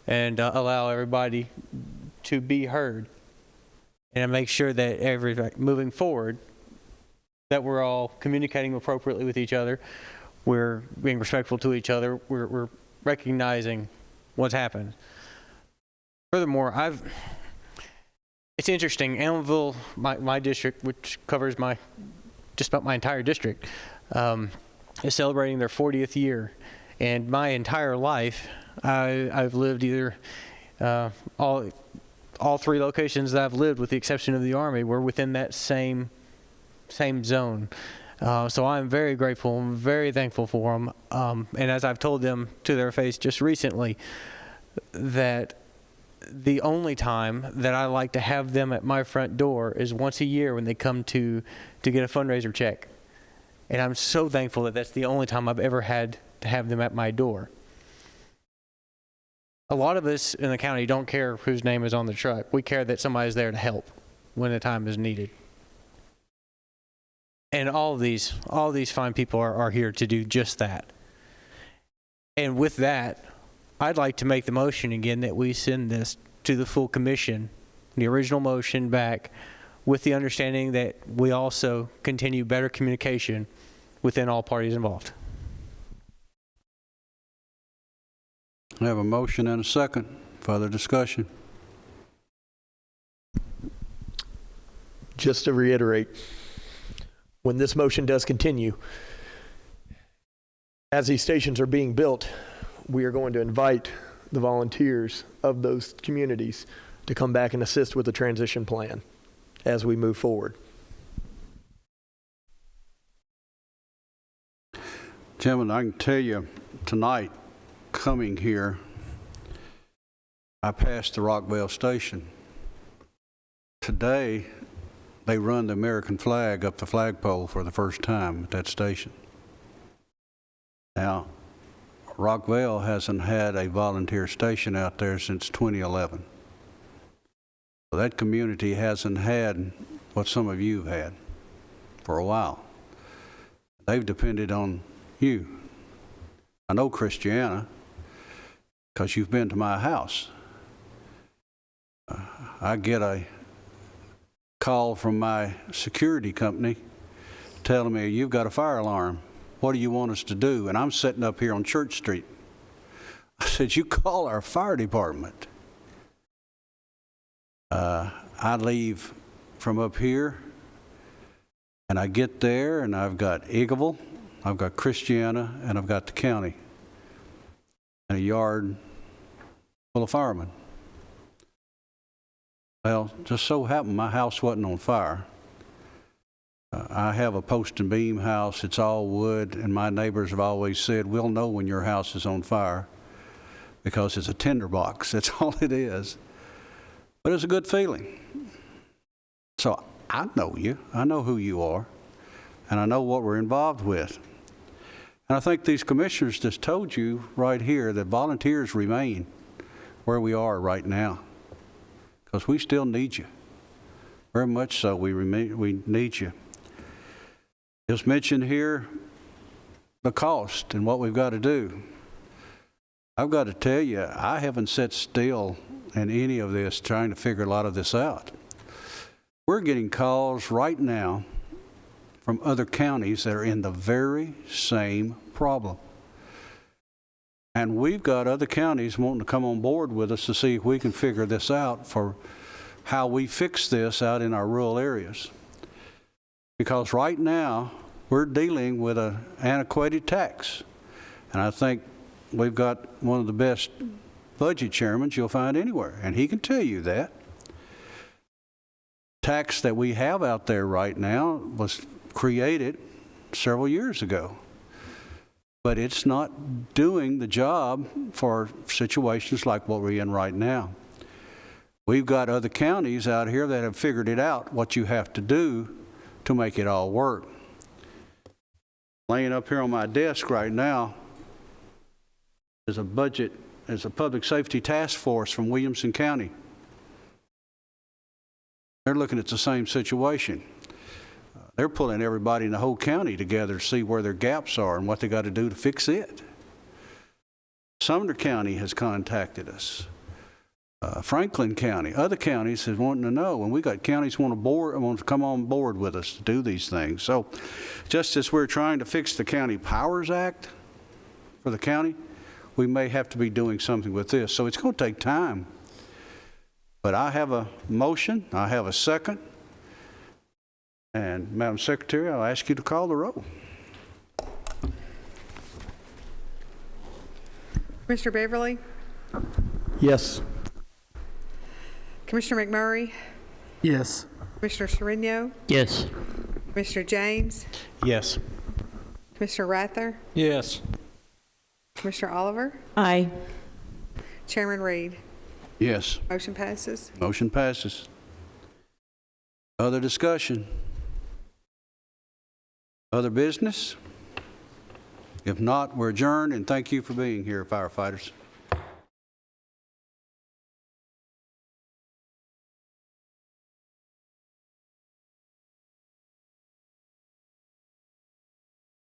and allow everybody to be heard, and make sure that moving forward, that we're all communicating appropriately with each other, we're being respectful to each other, we're recognizing what's happened. Furthermore, it's interesting, Ellenville, my district, which covers just about my entire district, is celebrating their 40th year. And my entire life, I've lived either, all 3 locations that I've lived, with the exception of the Army, were within that same zone. So I'm very grateful and very thankful for them. And as I've told them to their face just recently, that the only time that I like to have them at my front door is once a year when they come to get a fundraiser check. And I'm so thankful that that's the only time I've ever had to have them at my door. A lot of us in the county don't care whose name is on the truck. We care that somebody's there to help when the time is needed. And all these fine people are here to do just that. And with that, I'd like to make the motion again that we send this to the full commission, the original motion back, with the understanding that we also continue better communication within all parties involved. I have a motion and a second. Further discussion? Just to reiterate, when this motion does continue, as these stations are being built, we are going to invite the volunteers of those communities to come back and assist with the transition plan as we move forward. Gentlemen, I can tell you tonight, coming here, I passed the Rockville station. Today, they run the American flag up the flagpole for the first time at that station. Now, Rockville hasn't had a volunteer station out there since 2011. So that community hasn't had what some of you have had for a while. They've depended on you. I know Christiana because you've been to my house. I get a call from my security company telling me, you've got a fire alarm. What do you want us to do? And I'm sitting up here on Church Street. I said, you call our fire department. I leave from up here, and I get there, and I've got Eagleville, I've got Christiana, and I've got the county, and a yard full of firemen. Well, just so happened my house wasn't on fire. I have a post and beam house. It's all wood, and my neighbors have always said, we'll know when your house is on fire because it's a tinderbox. That's all it is. But it's a good feeling. So I know you. I know who you are, and I know what we're involved with. And I think these commissioners just told you right here that volunteers remain where we are right now because we still need you. Very much so, we need you. Just mentioned here the cost and what we've got to do. I've got to tell you, I haven't sat still in any of this trying to figure a lot of this out. We're getting calls right now from other counties that are in the very same problem. And we've got other counties wanting to come on board with us to see if we can figure this out for how we fix this out in our rural areas. Because right now, we're dealing with an antiquated tax. And I think we've got one of the best budget chairmen you'll find anywhere, and he can tell you that. Tax that we have out there right now was created several years ago, but it's not doing the job for situations like what we're in right now. We've got other counties out here that have figured it out, what you have to do to make it all work. Laying up here on my desk right now is a budget, is a public safety task force from Williamson County. They're looking at the same situation. They're pulling everybody in the whole county together to see where their gaps are and what they got to do to fix it. Sumner County has contacted us. Franklin County, other counties is wanting to know, and we got counties want to come on board with us to do these things. So just as we're trying to fix the County Powers Act for the county, we may have to be doing something with this. So it's going to take time. But I have a motion, I have a second, and Madam Secretary, I'll ask you to call the roll. Commissioner Beverly? Yes. Commissioner McMurray? Yes. Commissioner Sereno? Yes. Commissioner James, Yes. Commissioner Rather, Yes. Commissioner Oliver, Aye. Chairman Reed. Yes. Motion passes. Motion passes. Other discussion? Other business? If not, we're adjourned, and thank you for being here, firefighters.